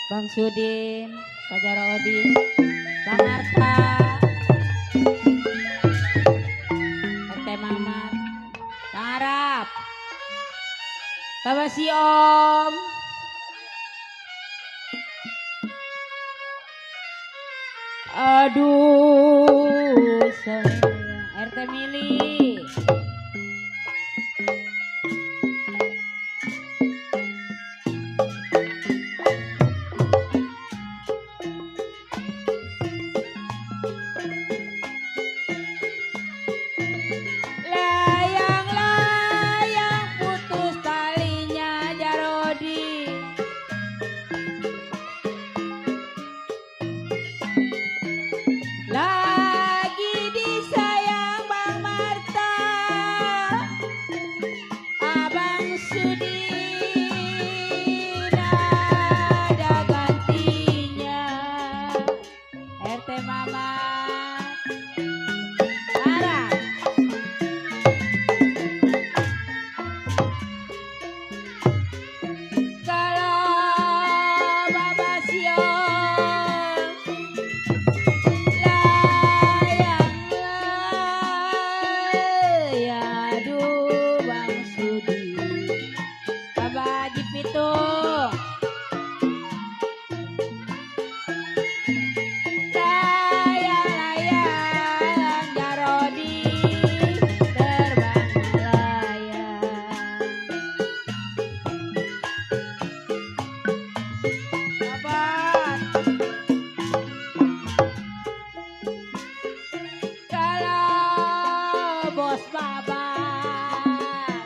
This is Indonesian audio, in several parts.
Bang Sudin, Kak Jarodi, Bang Arta, Teh Mamat, Bang Arab, Bapak Si Om, aduh, RT Mili, layang-layang putus talinya Jarodi. Lagi disayang Bang Marta, Abang Sudin ada gantinya. RT Mama Arah. Kalau Bapak Sion layang-layang, aduh Bang Sudi, Bapak Haji Pitung, layang-layang Jarodi terbang melayang. Babat kalau bos babat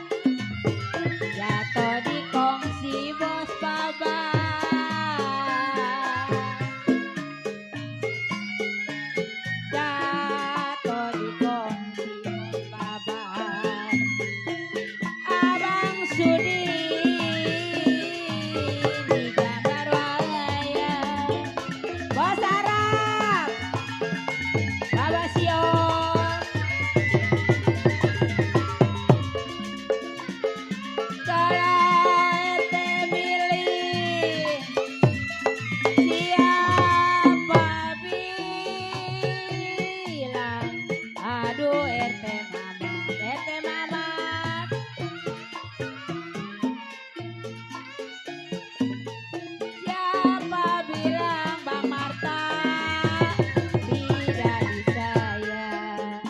jatuh di kongsi bos babat, jatuh di kongsi bos babat. Abang Sudi di gambar wayang, bos Arab, Bapak Sion, kalau RT milih siapa bilang, aduh RT Mama, siapa bilang Bang Marta tidak disayang.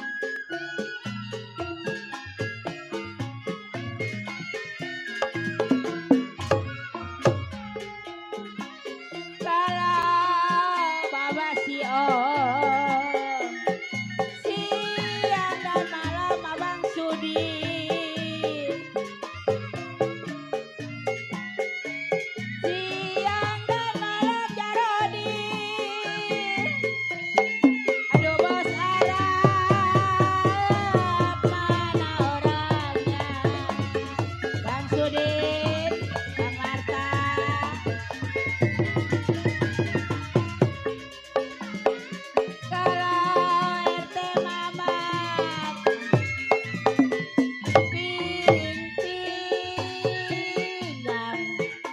Kalau Bapak Si Om siang dan malam Abang Sudi, siang dan malam Jarodi, aduh bos Arab mana orangnya, Bang Sudin, Bang Marta. Kalau RT Mamat piring pinggang,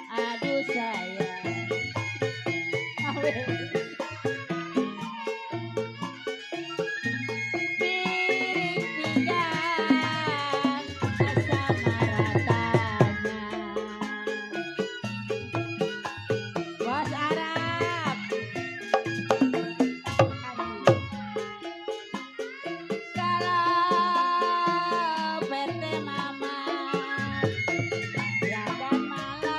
aduh sayang. Piring pinggang sama ratanya. Bos Arab, kalau RT Mamat siang dan malam,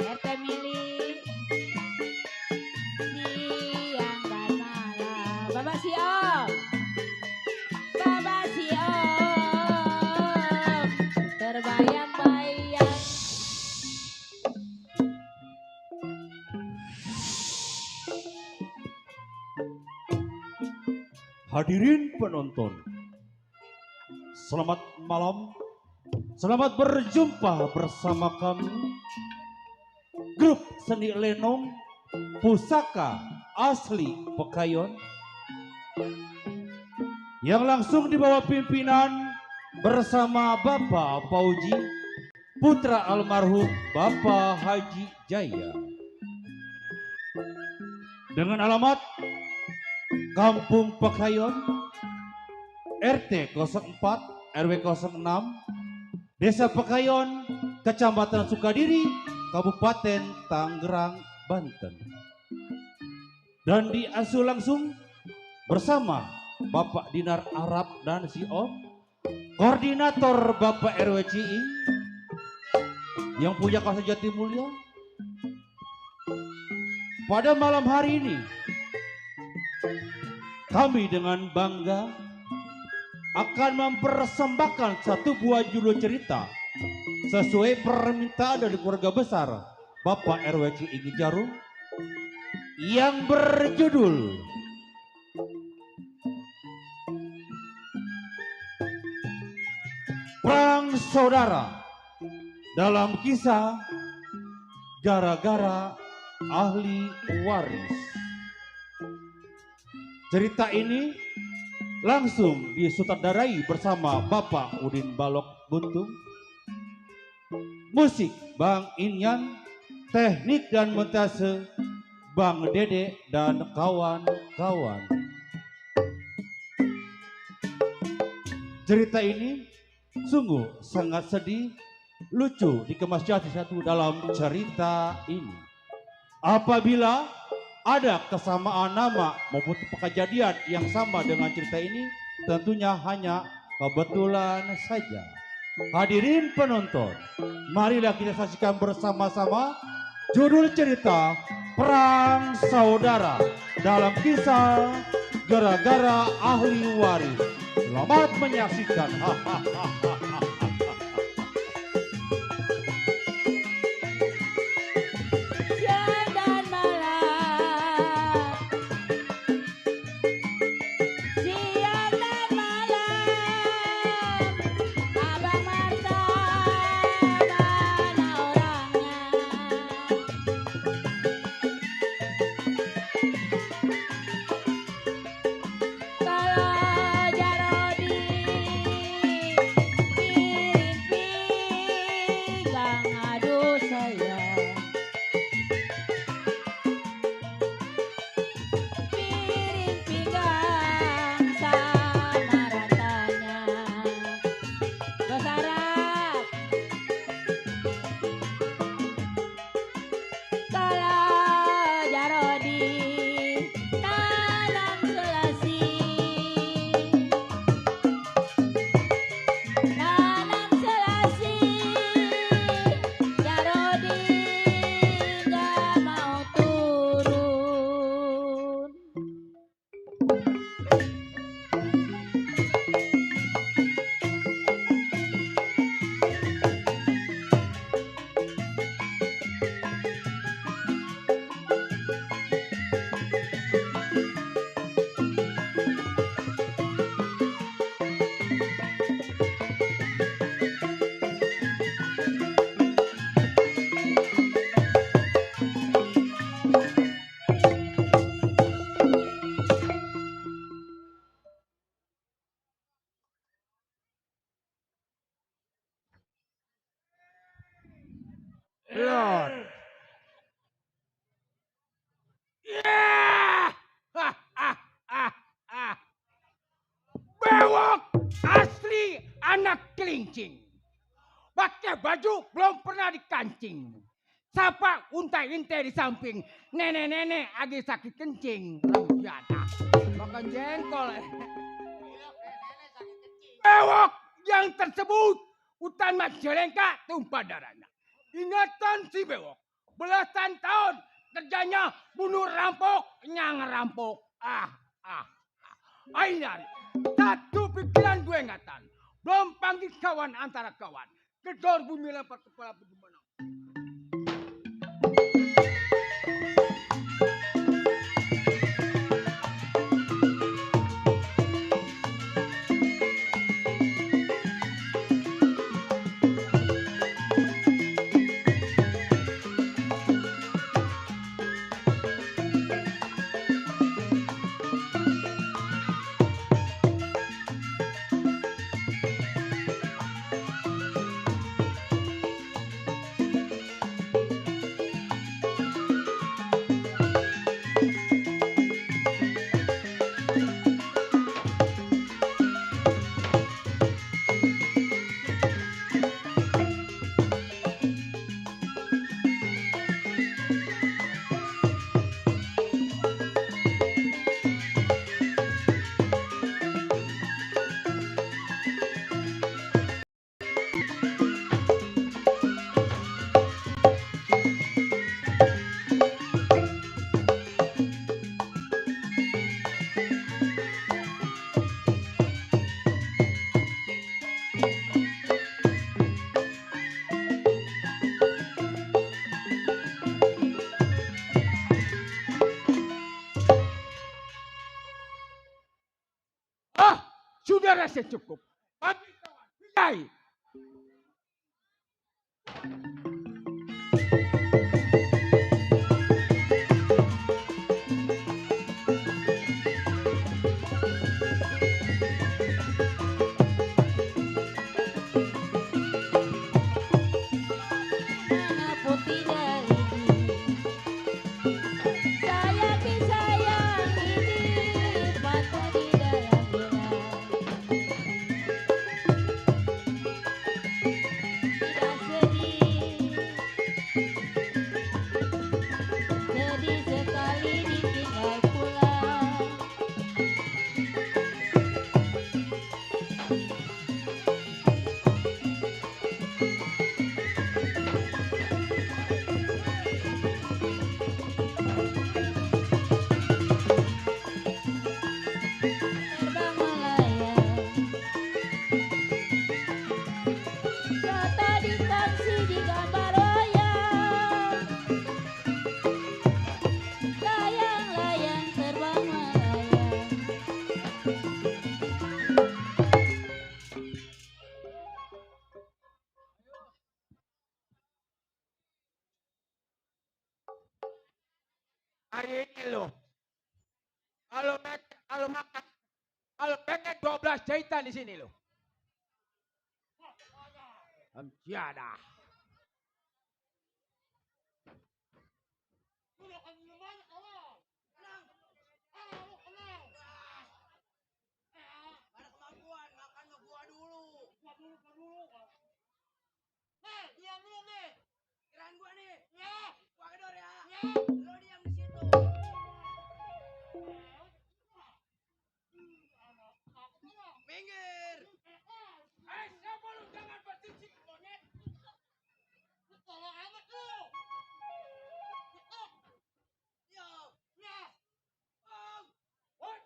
RT Mili siang dan malam. Bapak Si Om, Bapak Si Om terbayang-bayang. Hadirin penonton, selamat malam, selamat berjumpa bersama kami, grup seni lenong pusaka asli Pekayon, yang langsung di bawah pimpinan bersama Bapak Pauji, putra almarhum Bapak Haji Jaya. Dengan alamat Kampung Pekayon, RT 04, RW 06, Desa Pekayon, Kecamatan Sukadiri, Kabupaten Tangerang, Banten. Dan diasuh langsung bersama Bapak Dinar Arab dan si Om, koordinator Bapak RW CI yang punya kawasan Jatimulya. Pada malam hari ini kami dengan bangga akan mempersembahkan satu buah judul cerita sesuai permintaan dari keluarga besar Bapak RW CI Jarum yang berjudul Perang Saudara dalam kisah Gara-gara Ahli Waris. Cerita ini langsung disutradarai bersama Bapak Udin Balok Buntung, musik Bang Inyan, teknik dan montase Bang Dede dan kawan-kawan. Cerita ini sungguh sangat sedih, lucu dikemas jati satu dalam cerita ini. Apabila ada kesamaan nama maupun kejadian yang sama dengan cerita ini, tentunya hanya kebetulan saja. Hadirin penonton, marilah kita saksikan bersama-sama judul cerita Perang Saudara dalam kisah Gara-gara Ahli Waris. Selamat menyaksikan. Lord. Yeah! Bewok asli anak kelincing. Pakai baju belum pernah dikancing. Sapa untai-intai di samping. Nenek-nenek lagi sakit kencing. Jatah. Makan jengkol. Bewok yang tersebut hutan Majalengka tumpah darahnya. Ingatan si bewok. Belasan tahun kerjanya bunuh rampok, nyang rampok. Ainar, satu pikiran dua ingatan. Belum panggil kawan antara kawan. Kedor bumi lempar kepala bagaimana. masih cukup. Bagi kawan, Wijay. Mana putih dari sayang disayang ini mata di dalam gelap. Tidak sedih sekali ditinggal pulang. Terbang melayang, kata distansi di gambar wayang. Layang-layang terbang melayang. Hari ini lo. Kalau makan, kalau pengen 12 jahitan di sini lo. Tiada. Ada kemampuan, makan sama gua dulu. Nih, diam dulu nih. Kirain gua nih. Ya. Gua kedor ya. Ya. Lo diam di situ. Minggir. Siapa lu jangan bersisik monyet. Tolong amat lu. Yo. Ya. Bang. Woi.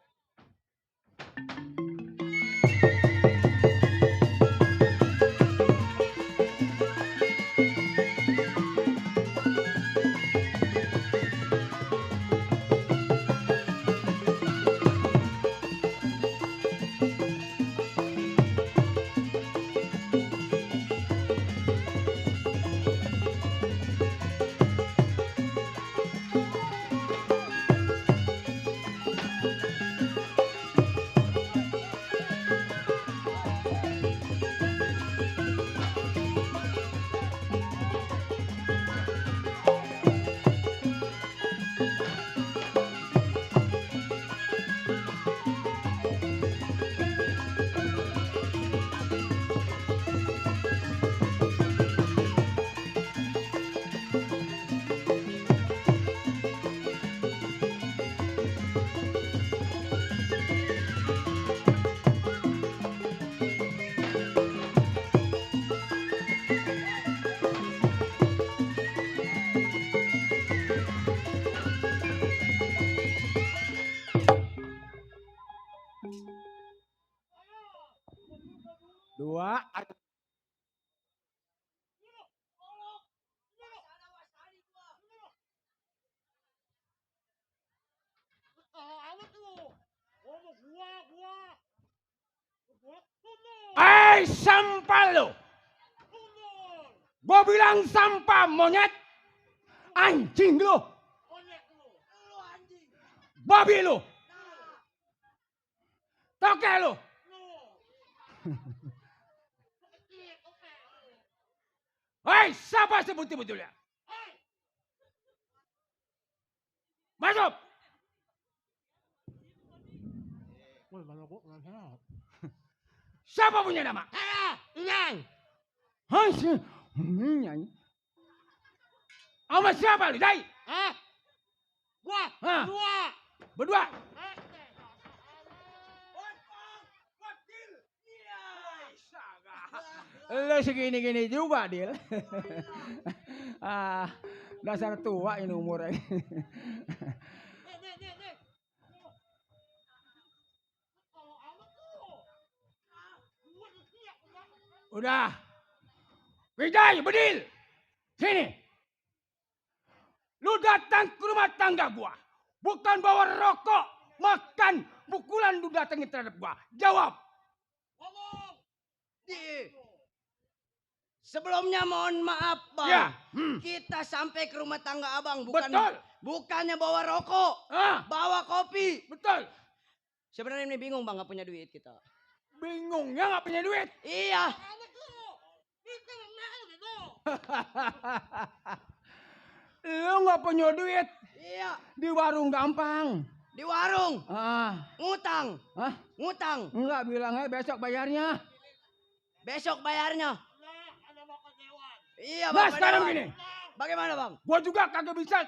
Dua. Sampah lo. Gua bilang sampah monyet. Anjing lo. Lu anjing. Babi lo. Toke lo. Hei, siapa sebut-sebutnya? Masuk. Siapa punya nama? Nyang. Hah? Nyai. Sama siapa lu, Dai? Hah? Gua. Hah? Dua. Berdua. Lu segini-gini juga, Dil. Dasar tua ini umurnya. Nih. Udah. Wijay, Bedil. Sini. Lu datang ke rumah tangga gua. Bukan bawa rokok, makan, pukulan lu datangin terhadap gua. Jawab. Ngomong. Sebelumnya mohon maaf bang. Ya. Kita sampai ke rumah tangga abang Betul. bukannya bawa rokok, Ah, bawa kopi. betul. Sebenarnya ini bingung bang, nggak punya duit kita. Bingungnya nggak punya duit. Iya. Lu nggak punya duit. Iya. Di warung gampang. Di warung Ngutang. ngutang. Enggak, bilangnya besok bayarnya. Besok bayarnya. Iya Nah bang. sekarang gini. Bagaimana bang? Gua juga kagak bisa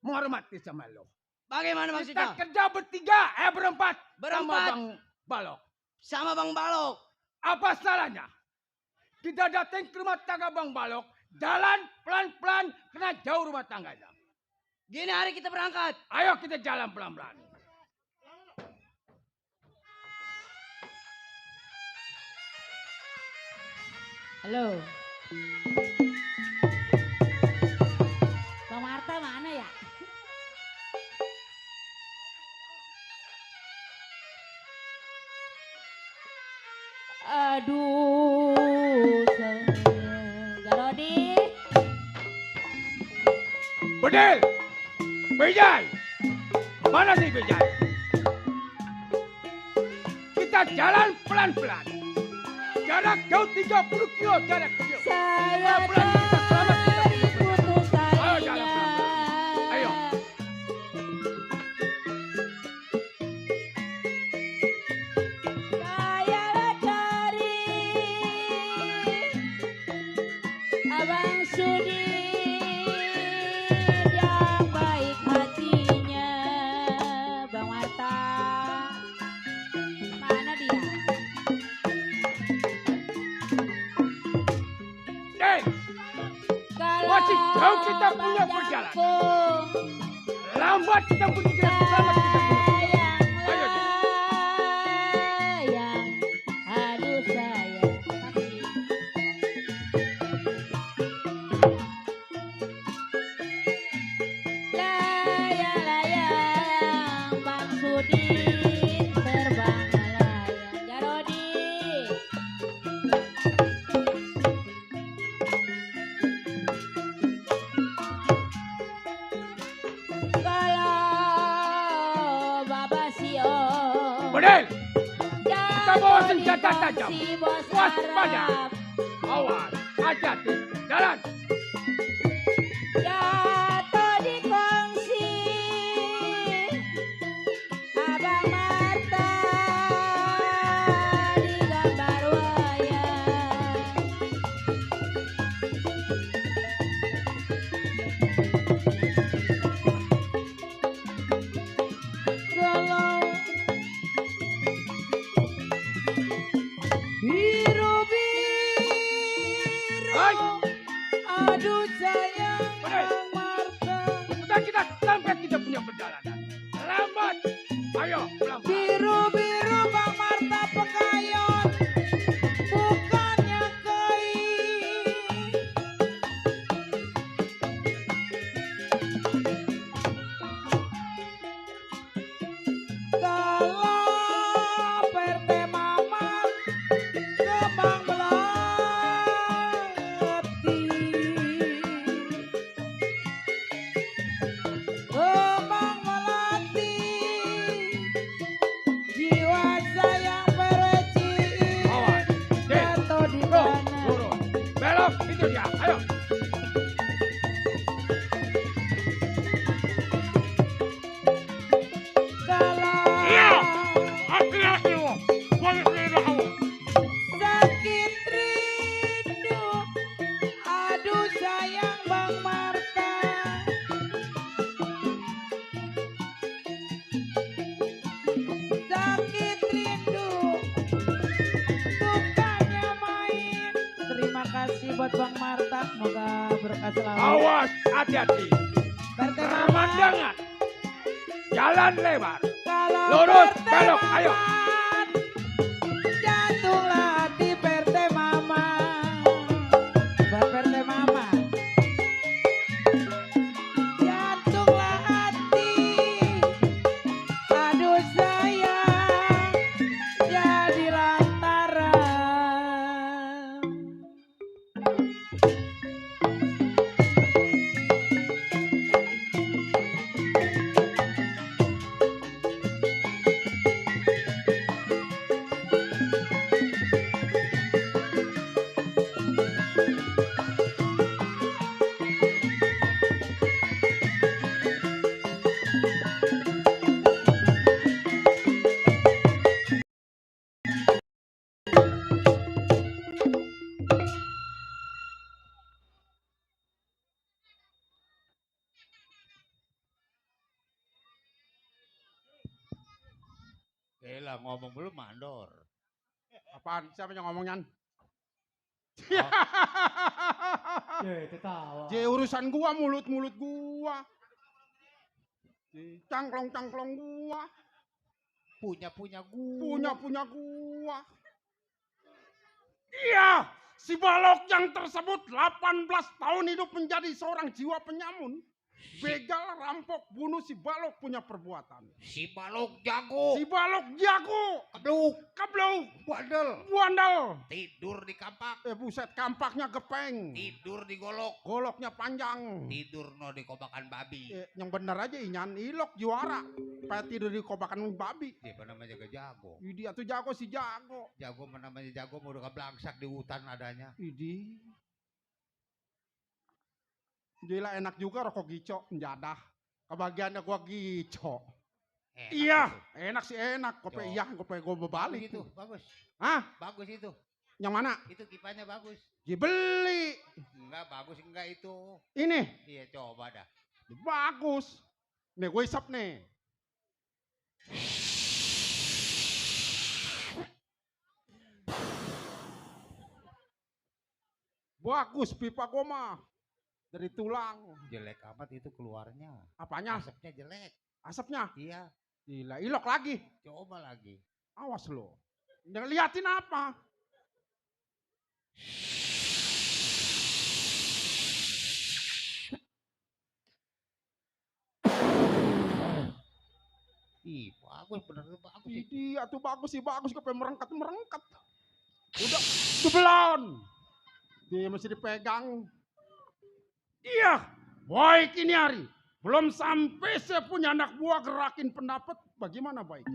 menghormati sama lo. Bagaimana Kita maksudnya? kerja bertiga, berempat. Sama Berempat. Bang Balok. Sama bang Balok. Apa salahnya? Kita datang ke rumah tangga Bang Balok. Jalan pelan-pelan karena jauh rumah tangganya. Gini hari kita berangkat. Ayo kita jalan pelan-pelan. Halo. Bang Marta mana ya? Aduh, Garodi. Bedil! Bejai! Mana sih Bejai? Kita jalan pelan-pelan. Jarak jauh 30 kilo jarak jauh. Saya Pelan-pelan kita selamat kita dari putus. putus Ayo jalan pelan-pelan. Ayo. Saya dari Abang Sudin yang baik hatinya. Bang Marta, mana dia? Dek, Kalau masih jauh kita punya Bang perjalanan. Jangkung, lambat kita punya selamat kita punya. Ayo, Dek. sayang, aduh sayang. Layang-layang Bang Sudin terbang melayang. Jarodi. Kalau Baba Sio Bedil! kita bawa senjata tajam. Waspada. Awas, hati-hati. Jalan. Jatuh di kongsi Abang Marta di gambar wayang. Galau biru-biru, Hai. aduh sayang Bedil. Bang Marta. Udah kita sampai kita punya perjalanan. Lambat. Ayo, pelan-pelan. Biru-biru Bang Marta Pekayon, bukannya kain. Kalau perte mama kembang melati, kembang melati, jiwa sayang pereci Awas. Dek. jatuh di Go, mana. turun. Belok, itu dia. Ayo. Iya. Hati-hati lo. Balik lidah kamu. Sakit rindu, aduh sayang Bang Marta. Sakit rindu, bukannya main. Terima kasih buat Bang Marta, semoga berkah selalu. Awas, hati-hati. Perte Pemandangan. Jalan lebar. kalau Lurus, Perte belok, ayo. Maman, jatuhlah di Perte Mama. Buat Perte Mama. Jatuhlah hati, aduh sayang, jadi lantaran. Elah ngomong belum mandor. Apaan? Siapa yang ngomongnya? Ketawa. Urusan gua, mulut gua. Cangklong gua. Punya gua. Punya gua. Iya, si balok yang tersebut 18 tahun hidup menjadi seorang jiwa penyamun. Begal, rampok, bunuh si balok punya perbuatan. Si balok jago. Kabluk. Buandal. Tidur di kampak. Buset, kampaknya gepeng. Tidur di golok. Goloknya panjang. Tidur no di kobakan babi. Yang bener aja Inyan, ilok juara. Kayak tidur di kobakan babi. Dia namanya jago. Dia tuh jago si jago. Jago namanya jago mau udah belangsak di hutan adanya. Idi. Gila enak juga rokok gico, menjadah. Kebagiannya gua gico. Iya, enak sih enak. Kopi iya, kopi gua berbalik. Itu bagus. Hah? Bagus itu. Yang mana? Itu kipannya bagus. Dibeli. Enggak bagus enggak itu. Ini? Iya coba dah. Bagus. Nih gue isap nih. Bagus pipa gua mah. Dari tulang. Jelek amat itu keluarnya. Apanya? Asapnya jelek. Asapnya? Iya. Gila, ilok lagi. Coba lagi. Awas lo. Liatin apa? Ih, bagus bener bagus. Iya tuh bagus sih bagus kepe merengkat. Udah dubelon. Dia mesti dipegang. Iya, baik ini hari. Belum sampai saya punya anak buah gerakin pendapat. Bagaimana baik?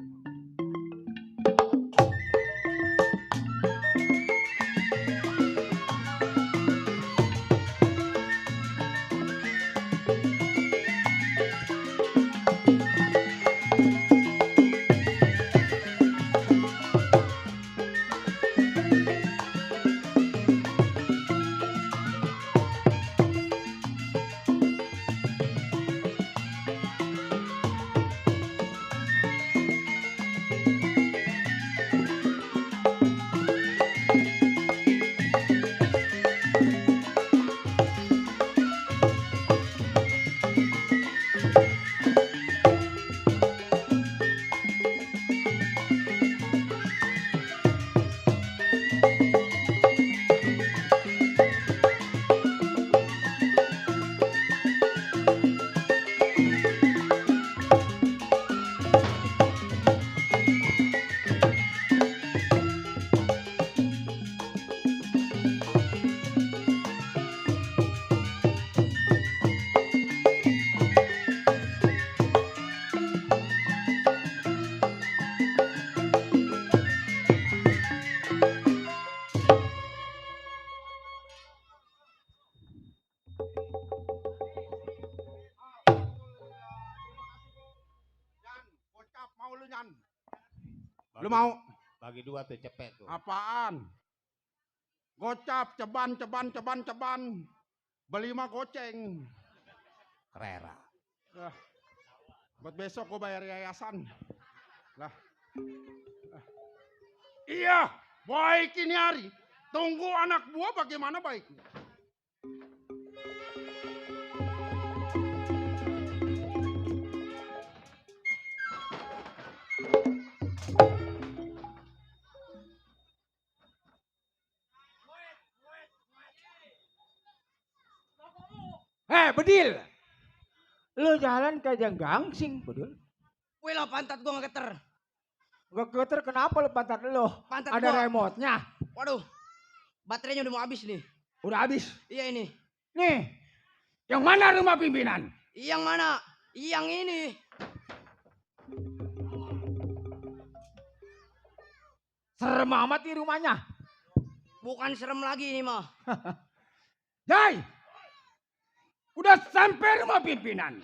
Lu mau? Bagi dua tuh cepet tuh. Apaan? Gocap, ceban. Beli mah goceng. Kerera. Buat besok gue bayar yayasan. Lah. Iya, baik ini hari. Tunggu anak buah bagaimana baiknya. Bedil. Lu jalan kayak gangsing, Bedil. Wih lo pantat gua nggak geter. Gak geter kenapa lu pantat lu? Pantat Ada gua. remote-nya. Waduh. Baterainya udah mau habis nih. Udah habis. Iya ini. Nih, yang mana rumah pimpinan? Yang mana? Yang ini. Serem amat di rumahnya. Bukan serem lagi ini mah. Jai, udah sampai rumah pimpinan.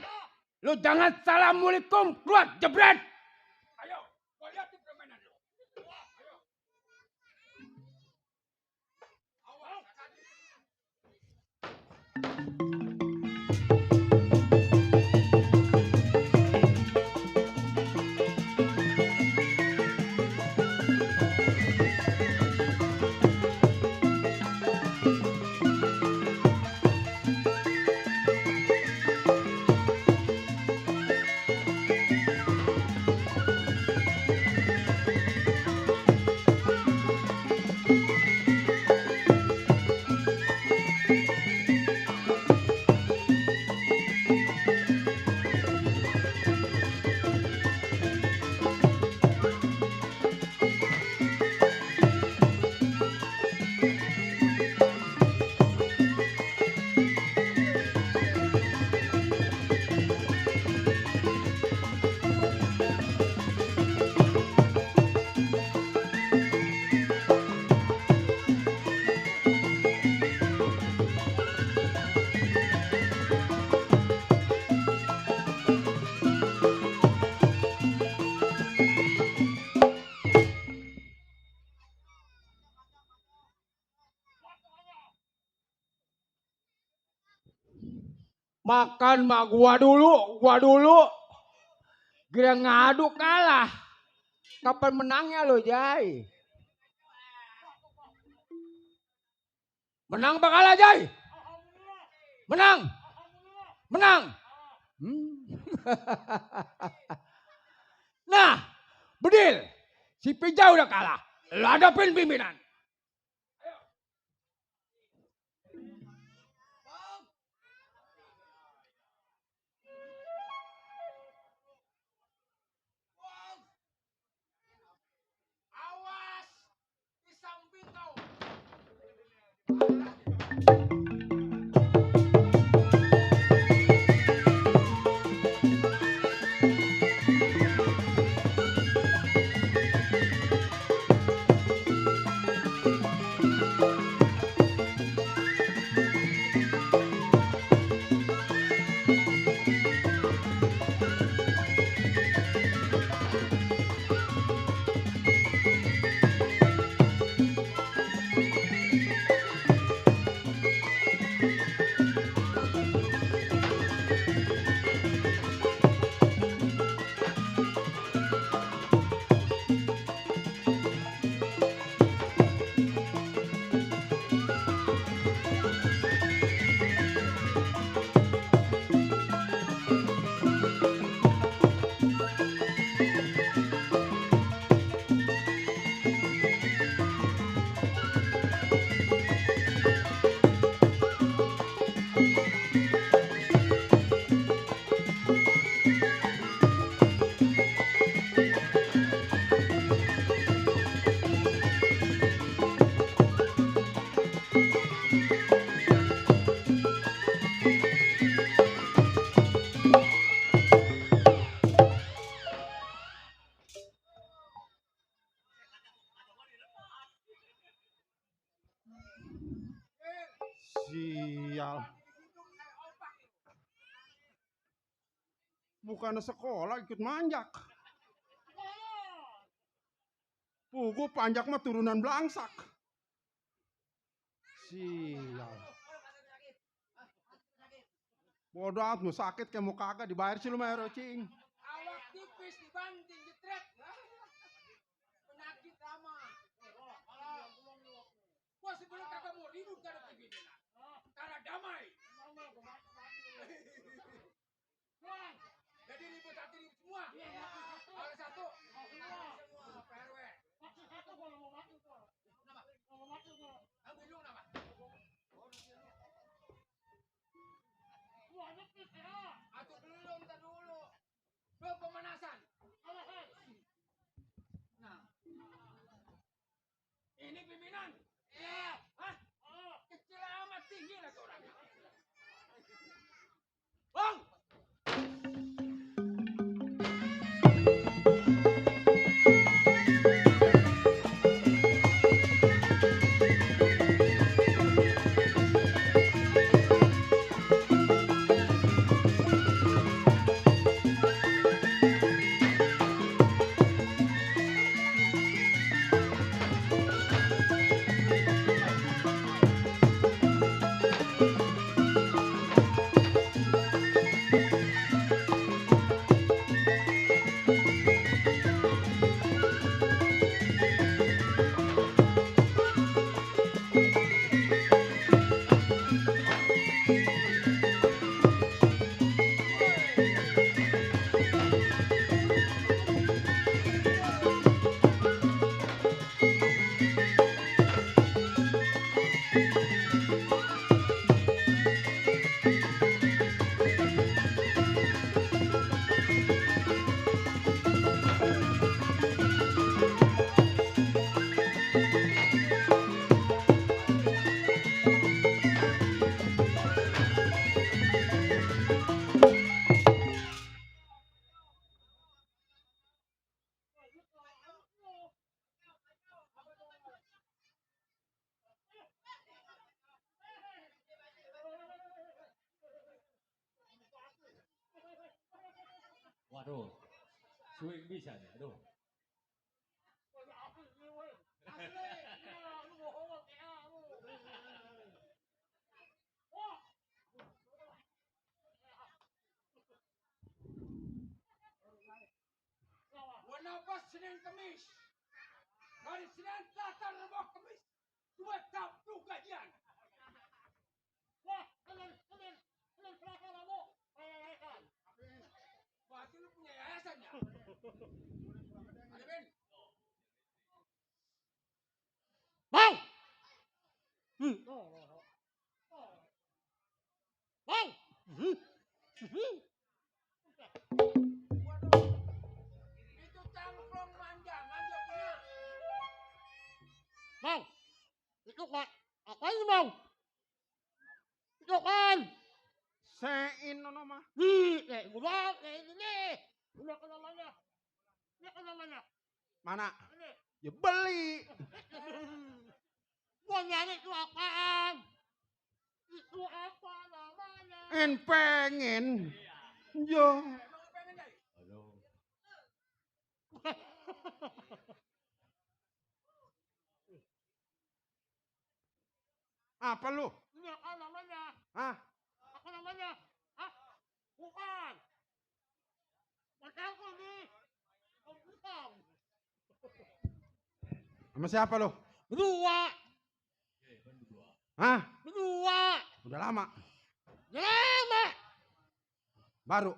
Lu jangan assalamualaikum keluar jebret. Ayo, gua lihat tuh permainan lu. Ayo. Makan mah gua dulu. Gira ngadu kalah. Kapan menangnya lo, Jai? Menang apa kalah, Jai? Menang. Nah, Bedil, si Pija udah kalah. Lo hadapin pimpinan. Awas di samping kau. Sial. Bukan sekolah ikut manjak. Pugu panjak mah turunan belangsak. Sial. Bodoh amat mau sakit kayak mau kagak dibayar sih lu mah cing. Awak tipis dibanting jetret. Penyakit lama. Gua sebelum kagak mau ribut gak ada pimpinan. Karena damai. Jadi ribut hati ribut semua. Oleh satu. PRW. Ambil dulu nama. Atur dulu, ntar dulu. Belum pemanasan. Nah. Ini pimpinan. Iya. Hah? Kecil amat tinggi lah tuh orangnya. Bang! Waduh, swing bisa nih, aduh. Senin Kemis. Hari Senin, Selasa, Rabu, Kemis. 2 Sabtu gajian. Wah, Senin, Selasa, Rabu. Yayasan. Berarti lu punya yayasan ya? Ada Ben? Bang! Bang! Waduh. Itu cangklong manjangan dia punya. Bang! Itu Kak. Apaan itu, Bang? Itu kan. Sein nono mah. Udah, ini. Udah ke namanya. Ini ke namanya. Mana? Ini. Ya beli. Gua nyari itu apaan? Itu apa namanya? En pengen. Yo. Emang lu pengen Jai? Apa lu? Ini apa namanya? Hah? Apa namanya? Hah? Bukan. Macam aku nih. Oh, bukan. Sama siapa lu? Berdua. Hah? Berdua. Udah lama. Lama. Baru.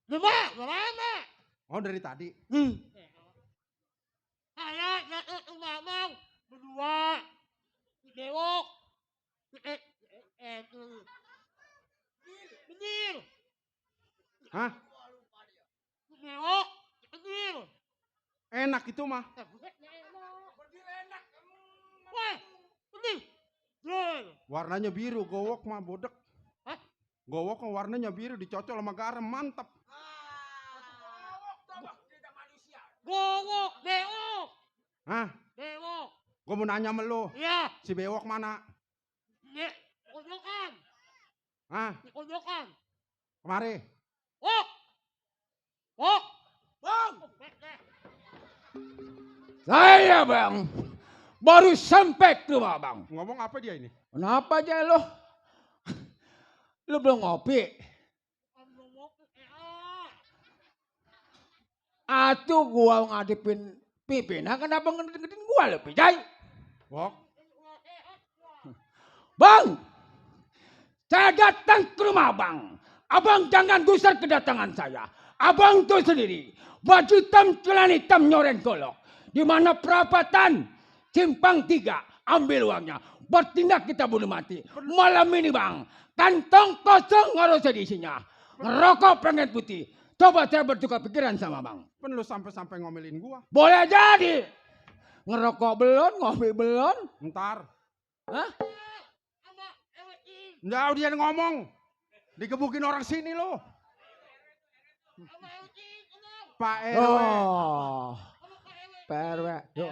Lama. Oh dari tadi. Saya jatuh mamang. Berdua. Bewok. Benir. Hah? Bewok. Benir. Enak itu mah. Berdiri enak. Wah. Benir. Benir. Warnanya biru. Gowok mah bodek. Hah? Gowok mah warnanya biru. Dicocol sama garam. Mantap. Tobak tidak manusia. Bewok. Bewok. Hah? Bewok. Gue mau nanya sama lu. Iya. Si bewok mana? Di kojokan. Hah? Di kojokan. Kemari. Oh. Oh. Bang, Eh. saya bang baru sampai ke rumah bang. Ngomong apa dia ini? Kenapa aja lo? Lo belum ngopi? Atuh gua ngadepin Pipina, kenapa ngedeketin gua lo, Pijay? Wok. Bang, saya datang ke rumah bang. Abang jangan gusar kedatangan saya. Abang tuh sendiri, baju hitam, celana hitam, nyoren golok. Di mana perapatan Simpang 3, ambil uangnya. Bertindak kita bunuh mati. Malam ini bang, kantong kosong harus ada isinya. Ngerokok pengen putih. Coba saya bertukar pikiran sama bang. Pen lu sampai-sampai ngomelin gua. Boleh jadi. Ngerokok belum, ngopi belum. Ntar. Hah? Nggak dia ngomong. Digebukin orang sini lo. Pak RW. Oh. PRW. Yuk.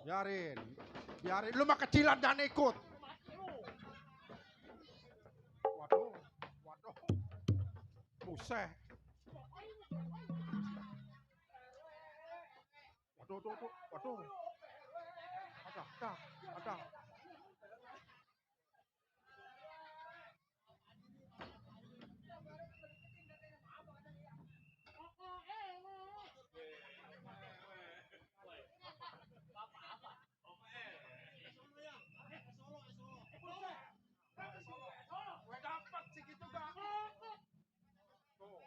Biarin. Biarin. Lu mah kecilan dan ikut. Waduh. Waduh. Buset. Waduh, waduh, waduh. Ada. Gue dapat segitu bang. Tuh.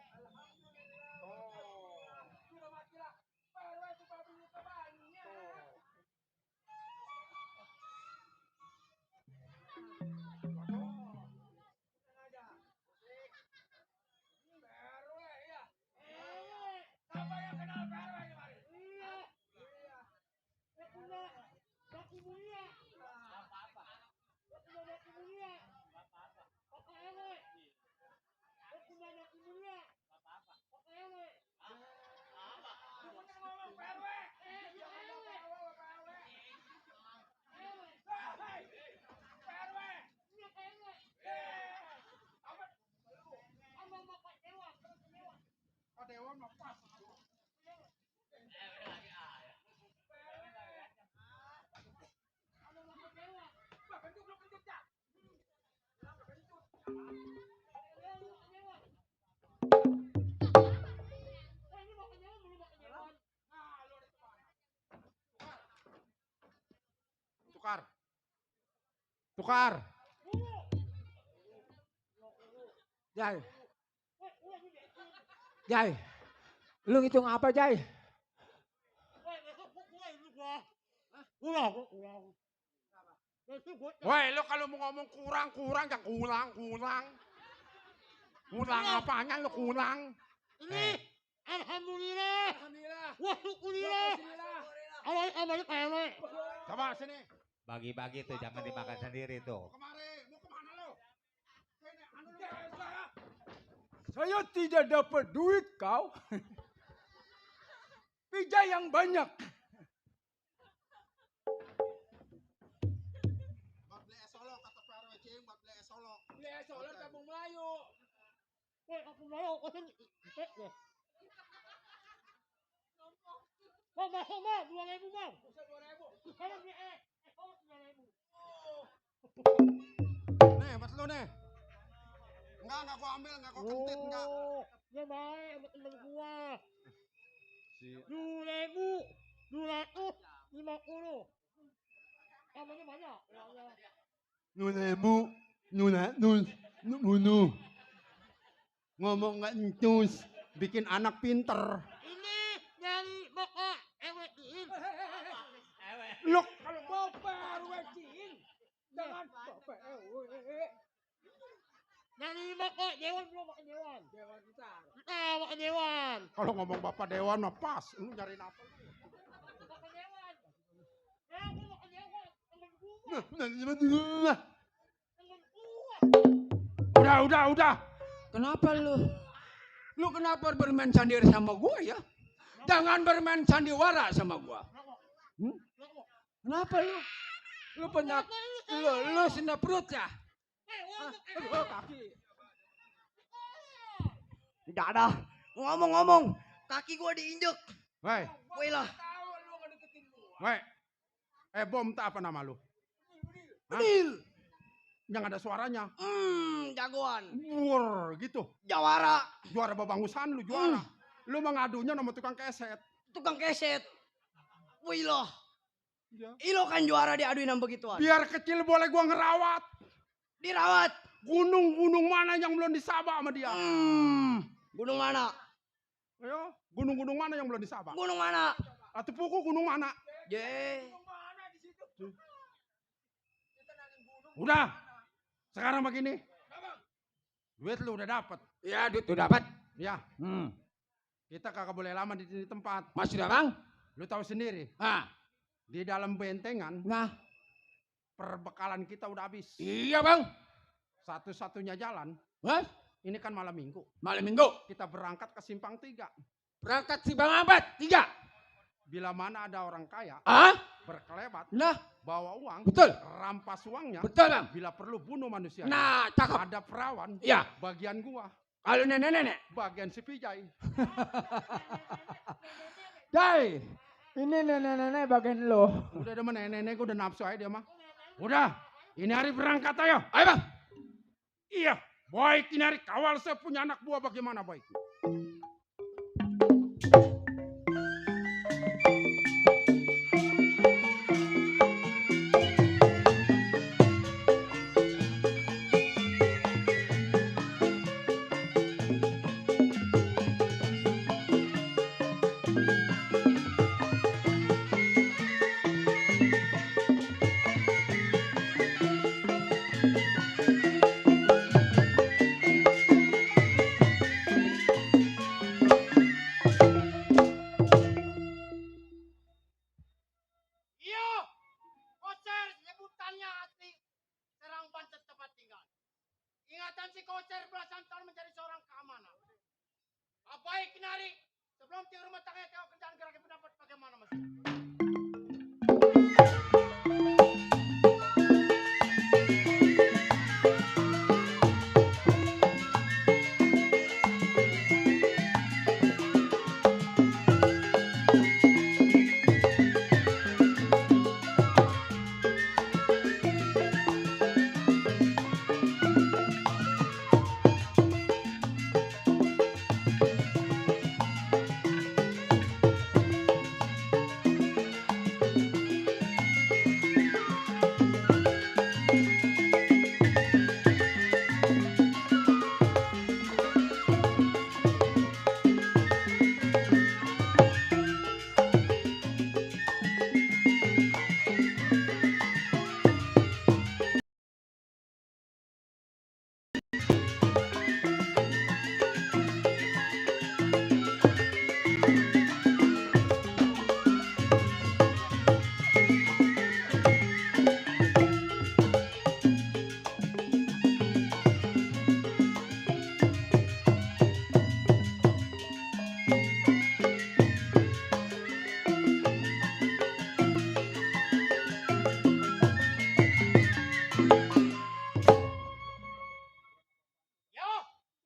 Tukar. Tukar. Jai. Jai. Lu ngitung apa, Jai? Woi, lu kalau mau ngomong kurang jangan kulang. Kulang apanya lu kulang? Ini alhamdulillah. Wah, syukurillah. Awal kewe. Coba sini. Bagi-bagi tuh jangan dimakan sendiri tuh. Kemari, mau kemana lu? Sini, anu lu. Saya tidak dapat duit kau. Pijai yang banyak. Buat beli es solo kata PRW Cing, buat beli es solo. Beli es solo kampung Melayu. Woi, aku mau kosen. Bang, 2.000 bang. 2.000. Kalau beli solo 2.000. Nih, buat lu nih. Enggak gua ambil, enggak gua kentit, enggak. Ya baik sama temen gua. Si 2.000, 250. Namanya banyak. Nunu. Ngomong nggak encus, bikin anak pinter. Ini dari bapak ewekin. Loh, kalau bapak ruwekin. Jangan bapak Dari bapak Dewan belum makan Dewan. Dewan besar. Kita makan Dewan. Kalau ngomong Bapak Dewan mah pas. Lu nyariin apa? Makan Dewan. Ya, aku makan Dewan. Temen gua. Temen gua. Udah. Kenapa lu? Lu kenapa bermain sendiri sama gua ya? Jangan bermain sandiwara sama gua. Kenapa lu? Lu lu senda perut ya? Aduh, kaki. Tidak ada. Ngomong-ngomong, kaki gua diinjek. Woi, Woi lah. woi. Bom tak apa nama lu? Bedil. Yang ada suaranya. Jagoan. Wur, gitu. Jawara. Juara babangusan lu juara. Lu mengadunya sama tukang keset. Tukang keset. Woi lah. Ya. Ilo kan juara diaduin sama begituan. Biar kecil boleh gua ngerawat. Dirawat. Gunung-gunung mana yang belum disaba sama dia? Gunung mana? Ayo, gunung-gunung mana yang belum disaba? Gunung mana? Atau puku gunung mana? Ye. Udah. Sekarang begini. Duit lu udah dapat. Ya, duit tuh dapat. Ya. Kita kagak boleh lama di sini tempat. Masih bang? Lu tahu sendiri. Ah, Di dalam bentengan, nah, perbekalan kita udah habis. iya bang. Satu-satunya jalan, Hah? ini kan malam minggu. Malam minggu. Kita berangkat ke Simpang 3. Berangkat si Bang Abad, 3. Bila mana ada orang kaya, Ah? berkelebat, Nah, bawa uang, betul. rampas uangnya. Betul bang. Bila perlu bunuh manusia. Nah, cakep. Ada perawan, Ya, bagian gua, kalau nenek-nenek. bagian si Pijai. Jai. Ini nenek-nenek bagian lo. Udah demen nenek udah nafsu aja dia mah. Udah, ini hari berangkat ayo. Ayo bang. Iya, baik ini hari kawal saya punya anak buah bagaimana baik. Iya, kocer sebutannya asli. Serang Banten tempat tinggal. Ingatan si kocer belasan tahun menjadi seorang keamanan. Baik Kinari, sebelum ke rumah tangga kau kerjaan gerak pendapat bagaimana mas? Yo,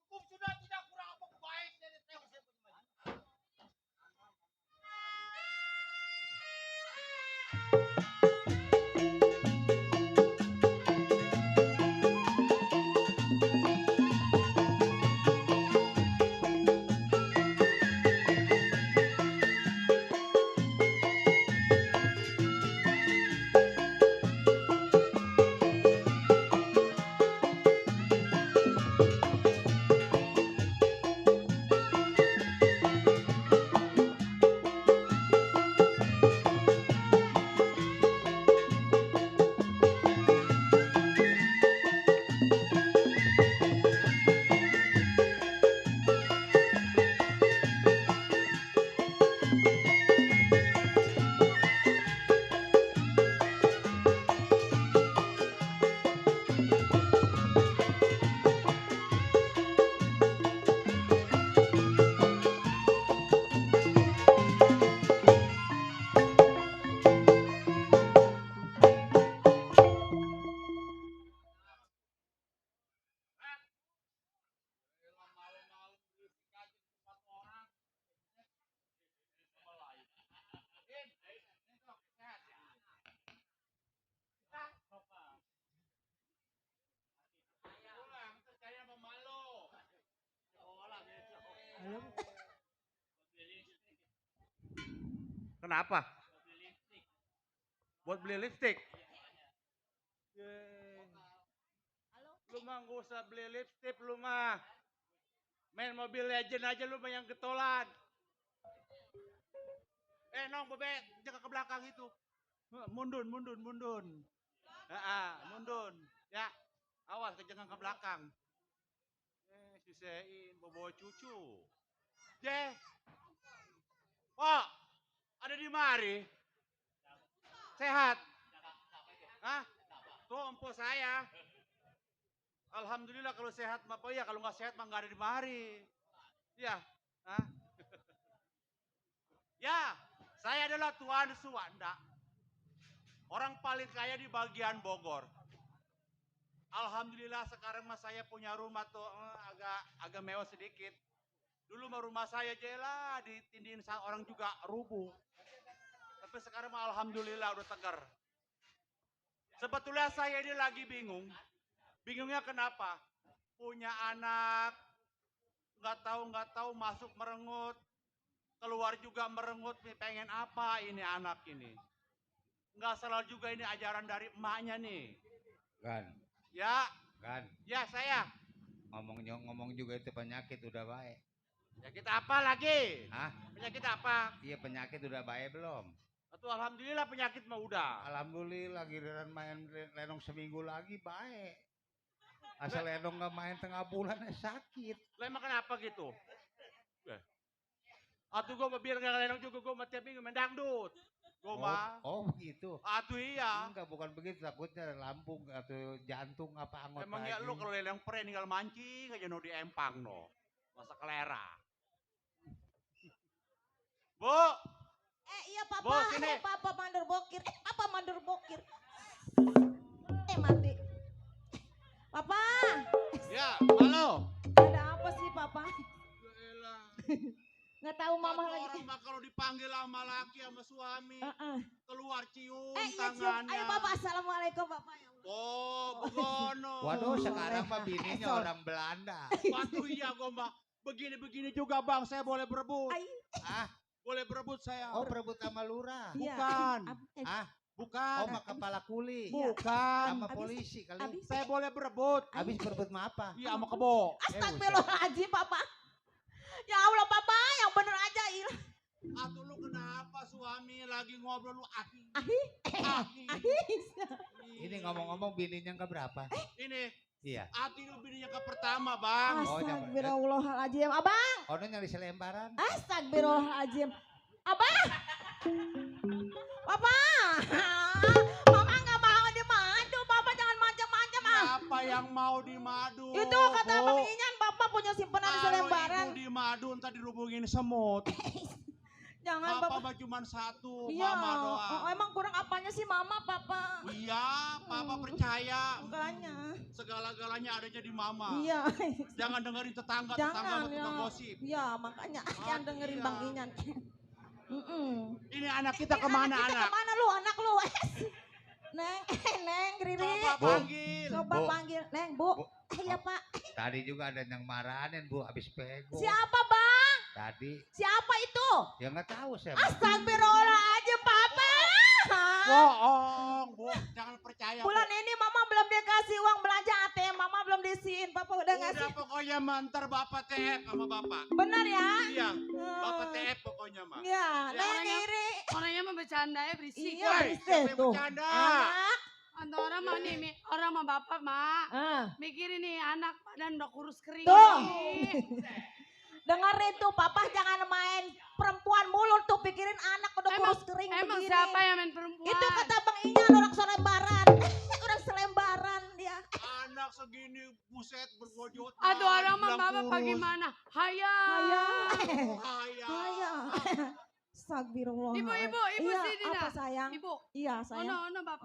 cukup sudah tidak kurang apa baik dari tengok saya punya maju. Kenapa? Buat beli lipstik. Yeay. Lu mah gak usah beli lipstik lu mah. Main Mobile Legend aja lu mah yang getolan. Nong bebek, jaga ke belakang itu. Mundun. Mundun. Ya, awas kejangan ke belakang. Si Sein bawa cucu. Oh, ada di mari. Sehat. Hah? Tuh empo saya. Alhamdulillah kalau sehat mah ya, kalau nggak sehat mah nggak ada di mari. Ya. Hah? Ya, saya adalah Tuan Suwanda. Orang paling kaya di bagian Bogor. Alhamdulillah sekarang mah saya punya rumah tuh agak mewah sedikit. Dulu mah rumah saya jela ditindihin orang juga rubuh. Tapi sekarang mah alhamdulillah udah tegar. Sebetulnya saya ini lagi bingung. Bingungnya kenapa? Punya anak, nggak tahu masuk merengut, keluar juga merengut. Pengen apa ini anak ini? Nggak salah juga ini ajaran dari emaknya nih. Gan, Ya, Gan, ya saya. ngomong juga itu penyakit udah baik. Penyakit apa lagi? Hah? Penyakit apa? Iya penyakit udah baik belum? Atau alhamdulillah penyakit mah udah. Alhamdulillah giliran main lenong seminggu lagi baik. Asal lenong nggak main tengah bulan sakit. Lah emang kenapa gitu? Atuh gue biar nggak lenong juga gue mah tiap minggu main dangdut. Gue mah. Oh begitu. Atuh iya. Enggak bukan begitu, takutnya lambung atau jantung apa anggota. Emang ya lu kalau lenong pre tinggal mancing aja no di empang no. Masa kelera. Bu, Iya papa, Bu, sini. papa mandor bokir. Papa mandor bokir. Mati. Papa, ya, halo. ada apa sih papa? Yaelah. Nggak tahu mama Satu lagi. orang mah kalau dipanggil sama laki sama suami, keluar cium Iya cium. tangannya. Ayo papa, assalamualaikum papa. Ya Allah. Oh, begono. Waduh sekarang mah bininya orang Belanda. Waduh iya gue mbak. Begini-begini juga bang, saya boleh berebut. Ay. Ah, Boleh berebut saya. oh berebut sama lurah. Iya. Bukan. Ah, Bukan. oh sama kepala kuli. Bukan. Sama Abis- polisi kali. abis- Saya boleh berebut. Habis berebut sama apa? Iya sama kebo. Astagfirullahaladzim papa. Ya Allah papa, yang bener aja il. Atuh lu kenapa suami lagi ngobrol lu Ahi. Ahi. Ahis. Ini ngomong-ngomong bininya ke berapa? Ini Iya. Ati lu bini yang ke pertama, Bang. Oh, nyampe. Astagfirullahaladzim. Abang. Ono nyari selembaran. Astagfirullahaladzim. Abang. Papa. Mama nggak mau dimadu. Papa jangan macam-macam ah. Siapa yang mau dimadu? Itu kata Bu? Abang Inyan, Papa punya simpanan Kalau selembaran. ibu dimadu ntar dirubungin semut. Jangan Papa Papa. mah cuma satu, Iya. mama doang. Oh, emang kurang apanya sih Mama, Papa? Iya, Papa percaya. Makanya. Segala-galanya adanya di mama. Iya. Jangan dengerin tetangga, tetangga Jangan mah ya. tukang gosip. Iya, makanya yang dengerin iya. Bang Inyan. Ini anak kita kemana Kita anak? kemana lu, anak lu? Neng, Neng, Riri. Coba Bu. panggil. Coba Bu. panggil, Neng, Bu. Bu. Iya, Pak. Tadi juga ada yang marahin Bu habis pego. Siapa, Bang? Tadi Siapa itu? ya nggak tahu saya. Astagfirullahaladzim, Papa. Bohong, Bu. Jangan percaya, Bu. Bulan ini Mama belum dikasih uang belanja ATM, Mama belum disiin. Papa udah ngasih. Udah pokoknya mantar Bapak TF sama Bapak. Benar ya? Iya, Bapak TF pokoknya mah. Iya, Ya, Neng orangnya- Riri. Orangnya mah bercanda ya berisik. Iya, Woi, berisik siapa yang tuh. bercanda? Anak. Atau orang mah nih, orang mah bapak mak. Ah. Mikirin nih anak badan udah kurus kering. Tuh. nih. Dengerin tuh, Papa jangan main perempuan mulu tuh, pikirin anak udah Emang- kurus kering Emang begini. siapa yang main perempuan? Itu kata Bang Inyan, orang selembaran. Orang selembaran dia. Anak segini buset berwujud. Aduh orang mah bapak bagaimana? Haya. Haya. Ayah. Astagfirullah. Ibu, Iya, sini apa dah. sayang? Ibu, Iya, sayang. ono bapak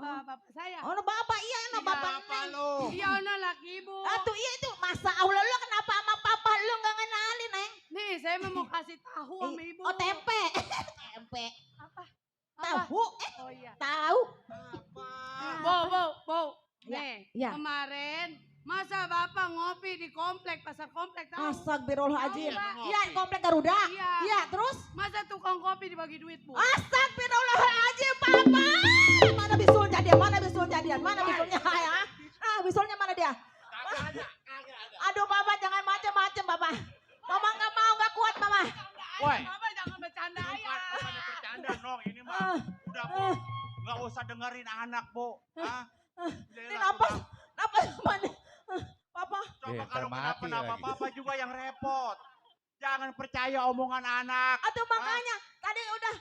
saya. Oh, bapak, iya, Ini bapak. apa Neng. lu? Iya ono laki ibu. Aduh, iya itu. Masa Allah lu kenapa sama papa lu gak ngenalin, Neng? Nih saya mau kasih tahu sama ibu. Oh, tempe. Tempe. Apa? Tahu. Oh iya. Tahu. Apa? Bo. Ya, Nih, ya. kemarin masa bapak ngopi di komplek, pasar komplek tahu? Astagfirullahaladzim. Tahu, Pak. Iya, komplek Garuda. Iya. Iya, terus? Masa tukang kopi dibagi duit, Bu? Astagfirullahaladzim, Papa. Mana bisulnya dia? Mana bisulnya dia? Mana bisulnya ya? Bisulnya mana dia? Aduh, Papa jangan macem-macem, Papa. Mama nggak mau, nggak kuat, Mama. Woi. Bapak jangan bercanda ya. Bukan bercanda, Nong. Ini mah udah, Bu. Nggak usah dengerin anak, Bu. Hah? Ini napas, napas mana? Papa. Coba kalau mati kenapa-napa, lagi. Papa juga yang repot. Jangan percaya omongan anak. Aduh, makanya tadi udah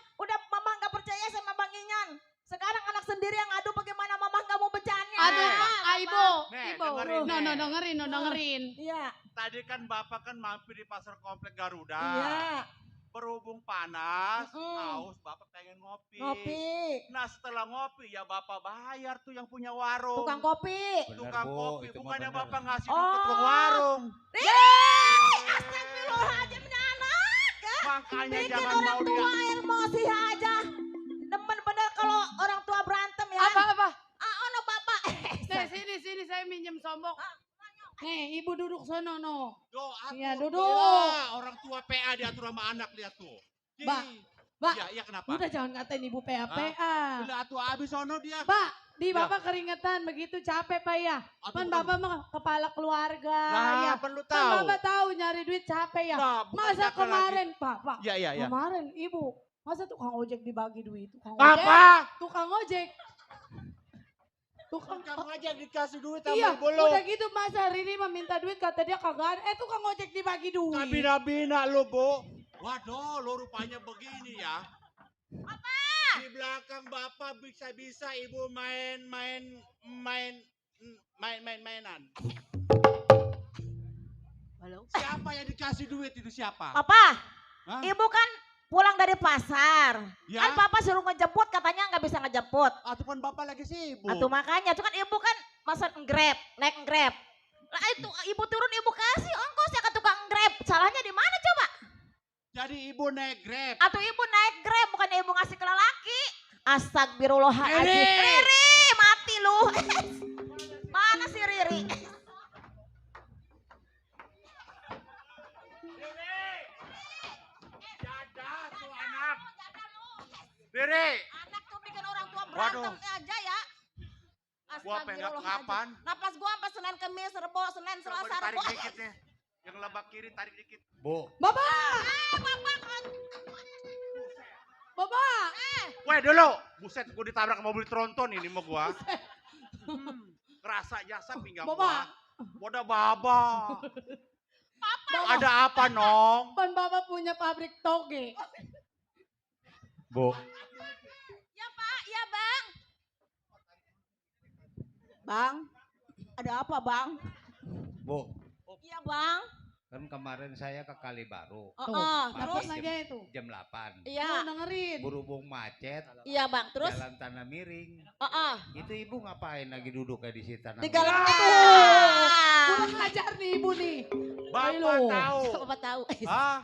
Mama nggak percaya sama Bang Inyan. Sekarang anak sendiri yang adu, bagaimana Mama nggak mau bercanda? Aduh, Ibu. Nih, Ibu. dengerin, No, nih. dengerin. Iya, Tadi kan Bapak kan mampir di pasar komplek Garuda. iya. Berhubung panas, Mm-mm. haus, Bapak pengen ngopi. Ngopi. Nah setelah ngopi ya Bapak bayar tuh yang punya warung. Tukang kopi. Bener, Tukang Bu, kopi. itu mah Bukannya bener. Bapak ngasih Oh. duit ke tukang warung. Astagfirullahaladzim, ini anak. Makanya Bikin jangan orang mau dia. tua emosi aja. Demen bener kalau orang tua berantem ya. Apa? Ono Bapak. Nih, sini saya minjem sombong. Nih, Ibu duduk sono, no. Yo, atur. Iya, duduk. Gila, orang tua PA diatur sama anak, lihat tuh. Mbak, Ih. Mbak. Iya, iya kenapa? Udah jangan ngatain Ibu PA. Lihat tuh abis sono dia. Pak, di Ya. Bapak keringetan begitu capek Pak ya. Aduh, Kan bukan. Bapak mah kepala keluarga Nah, ya. perlu Kan tahu. Bapak tahu nyari duit capek ya. Nah, bukan Masa capek kemarin, Pak, Iya, iya, iya. kemarin Ibu, masa tukang ojek dibagi duit? Tukang ojek, Apa? tukang ojek. Tukang Kamu aja dikasih duit sama Iya, ibu lu. udah gitu masa Riri meminta duit kata dia kagak ada. Tukang ojek dibagi duit. Bina-bina lu, Bu. Waduh, lu rupanya begini ya. Apa? Di belakang Bapak bisa-bisa Ibu mainan. Halo? Siapa yang dikasih duit itu siapa? Papa, Hah? Ibu kan pulang dari pasar. Ya? Kan Papa suruh ngejemput, katanya nggak bisa ngejemput. Atau kan Bapak lagi sibuk. Atau makanya, itu kan Ibu kan masa Grab, naik Grab. Lah itu Ibu turun, Ibu kasih ongkosnya ke tukang Grab. Salahnya di mana coba? Jadi Ibu naik Grab. Atau Ibu naik Grab, bukan Ibu ngasih ke lelaki. Astagfirullahaladzim. Riri! Riri, mati lu. Mana si Riri? Jadah tuh anak. Riri. Anak tuh bikin orang tua Waduh. berantem aja ya. Gua pengen Astagfirullahaladzim. kapan? Napas gua sampai Senin Kemis, Rebo, Senin, Coba Selasa, tarik Rebo. dikit nih. Yang lebak kiri tarik dikit. Bu, Bapak, Bapak kan. Bapak. Weh dulu. Buset, gua ditabrak mobil tronton ini mau gua. Kerasa jasa pinggang Bapak, gua. Wadah baba. Papa. Ada apa, Nong? Pan Bapak punya pabrik toge. Bu, Ya Pak, ya Bang. Bang, ada apa Bang? Bu, Iya Bang. kan kemarin saya ke Kali Baru Dapat Terus? lagi itu. jam 8. Iya, Dengerin. Berhubung macet, iya Bang. Terus? jalan tanah miring. Itu ibu ngapain lagi duduk kayak di situ tanah Di miring? galang Kurang ajar nih ibu nih. Bapak tahu. Bapak tahu. Hah?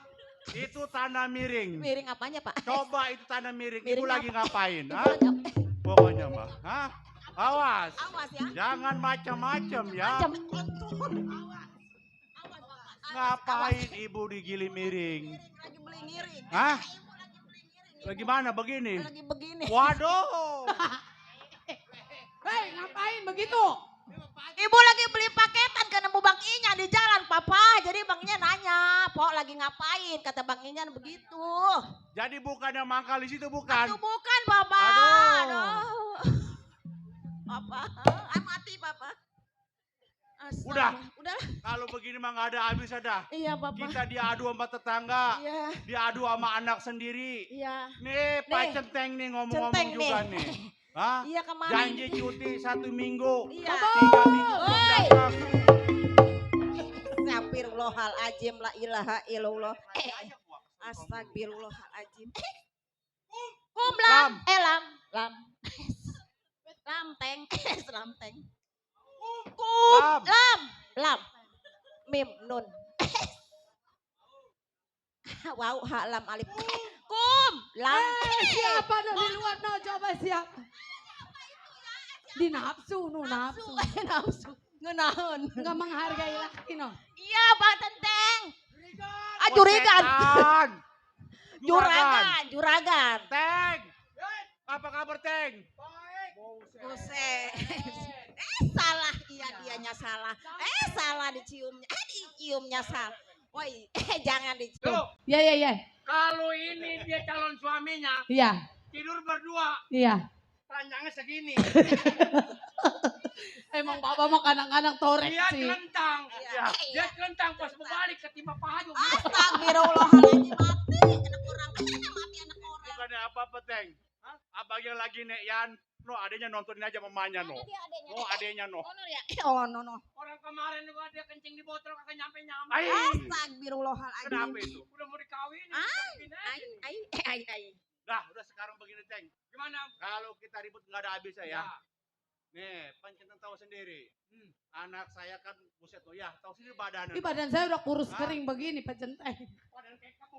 Itu tanah miring. Miring apanya Pak? Coba itu tanah miring. Ibu Miring lagi apa? ngapain? Ibu Hah? lagi apa? Pokoknya mah. Hah? Awas. Awas ya. Jangan macam-macam ya. Macam kotor. Awas. Awas Bapak. Ngapain ibu digili miring? Miring lagi beli miring. Hah? Ibu lagi beli miring. Lagi mana begini? Lagi begini. Waduh. Hei, ngapain begitu? Ibu lagi beli paketan ke nemu Bang Inyan di jalan, Papa. Jadi Bang Inyan nanya, "Pok lagi ngapain?" Kata Bang Inyan begitu. Jadi bukan yang mangkal di situ bukan? Aduh, bukan, Papa. Aduh. Papa, mati, Papa. Astaga. Udah. Udah. Kalau begini mah nggak ada habis ada. Iya, Papa. Kita diadu sama tetangga, Iya, diadu sama anak sendiri. iya. Nih, Pak Nih, Centeng nih ngomong-ngomong Centeng juga nih. nih. Hah? Iya kemarin. Janji cuti 1 minggu. Iya. 3 minggu belum Woi. dapat. Astagfirullahaladzim, la ilaha illallah. Astagfirullahaladzim. Kum lam, lam. Lamteng, lamteng. Kum, Lam. lam. Mim, nun. Wow, ha, lam, alif. Kum, lam. Siapa no di luar no? Coba siapa? Di nafsu, no nafsu. Nafsu, ngenahan. Nggak menghargai laki no. Iya, Pak Tenteng. Ah, jurigan. Setan. Juragan. Teng. Apa kabar, Teng? Buset. Salah, iya dianya salah. Salah diciumnya. Diciumnya salah. Woi, jangan dicium. Tuh, Iya, iya, iya. kalau ini dia calon suaminya, Iya, tidur berdua, iya. ranjangnya segini. Emang Bapak mah kadang-kadang torek Dia sih. celentang. Iya. Dia celentang pas berbalik ketimpa payung. Astagfirullahaladzim, mati. Anak orang, mati anak orang. Bukannya apa-apa, Teng. Hah? Abangnya lagi neyan. No, adanya nontonin aja mamanya, no. Oh, adanya, no. Oh, no. Orang kemarin juga dia kencing di botol kagak nyampe-nyampe. Ai. Astagfirullahaladzim. Kenapa itu? Udah mau dikawin. Ai. Dah, udah sekarang begini, Teng. Gimana? Kalau kita ribut nggak ada habisnya ya. Ya. Nih, Pancenten tahu sendiri. Anak saya kan buset tuh ya, tahu sendiri badannya. Ih, badan saya udah kurus kering begini, Pak Centeng. Badan kayak kamu.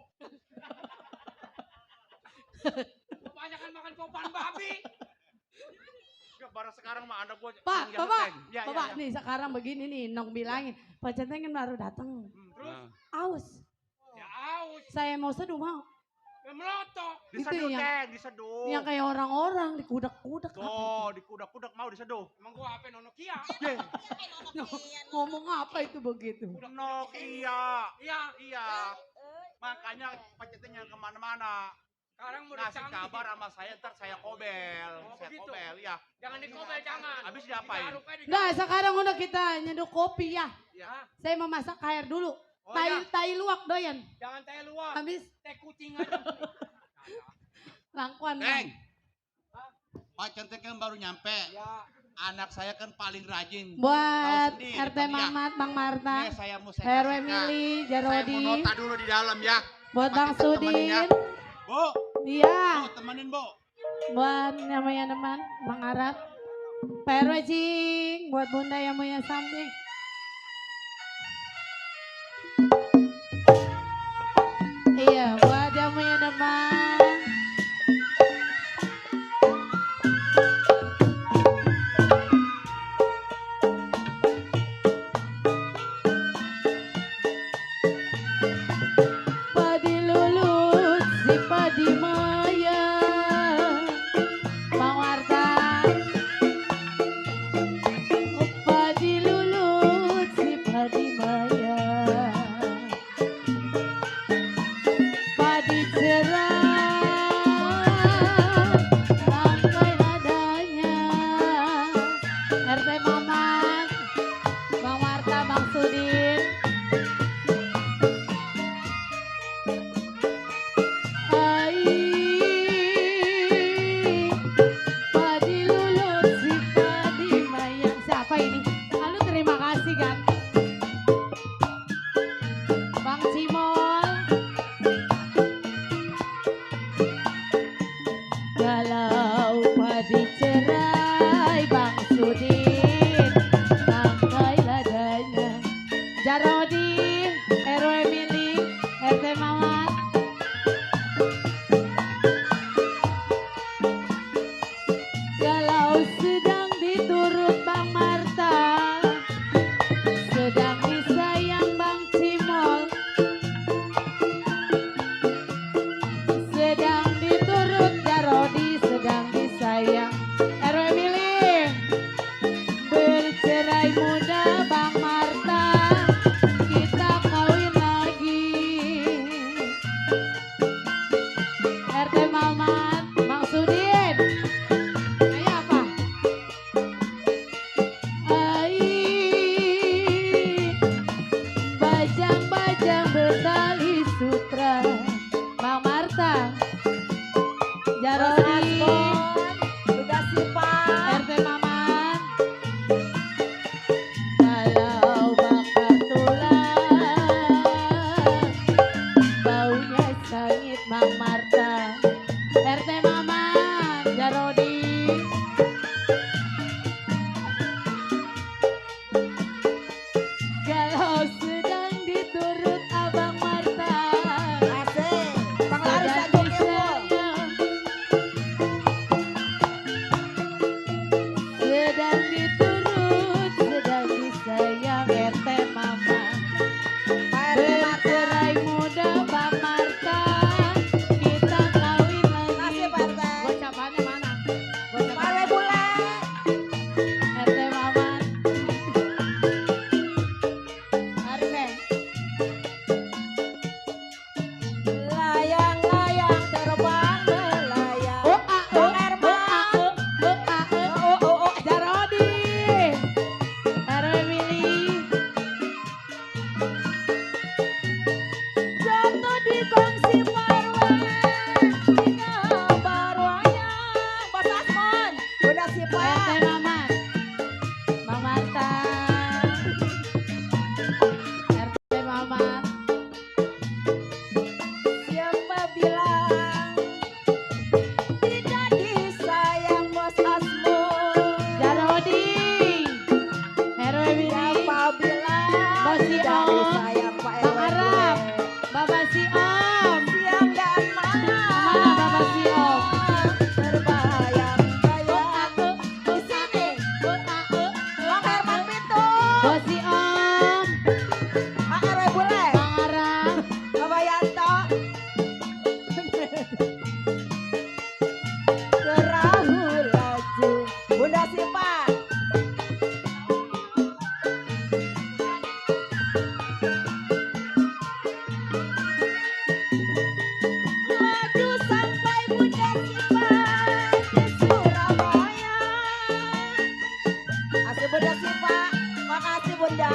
Kebanyakan makan kopan babi. Ya, barang sekarang mah anak gua. Pak, yang Bapak, Teng. Ya, Bapak ya. nih sekarang begini nih, Nong bilangin. Pak Centeng kan baru datang. Terus Aus, ya aus. saya mau seduh mau. Ya melotok. Diseduh, yang- Teng, diseduh. Yang kayak orang-orang dikudak-kudak. apa Tuh, dikudak-kudak mau diseduh. Emang gua apa Nokia? Ye, itu? Ngomong apa itu begitu? Nokia. Iya. Iya. Makanya Pancenten yang kemana-mana. Sekarang mau Ngasih dicanggih. kabar sama saya, ntar saya kobel. Oh, Saya begitu. kobel, ya. Jangan dikobel, jangan. Habis diapain? Digaruk aja, Enggak, sekarang udah kita nyeduh kopi ya. Ya. Saya mau masak air dulu. Oh, Tai iya. tai luwak doyan. Jangan teh luar. Habis Teh kucing aja. langkuan. Teng. Pak Centeng kan baru nyampe. Ya. Anak saya kan paling rajin. Buat Tahu sendiri, RT kan, ya. Mamat, Bang Marta, Nih, saya mau saya RW kasihkan. Mili, Saya mau Jarodi, nota dulu di dalam ya. buat Bang Pak, kita temenin ya. Sudin. Bu, Iya, Bu, temenin Bu. buat namanya teman, Bang Arab. Pak RW Cing, buat Bunda yang punya samping. Iya, buat yang punya teman. Padi lulut, si padi maya, Bang Warta. Padi lulut, Jarodi, RW Mili, RT Mamat. Galau sedang diturut Bang Marta, sedang disayang Bang Cimol, sedang diturut Jarodi, sedang disayang RW Mili. Bercerai muda Bang Marta, kita kawin lagi. RT Mamat, Bang Sudin. Ayo apa? Ai, bajang-bajang bertali sutra. Bang Marta, Jarodi, Udah sih Pak. RT Mamat. Kalau bakar tulang, baunya sangit Bang Marta. RT Mamat, Jarodi. Kalau sedang diturut Abang Marta, Asik. Bang Laris sedang aja kebol. disayang, sedang diturut, sedang disayang RT Mama. Pak RT Marta. Bercerai muda Bang Marta, kita kawin lagi. Kasih Pak RT. Gocapannya mana? Pak RW Bule. RT Mama. Mari Bang. Layang-layang terbang melayang. Oh, Bang Herman. Jarodi, RW Mili. Jatuh di kongsi barwa. Tinggal barwanya. Bos Asmon. Udah sih RT Pak. Mamat, Bang Marta, RT Mamat. Siapa bilang tidak disayang Bos Asmon? Jarodi, RW Mili. Siapa bilang Bos tidak Om, disayang Pak Bang RW Arab, Bule? Bapak si Om. Siang dan malam. Mana Bapak si Om? Terbayang-bayang di sini. Bang Herman Pintu. Bos si Om, Pak RW Bule. Bang Arab. Bapak Yanto. Perahu laju. Bunda Sipa. Laju sampai Bunda Sipa di Surabaya. Asih Bunda Sipa. Makasih Bunda.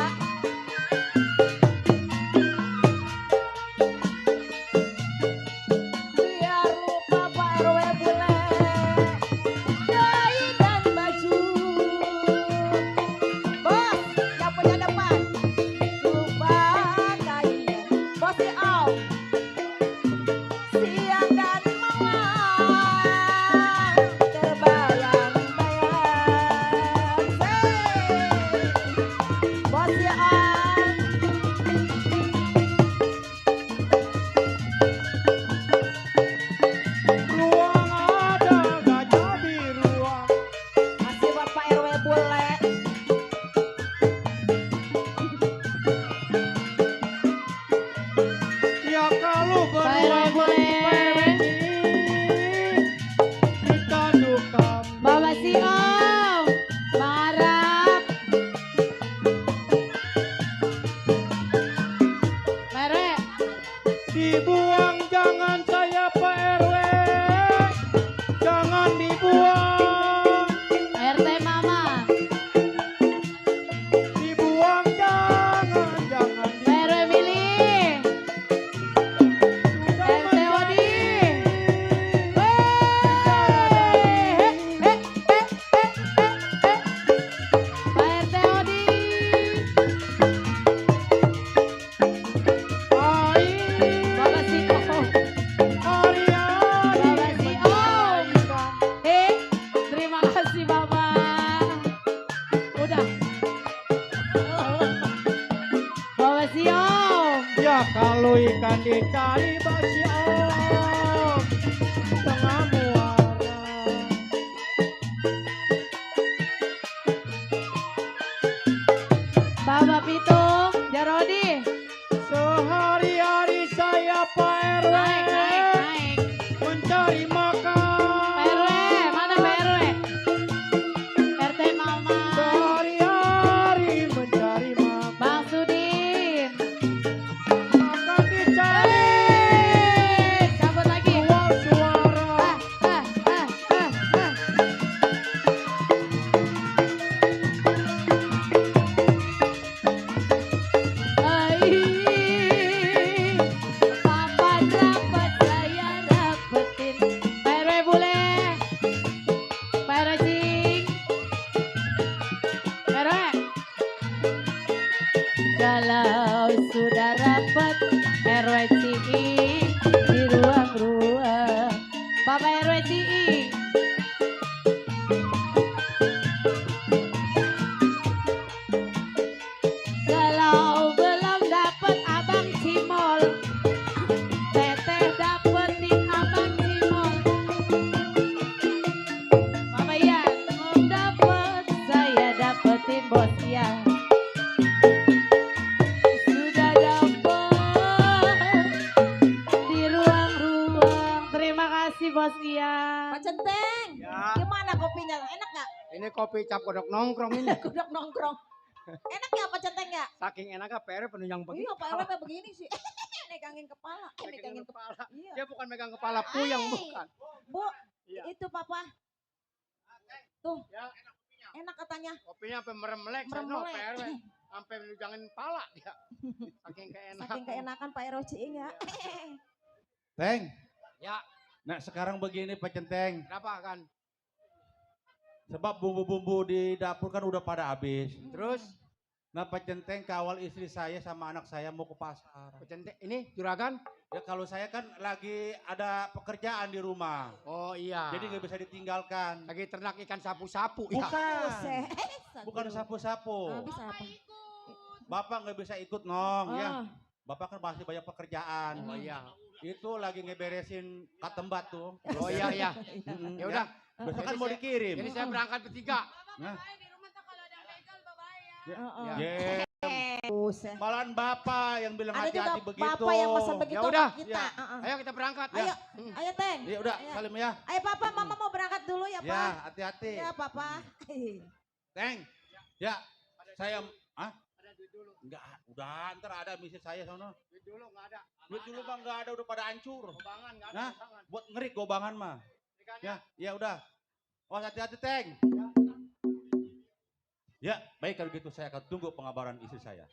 Berburu ikan di kali Basiom tengah muara. Bapak Pitung, Jarodi. Sehari-hari saya Pak RW Naik. mencari makan. Pak RW, mana Pak RW? RT Mama. Sehari-hari mencari makan. Bang Sudin. Makan dicari Sambut lagi. uang suara. Ah. Papan rapat saya rapetin. Pak RW boleh. Pak RW cing. Pak RW. Kalau sudah rapat RW cing di ruang-ruang. Bapak RW cing. Kalau belum dapat abang cimol, teteh dapetin abang cimol. Mama Ian mau dapet, saya dapetin bos Ian. Sudah dapet di ruang-ruang. Terima kasih bos Ian. Pak Centeng, gimana kopinya? Enak nggak? Ini kopi cap kodok nongkrong ini. Kudak nongkrong. Enak nggak Pak Centeng nggak? Saking enaknya PR penunjang begini. Iya, Pak RW kayak begini sih. Megangin kepala. Megangin kepala. Iya. Dia bukan megang kepala puyeng, Hai. bukan. Bu, Iya. itu papa. Tuh, Ya, enak katanya. kopinya sampai merem-melek. Saya no Merem-melek. PR sampai menunjangin pala dia. Saking keenakan. Saking keenakan Pak RW Ciing ya. Teng. Ya. Nah sekarang begini Pak Centeng. Kenapa kan? Sebab bumbu-bumbu di dapur kan udah pada habis. Terus Nah Pak Centeng kawal istri saya sama anak saya mau ke pasar. Centeng ini juragan? Ya kalau saya kan lagi ada pekerjaan di rumah. Oh iya. Jadi nggak bisa ditinggalkan. Lagi ternak ikan sapu-sapu ya. Bukan. Buset. Bukan sapu-sapu. Bisa apa? Bapak nggak bisa ikut nong ya. Oh. Bapak kan masih banyak pekerjaan. Oh iya. Itu lagi ngeberesin katembat tuh. Oh iya iya. Mm-mm, Ya udah. Besok kan Jadi mau saya- dikirim. Jadi saya berangkat bertiga. Nah, Heeh. ye, Buset. malahan Bapak yang bilang Ada juga hati-hati begitu. bapak yang pesan begitu udah. ke kita. Ya. Heeh. Ayo kita berangkat. Ayo, ayo Teng. Ya udah, Ayo. salim ya. Ayo papa, mama mau berangkat dulu ya Ya, pak. hati-hati. Ya papa. Teng. Ya, saya enggak, udah ntar ada misi saya sono. Duit dulu nggak ada. Duit dulu mah enggak ada, udah pada hancur. Gobangan nggak ada. Nah. gobangan. Buat ngerik gobangan mah. Ikannya. Ya udah. Oh, hati-hati, Teng. Ya, baik kalau gitu saya akan tunggu pengabaran istri saya.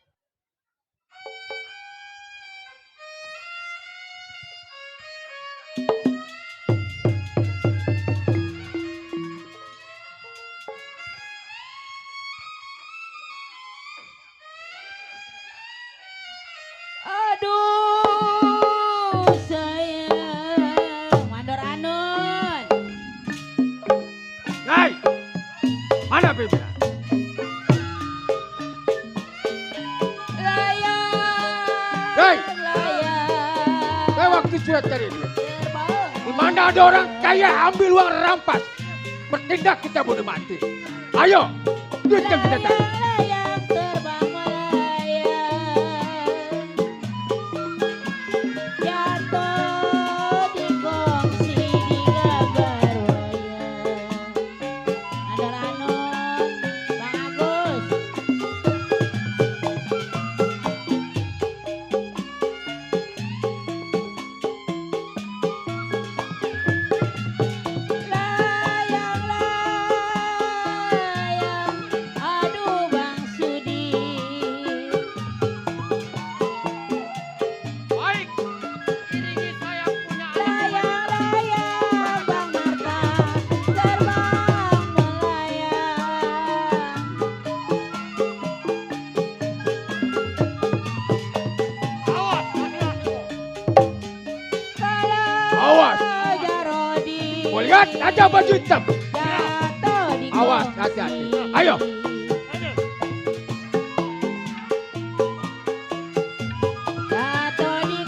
Aduh sayang, mandor anun. Hai, mana pimpinan? Layang, Hei! layang. Saya waktu sudah cari duit. Terbang. Di mana ada orang kaya ambil uang rampas. Bertindak kita boleh mati. Ayo, duit yang kita cari. Layang, terbang melayang. Jatuh di kongsi di gagar wayang. Mandor anun, Bang Agus. Layang, layang, aduh Bang Sudi. Baik. Iringi saya punya Layang, layang, Bang Marta, terbang melayang. awas. hati-hati. Awas. Kalau Jarodi Mau lihat ada baju hitam. jatuh di Awas, kongsi. hati-hati. Ayo. Jatuh di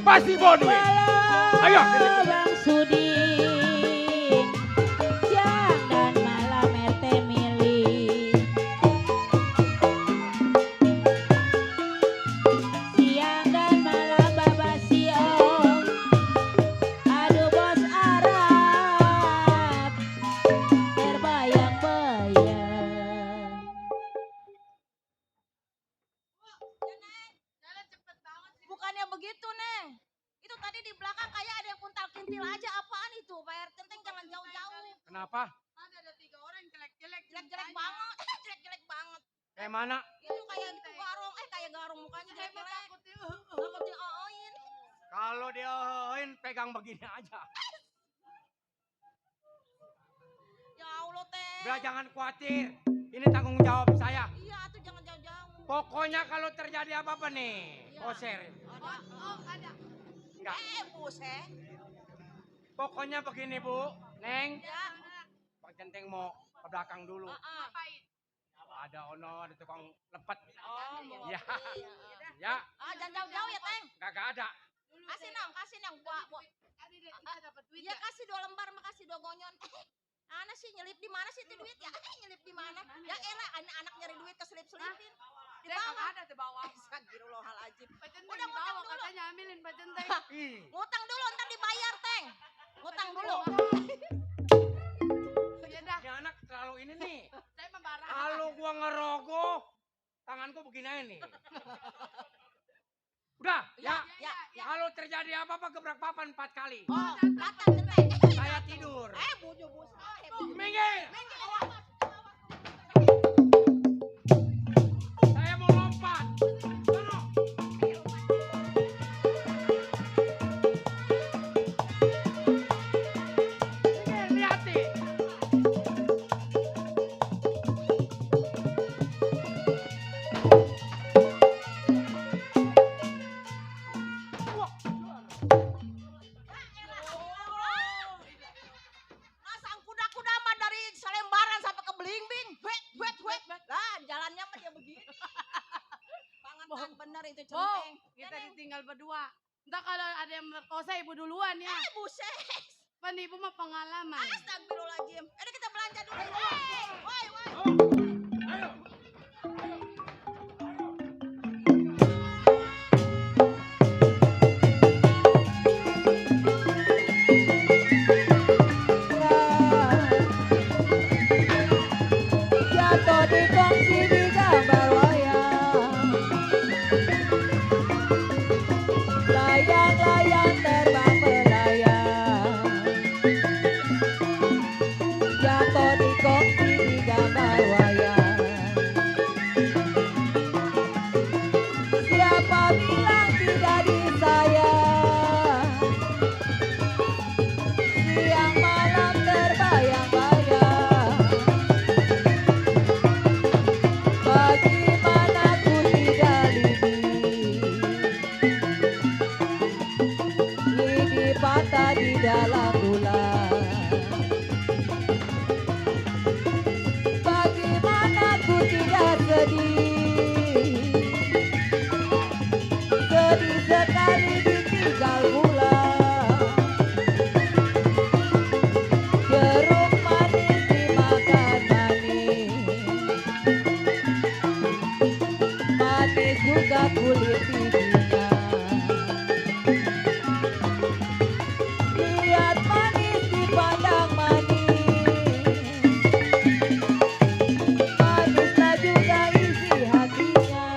pasti bodoh. Ayo, Bang Sudi, siang dan malam RT milih. Siang dan malam Baba Siom, aduh bos Arab, terbayang-bayang. Jalan cepet banget sih. Bukannya begitu, Neng. Itu tadi di belakang kayak ada yang kuntal kintil aja. Apaan itu? Bayar centeng jangan jauh-jauh. Kenapa? Ada 3 orang yang jelek-jelek. Jelek-jelek banget. Jelek-jelek banget. Kayak mana? Itu kayak gitu garong. Kayak garong mukanya Saya mah jelek-jelek. takut ya. Takut dioin. Kalau dioin pegang begini aja. Ya Allah, Teh. Udah jangan khawatir. Ini tanggung jawab saya. Iya, tuh jangan jauh-jauh. Pokoknya kalau terjadi apa-apa nih, Iya. Koser. Ada. Enggak. Buset. Pokoknya begini Bu, Neng. Ya. Pak Centeng mau ke belakang dulu. Ngapain? Ada ada tukang lepet. Oh, mau Ya. ngopi. Ya, Jangan jauh-jauh ya, Teng. kagak ada. Kasih nang, buat. Tadi deh kita dapat duit Iya, ya. kasih 2 lembar, makasih 2 gonyon. Ana sih nyelip di mana sih itu duit ya? Nyelip di mana? Ya elah, anak nyari duit keselip-selipin. Di Saya bawah. kagak ada di bawah. Astagfirullahaladzim. Pak Centeng Udah di ngutang bawah dulu. katanya ambilin Pak Centeng. Ih, Ngutang dulu, ntar dibayar, Teng. Ngutang dulu. Ya dah, ini anak terlalu ini nih. saya mah barang. Kalau gua ngerogoh, tanganku begini aja nih. Udah, ya. Ya. Kalau terjadi apa-apa gebrak papan 4 kali. Oh, datang centeng. Saya tidur. Buju bus. Minggir. Saya mau lompat. Sono. Minggir, lihatin. Masang kuda-kuda mah dari Salembaran sampai ke Belimbing. Wet. Lah, jalannya mah dia begini. Pangan bener itu Bu, centeng. kita ditinggal berdua. Entah kalau ada yang merkosa ibu duluan ya. Buset. Penipu mah pengalaman. Astagfirullahaladzim. Ayo kita belanja dulu. Woi. Ayo. Jatuh di kongsi di gambar wayang. Layang-layang terbang melayang. Jatuh di kongsi di gambar wayang. Siapa bilang tidak disayang? Siang malam terbayang-bayang. Bagaimana ku tidak lidi patah di dalam bulan. Bagaimana ku tidak sedih sekali ditinggal bulan. Jeruk manis dimakan manis. Manis juga kulit bijinya. Lihat manis dipandang manis. Manislah juga isi hatinya.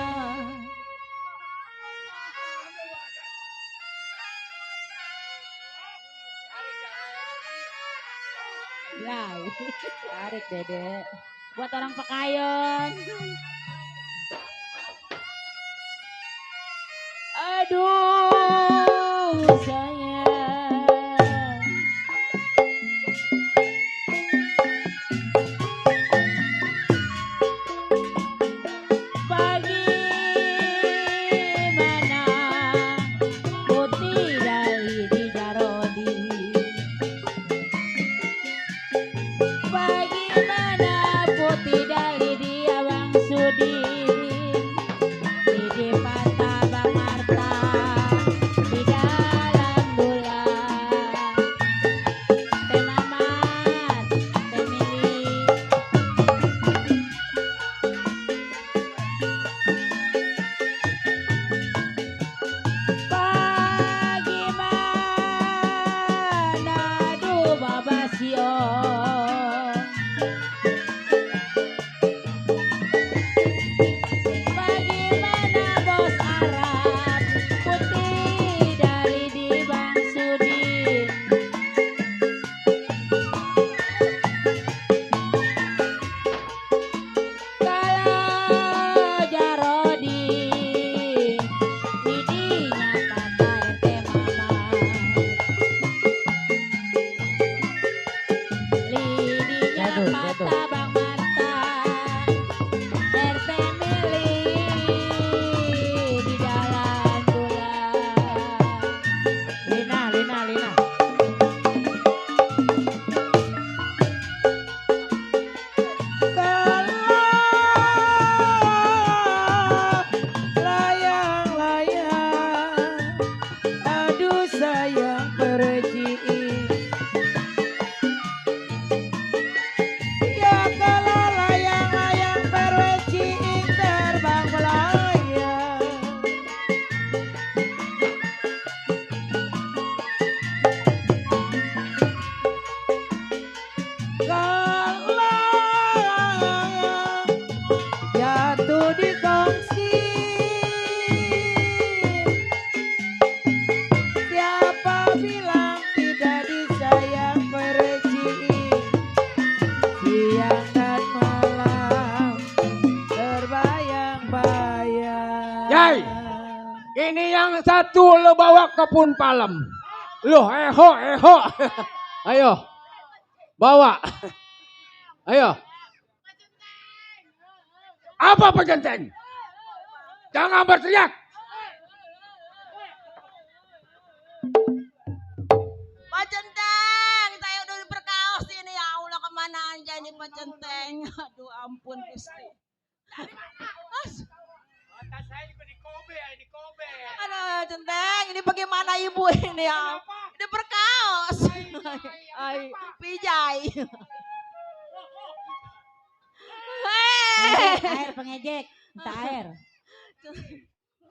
Lah, tarik Dede. Buat orang Pekayon. Aduh, sayang. Bagaimana ku tidak dijarodi. Bagaimana putih dari dia Bang Sudi. Di mata Bang Marta tidak Bagaimana duh babasio. Bagaimana bos Arab putih dari di Bang Sudin. Kalau Jarodi lidinya kata RT mama. Lidinya kata Bang Marta. RT milih di jalan bulan. Lina. Layang-layang, aduh sayang perciin. Ya kalau layang-layang perciin terbang melayang. Kalau jatuh di kongsi, siapa bilang tidak disayang perciin. Siang dan malam terbayang-bayang. Yai, ini yang satu lo bawa ke Pun Palem. Lo eho. Ayo. Bawa. Ayo. Apa pejenteng? Jangan berteriak. Pak Centeng, saya udah diperkaos ini ya Allah, kemana aja nih Pak Centeng. Aduh ampun Gusti. Atas saya juga di Kobe. Aduh Centeng, ini bagaimana ibu ini ya? Diperkaos. Ay, pijai. Air pengejek, minta air.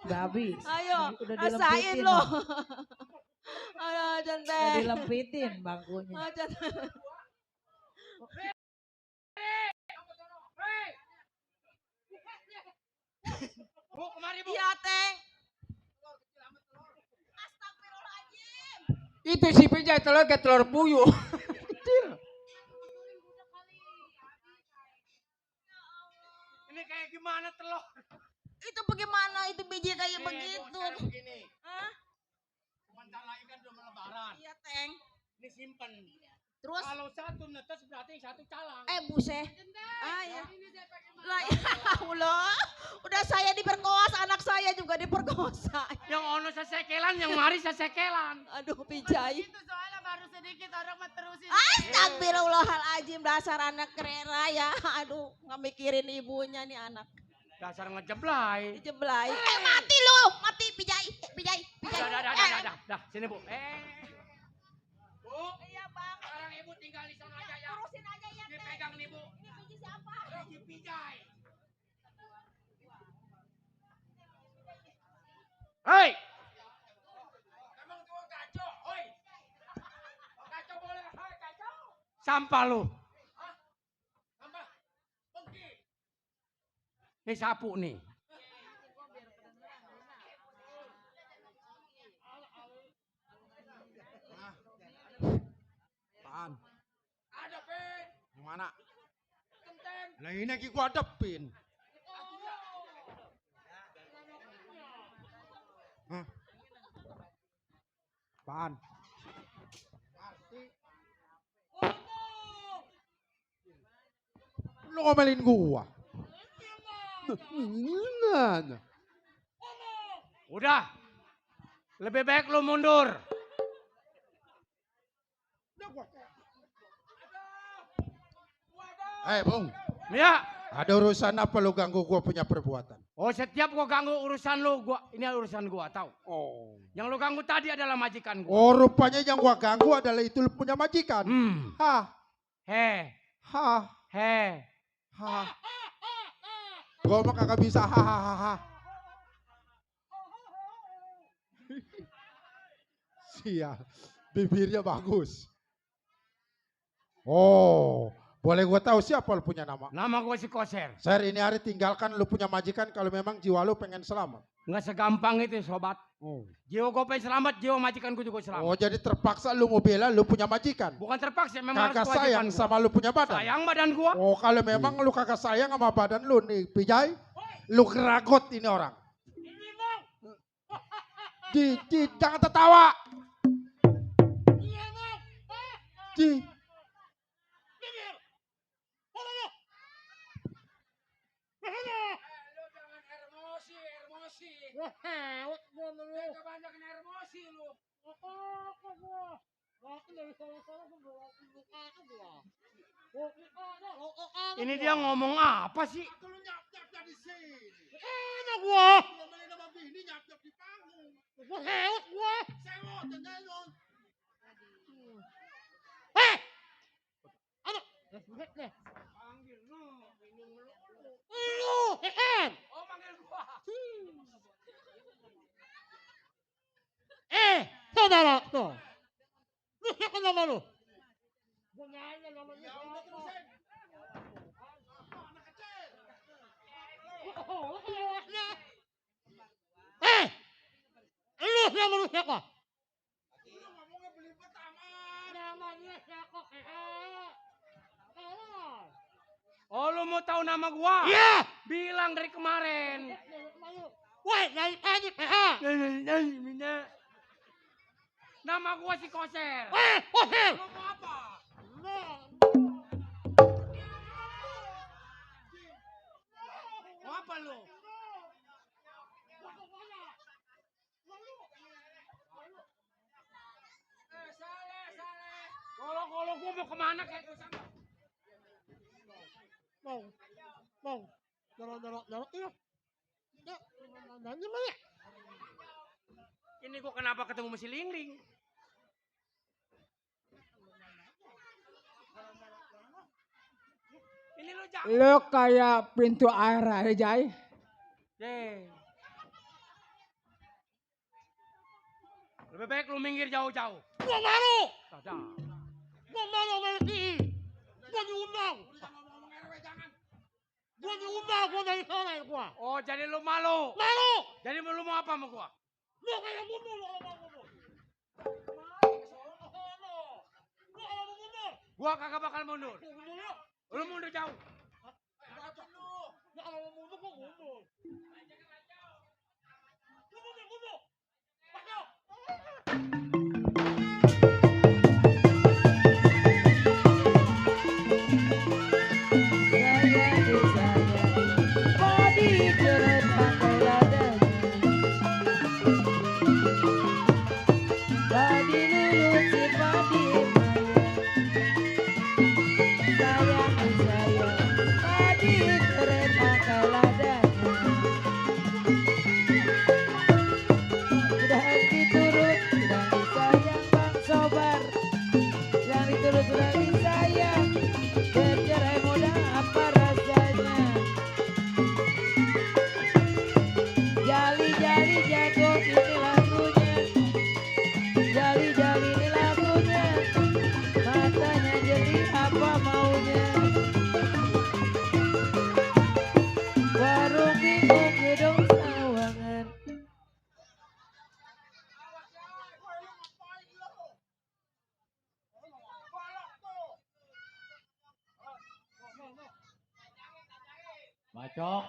Babi. Ayo, Udah rasain dilempitin lo. loh. Aduh Udah Centeng. dilempitin bangkunya. Aduh, Centeng. Bu, kemari Bu. Iya Teng. Astagfirullahaladzim. Itu si Pijay telur kayak telur puyuh. Kecil. Ini kayak gimana telur? Itu bagaimana itu biji kayak begitu? Begini, Hah? sebentar lagi kan udah mau lebaran. Iya Teng. Ini simpen. Terus Kalau satu netes berarti satu calang. buset. Ah ya. Lah ya Allah. Udah saya diperkosa, anak saya juga diperkosa. Yang ono sesekelan, yang mari sesekelan. Aduh pijai. Itu soalnya baru sedikit orang mah terusin. Astagfirullahaladzim, dasar anak kerera ya. Aduh, nggak mikirin ibunya nih anak. Dasar ngejeblay. Dijeblay. Mati lu, mati pijai. Dah, sini Bu. Bu, Iya bang. sekarang Ibu tinggal di sana aja ya. Urusin aja ya Ini Teng. pegang nih Bu. Ini biji siapa? Biji Pijay. Hei! Emang tuh kacau, hoi. Kacau boleh, hei kacau. Sampah lu. Hah? Sampah. Bengki. Ini sapu nih. Apaan? Ada Pin. Yang mana? Kenteng. Lah ini lagi gua adepin. Hah? Apaan? Lu ngomelin gua. Udah. Lebih baik lu mundur. Bung, Ya. ada urusan apa lu ganggu gua punya perbuatan? Oh, setiap gua ganggu urusan lu, ini urusan gua, tahu. Oh. Yang lu ganggu tadi adalah majikan gua. Oh, rupanya yang gua ganggu adalah itu lu punya majikan. Hah, He, hah, he. hah. Gua mah kagak bisa hahaha. Sial, bibirnya bagus. Oh, boleh gua tahu siapa lu punya nama? Nama gue si Koser. Ser, ini hari tinggalkan lu punya majikan kalau memang jiwa lu pengen selamat. Nggak segampang itu sobat. Oh. Jiwa gue pengen selamat, jiwa majikan gue juga selamat. Oh, jadi terpaksa lu mau bela lu punya majikan. Bukan terpaksa, memang Kakak harus kewajiban sayang gua. sama lu punya badan. Sayang badan gua. Oh, kalau memang lu kakak sayang sama badan lu nih, Pijay, lu geragot ini orang. Jangan tertawa. Di. Kebanyakan emosi lu. Ini dia ngomong apa sih? Lu nyap-nyap dari sini. Enak gua. Ngomelin sama bini nyap-nyap di panggung. Gua heot gua. Sewot dan nyenyon. Aduh. Lu, hehehe. Oh, manggil gua. Saudara tuh. Lu siapa nama lu? Gua nanya namanya siapa. Lu siapa lu siapa? Lu ngomongnya belibet amat. Namanya siapa? Oh, lu mau tahu nama gua? Iya. Bilang dari kemarin. Woi, dari tadi Nama gua si Koser. Koser. Lu mau apa? Mau apa lu? Kalau gua mau kemana kayak gitu sama? Mau. Dorong, iya. Ini gua kenapa ketemu si Lingling? Ini lu jangan. Lu kayak pintu air aja, Jai. Lebih baik lu minggir jauh-jauh. Gua malu. Gua malu sama si. Gua diundang. Gua diundang, gua dari sore gua. Oh, jadi lu malu? Malu. Jadi lu mau apa sama gua? Lu kayak mundur, lu kalau mau mundur. Gua kagak bakal mundur. Lu mundur jauh. Ya kalau mau mundur, gua mundur. Mundur.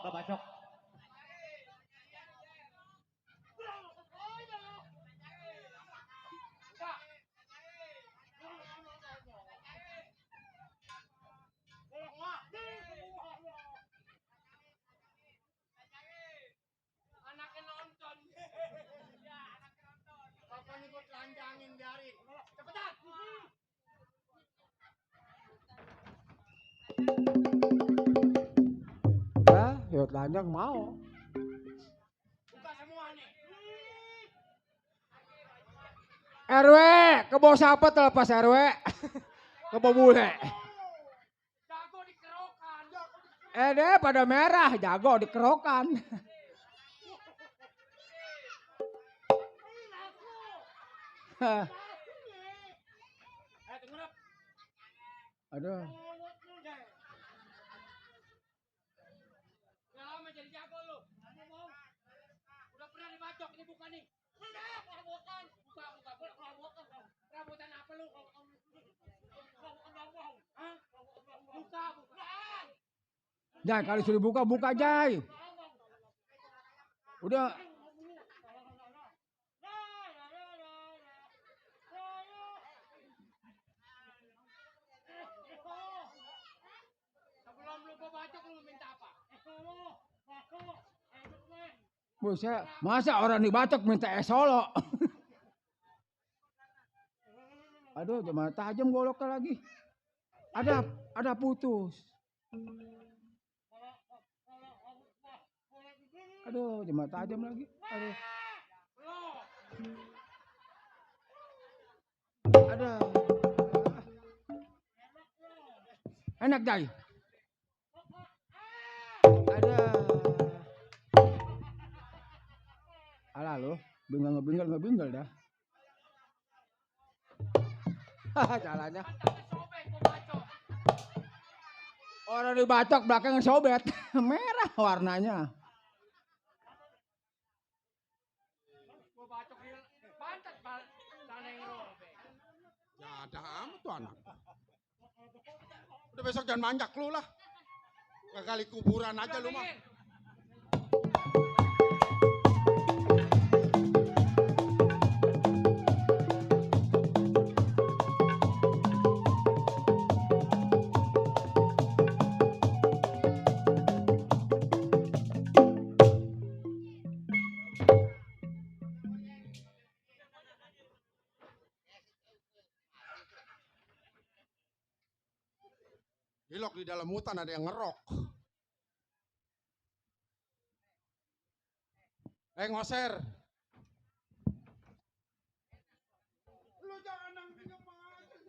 Bacok. Anaknya nonton. Ya, anaknya nonton. Pokoknya gue telanjangin biarin. Cepetan. Ya, telanjang mau. Buka semua nih. RW, ke bawah siapa terlepas RW? Ke bawah bule. Jago di kerokan. deh pada merah, jago di kerokan. Aduh. Udah lama jadi jago lu. Udah pernah dibacok, ini bukan nih. Perabotan. Buka. Perabotan apa lu? Hah? Buka. Jai, kalau sudah buka Jai. Udah. Sebelum lu gua bacok lu minta apa? Buset, masa orang dibacok minta es solo? Aduh, cuma tajam goloknya lagi. Ada putus. Aduh, cuma tajam lagi. Aduh. Ada. Enak, Jai. Ada. Alah lu, ngebinggal dah. Salahnya. Orang dibacok belakangnya sobet. Merah warnanya. Gua bacok di pantat tanah yang robek. Ya ada amat tuh anak. Udah besok jangan manjak lu lah. Kali kuburan aja lu mah. Hilok di dalam hutan ada yang ngerok. Ngoser. Lu jangan nangkep aja.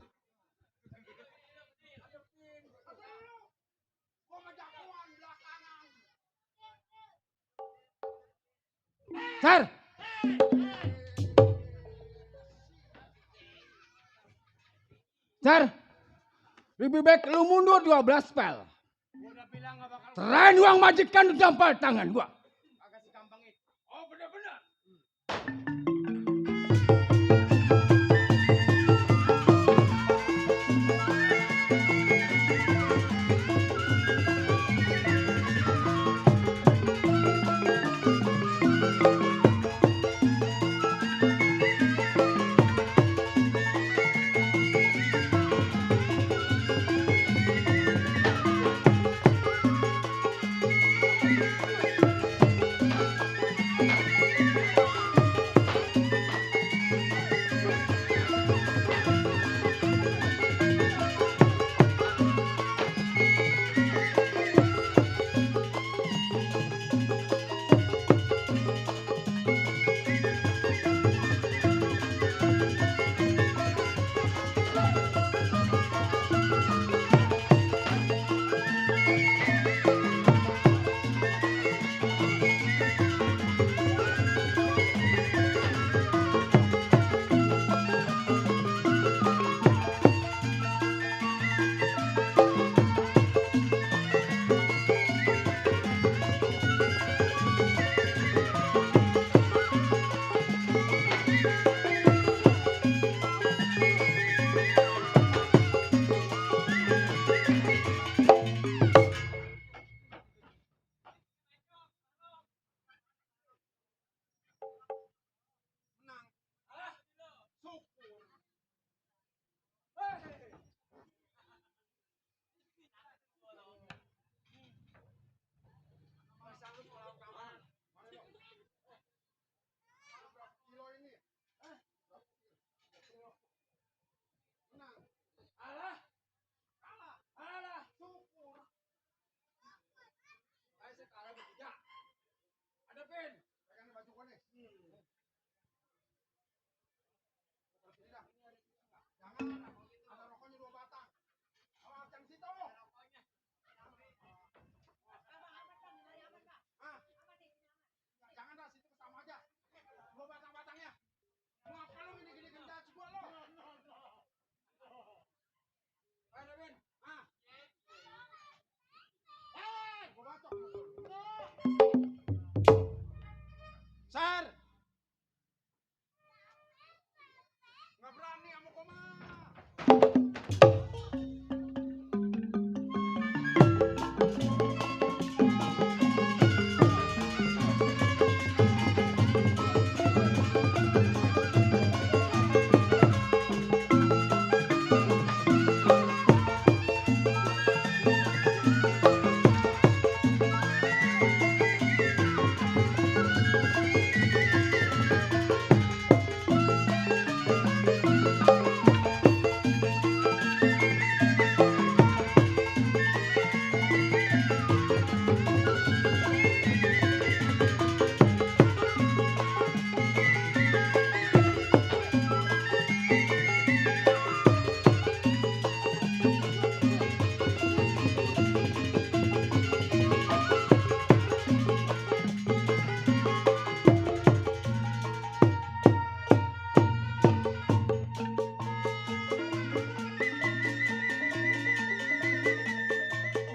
Gua ngejagoan belakangan. Sar. Sar. Lebih baik lu mundur 12 spell. Udah bilang gak bakal. Serahin uang majikan di dampal tangan gua. Agak segampang itu. Oh bener-bener.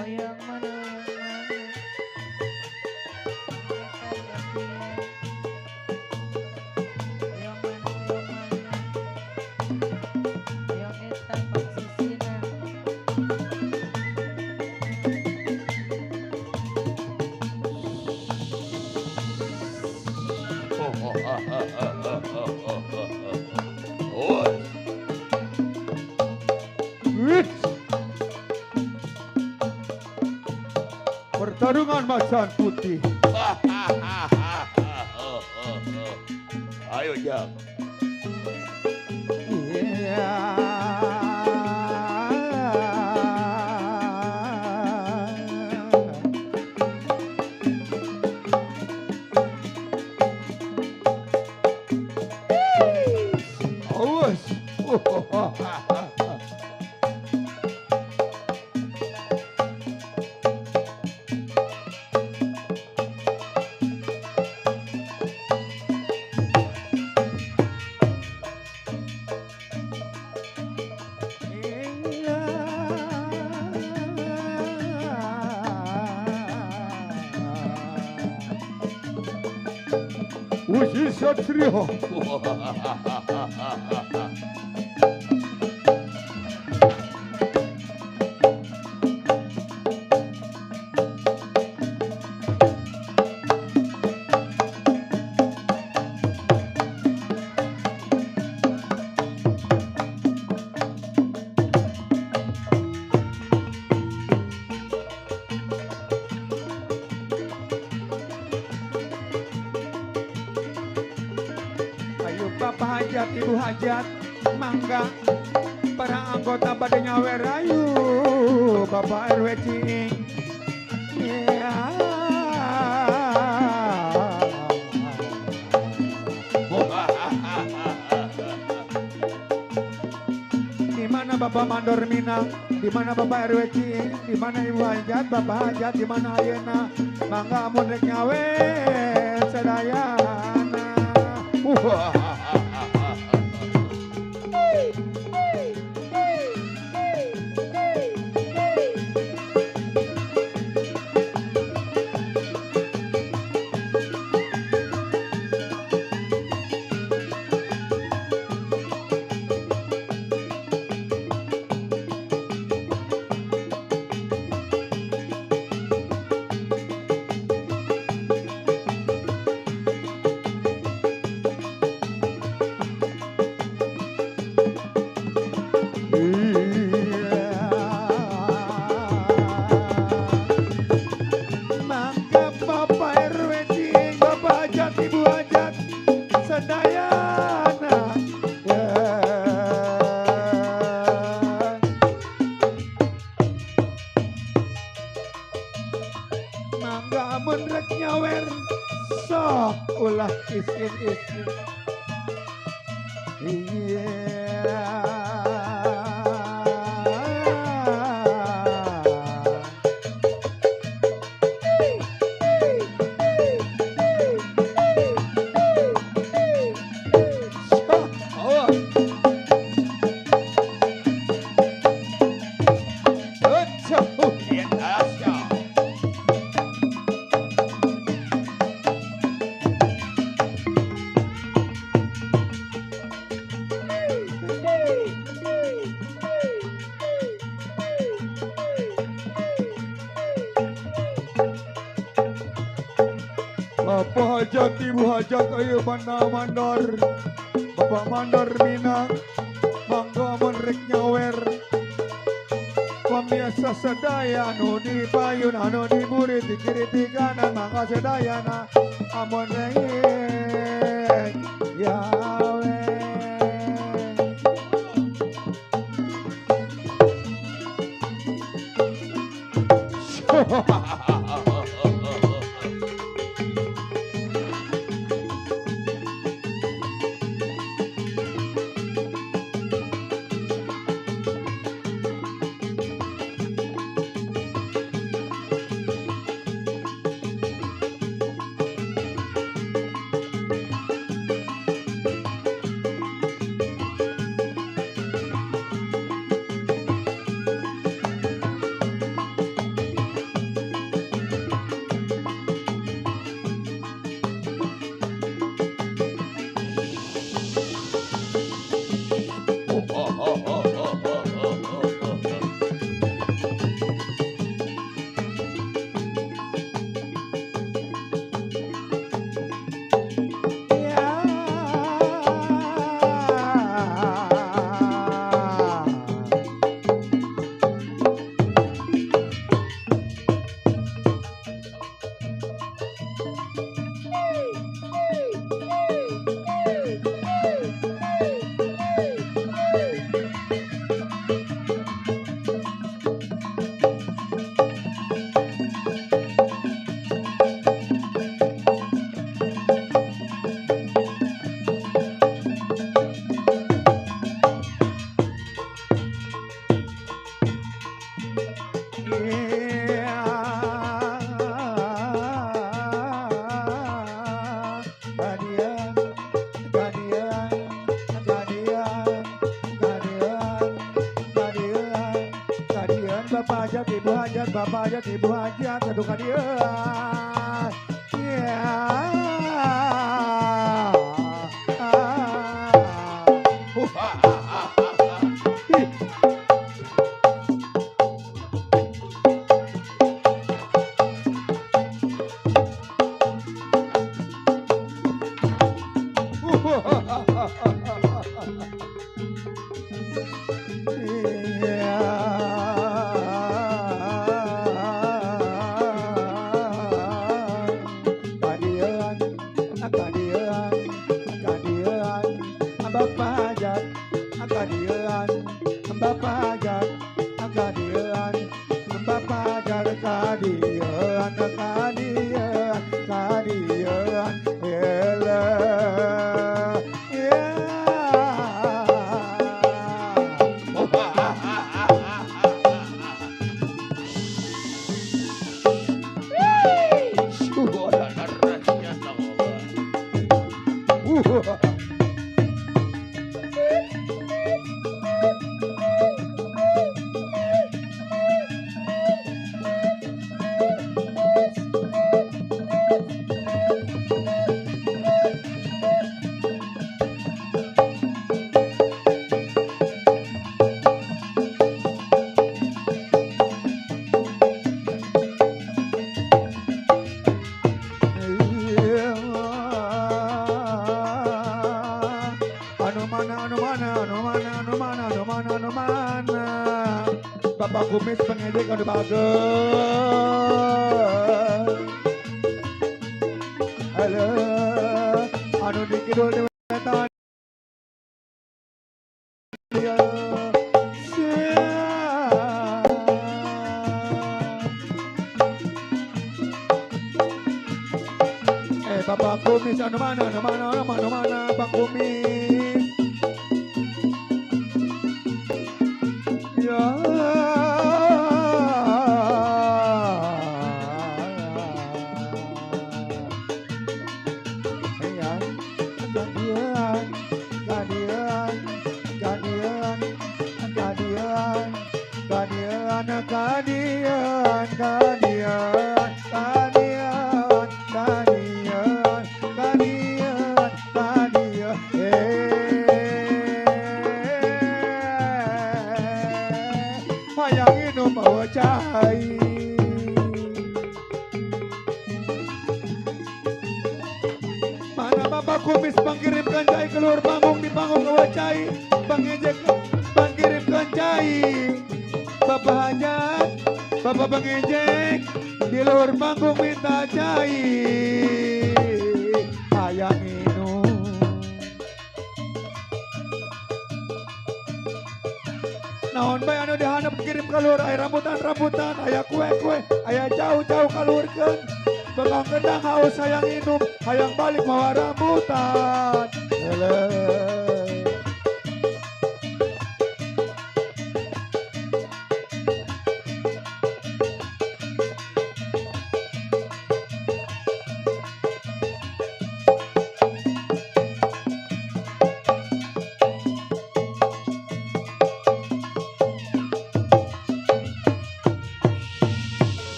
Oh yang mana yang mana yang eta posisina Pertarungan macan putih. Ayo Jang. Awas. Uji Satrio. Ayo Bapak Hajat, Ibu Hajat, mangga para anggota pada nyawer ayo Bapak RW Ciing. Ya. Di mana Bapak Mandor Minang? Di mana Bapak RW Ciing? Di mana Ibu Hajat, Bapak Hajat? Di mana ayeuna? Mangga amun rek nyawer sadayana. Mangga Bapak RW Ciing, Bapak Hajat, Ibu Hajat, sedayana. Ya. Mangga amun rek nyawer, sok ulah isin-isin. Bapak Hajat, Ibu Hajat, ayo mana mandor. Bapak Mandor Minang, mangga amun rek nyawer. biasa sedaya anu di payun anu di buri di kiri di kanan mangga sedayana amun rengek Yawe. Bapak hajat, ibu hajat, bapak hajat, ibu hajat, aduh kadieu. Ya. Bapak kumis pengedek anu bagus. Halo, anu di kidul di wetan. Bapak kumis anu mana, Bapak kumis. Ya. Mana Bapak kumis mengirimkan cai keluar panggung di panggung kawacai, pengejek mengirimkan cai. Bapak Hajat, Bapak Pengejek, di luar panggung minta cai, ayang minum. Naon bae anu dihandap kirim keluar aya rambutan, aya kue-kue, aya jauh-jauh kaluarkeun. Bekang kendang haus hayang minum, hayang balik mawa rambutan. Eleh.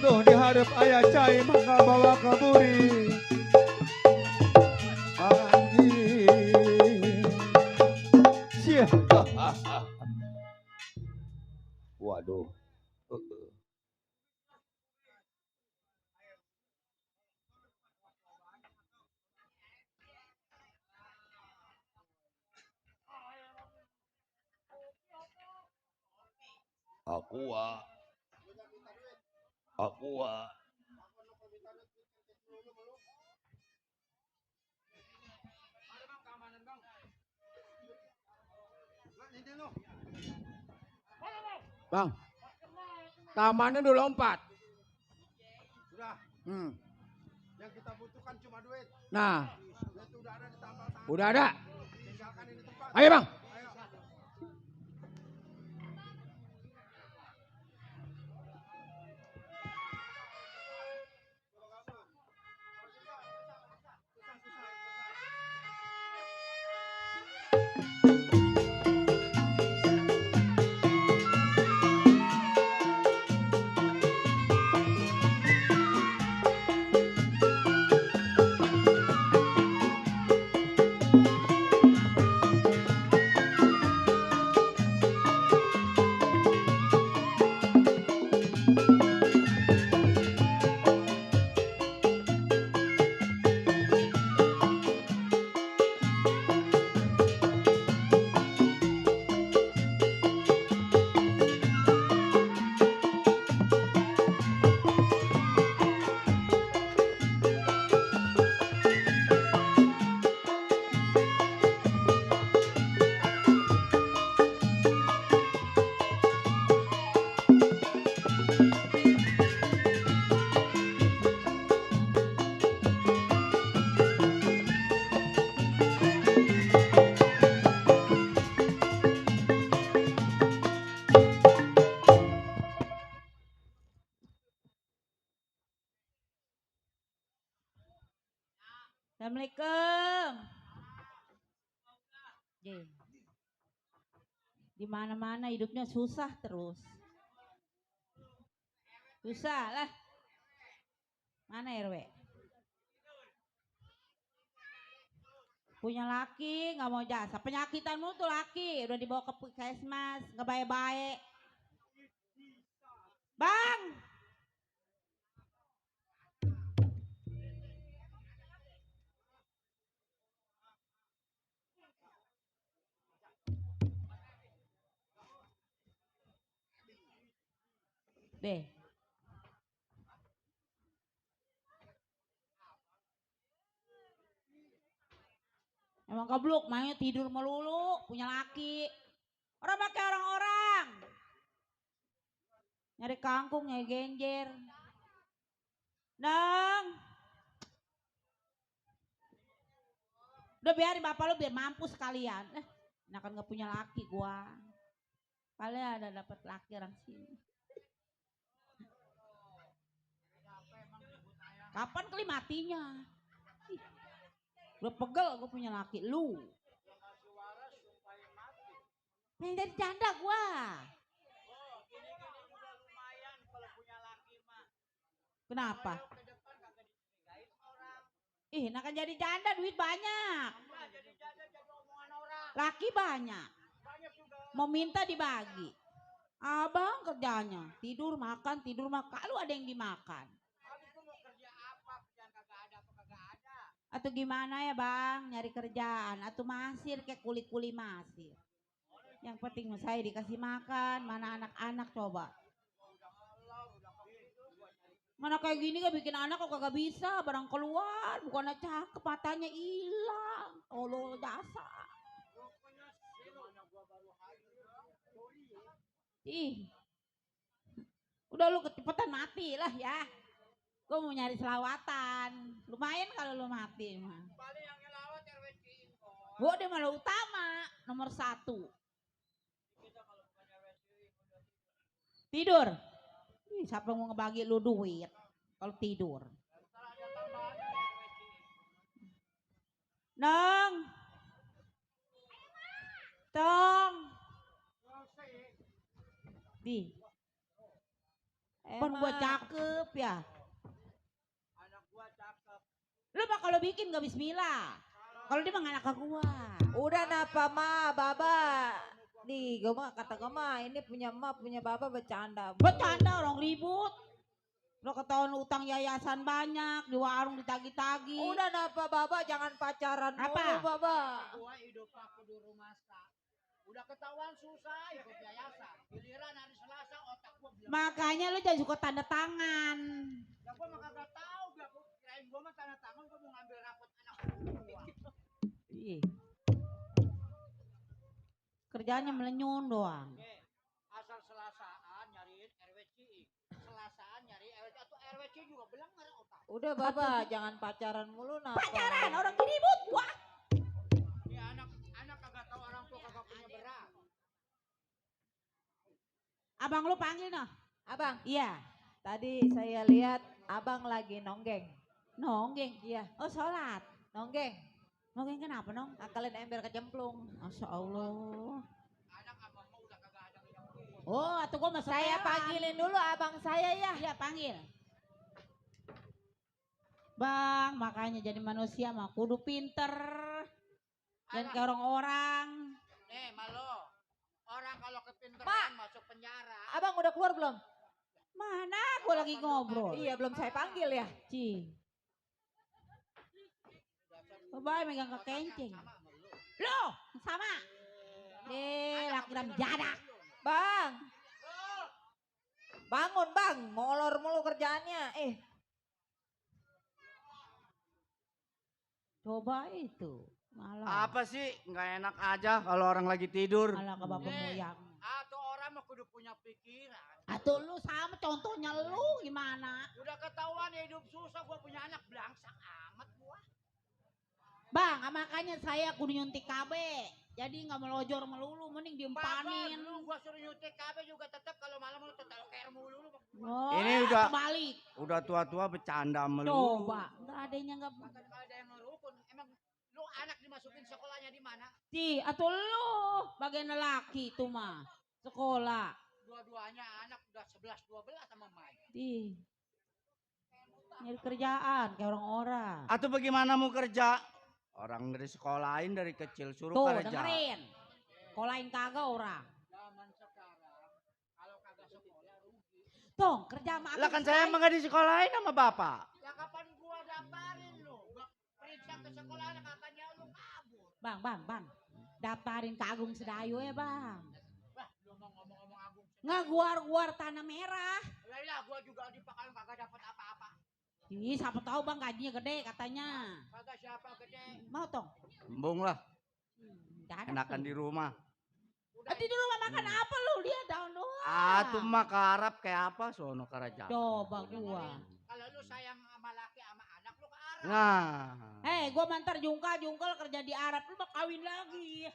Tuh diharap ayah cai maka bawa kaburi. Anjing. Sia. Waduh. Aqua. Aqua. Bang, tamannya udah lompat. Sudah. Yang kita butuhkan cuma duit. Nah, Duit udah ada di tambal tangan. udah ada. Tinggalkan ini tempat. Ayo bang. Ayo. Assalamualaikum. Di mana-mana hidupnya susah terus. Susah lah. Mana RW? Punya laki nggak mau jasa. Penyakitanmu tuh laki udah dibawa ke puskesmas nggak baik-baik. Bang. Deh. Emang goblok, mainnya tidur melulu, punya laki. Orang pakai orang-orang. Nyari kangkung, nyari genjer. Nang. Udah biarin bapak lu biar mampus sekalian. Enakan gak punya laki gua. Kalian ada dapat laki orang sini. Kapan kali matinya? Ih, udah pegel gue punya laki lu. Pengen jadi janda gua. Oh, gini-gini juga lumayan kalau punya laki mah. Kenapa? Ke depan kagak dicurigain orang. Ih, nah kan jadi janda duit banyak. Enggak jadi janda jadi omongan orang. Laki banyak. Banyak juga. Mau minta dibagi. Abang kerjanya tidur makan. Kalau ada yang dimakan. Habis itu mau kerja apa? Kerjaan kagak ada apa kagak ada. Atau gimana ya bang, nyari kerjaan. Atau masir kayak kuli-kuli masir. Yang penting saya dikasih makan, mana anak-anak coba. Mana kayak gini gak bikin anak kok kagak bisa, barang keluar, bukannya cakep, matanya hilang. Allah jasa. Ih, udah lu kecepetan mati lah ya. Gue mau nyari selawatan, lumayan kalau lu mati mah. Paling yang ngelawat RW Ciinko. Gue udah malah utama, nomor 1. Tidur. Ih, siapa yang mau ngebagi lu duit kalau tidur? Nong. Tong. Di. Pon gua cakep ya. Anak gua cakep. Lu mah kalau bikin gak bismillah. Kalau dia mah anak gua. Udah napa ma, baba. Nih, gue mah kata gue mah ini punya emak, punya baba bercanda. Bercanda orang ribut. Lo ketahuan utang yayasan banyak, di warung ditagi-tagi. Udah napa baba, jangan pacaran Apa? mulu baba. Gua hidup aku di rumah sak. Udah ketahuan susah ikut yayasan. Giliran hari Selasa otak gua bilang. Makanya lu jangan suka tanda tangan. Ya gua mah kagak tahu, gua kirain gua mah tanda tangan gua mau ngambil rapot anak gua. Ih. Kerjanya melenyun doang. Oke, asal Selasaan nyariin RW Ciing. Selasaan nyari RW Ciing juga belengar otak. Udah baba, jangan pacaran mulu napa. Pacaran orang ribut gua. Ini anak kagak tahu orang tua kagak punya beras. Abang lu panggil noh. Abang, Iya. tadi saya lihat abang lagi nonggeng. Nonggeng. Iya, Oh sholat. nonggeng. Nonggeng kenapa nong? Akalin ember kecemplung. Masya Allah. Anak sama mau udah kagak ada yang ngurus. Oh atau gua masuk Saya heran. panggilin dulu abang saya ya. Iya panggil. Bang, makanya jadi manusia mah kudu pinter. Dan ke orang-orang. Nih malo, orang kalau kepinteran masuk penjara. Abang udah keluar belum? Mana gua lagi ngobrol. Iya, belum saya panggil ya. Ci. Bye megang ke kencing. Loh, sama. Deh, laki ram jadak. Bang. Bangun bang, ngolor mulu kerjaannya. Coba itu. Malah. Apa sih nggak enak aja kalau orang lagi tidur. Malah ke bapak moyang. Atau orang mah kudu punya pikiran. Atau lu sama contohnya lu gimana? Udah ketahuan ya hidup susah, gua punya anak belangsak amat gua. Bang, makanya saya kudu nyuntik KB. Jadi nggak melojor melulu, mending diempanin. Lu gua suruh nyutik KB juga tetap kalau malam lu tetap care mulu. Oh, Ini udah- kebalik. Udah tua-tua bercanda melulu. Coba, nggak adanya nggak. Bahkan kalau ada yang ngerukun, emang lu anak dimasukin sekolahnya di mana? Ci, atau lu bagian lelaki itu mah sekolah. Dua-duanya anak udah 11-12 sama Mai. Di nyari kerjaan kayak orang-orang. Atau bagaimana mau kerja? Orang dari sekolahin dari kecil suruh Tuh kerja. dengerin, sekolahin kagak orang. Zaman sekarang kalau kagak sekolah rugi. Tuh kerja sama Lah kan saya emang gak disekolahin sama bapak. Ya kapan gua daftarin lu? Gua periksa ke sekolah anak kakaknya lu kabur. Bang, daftarin ke Agung Sedayu ya bang. Wah, lu mau ngomong-ngomong Agung. Nggak guar tanah merah. Ya gua juga di Pakalan kagak dapat apa-apa. Ih, siapa tahu bang gajinya gede katanya. Kagak siapa gede. Mau tong? Embung lah, Nggak ada enakan tuh. di rumah. Di rumah makan apa lu? Dia daun doang. Atuh mah karap kayak apa sono kerajaan. Coba gua. Kalau lu sayang sama laki sama anak lu ke Arab. Nah, Gua mantar jungkal kerja di Arab, lu mau kawin lagi.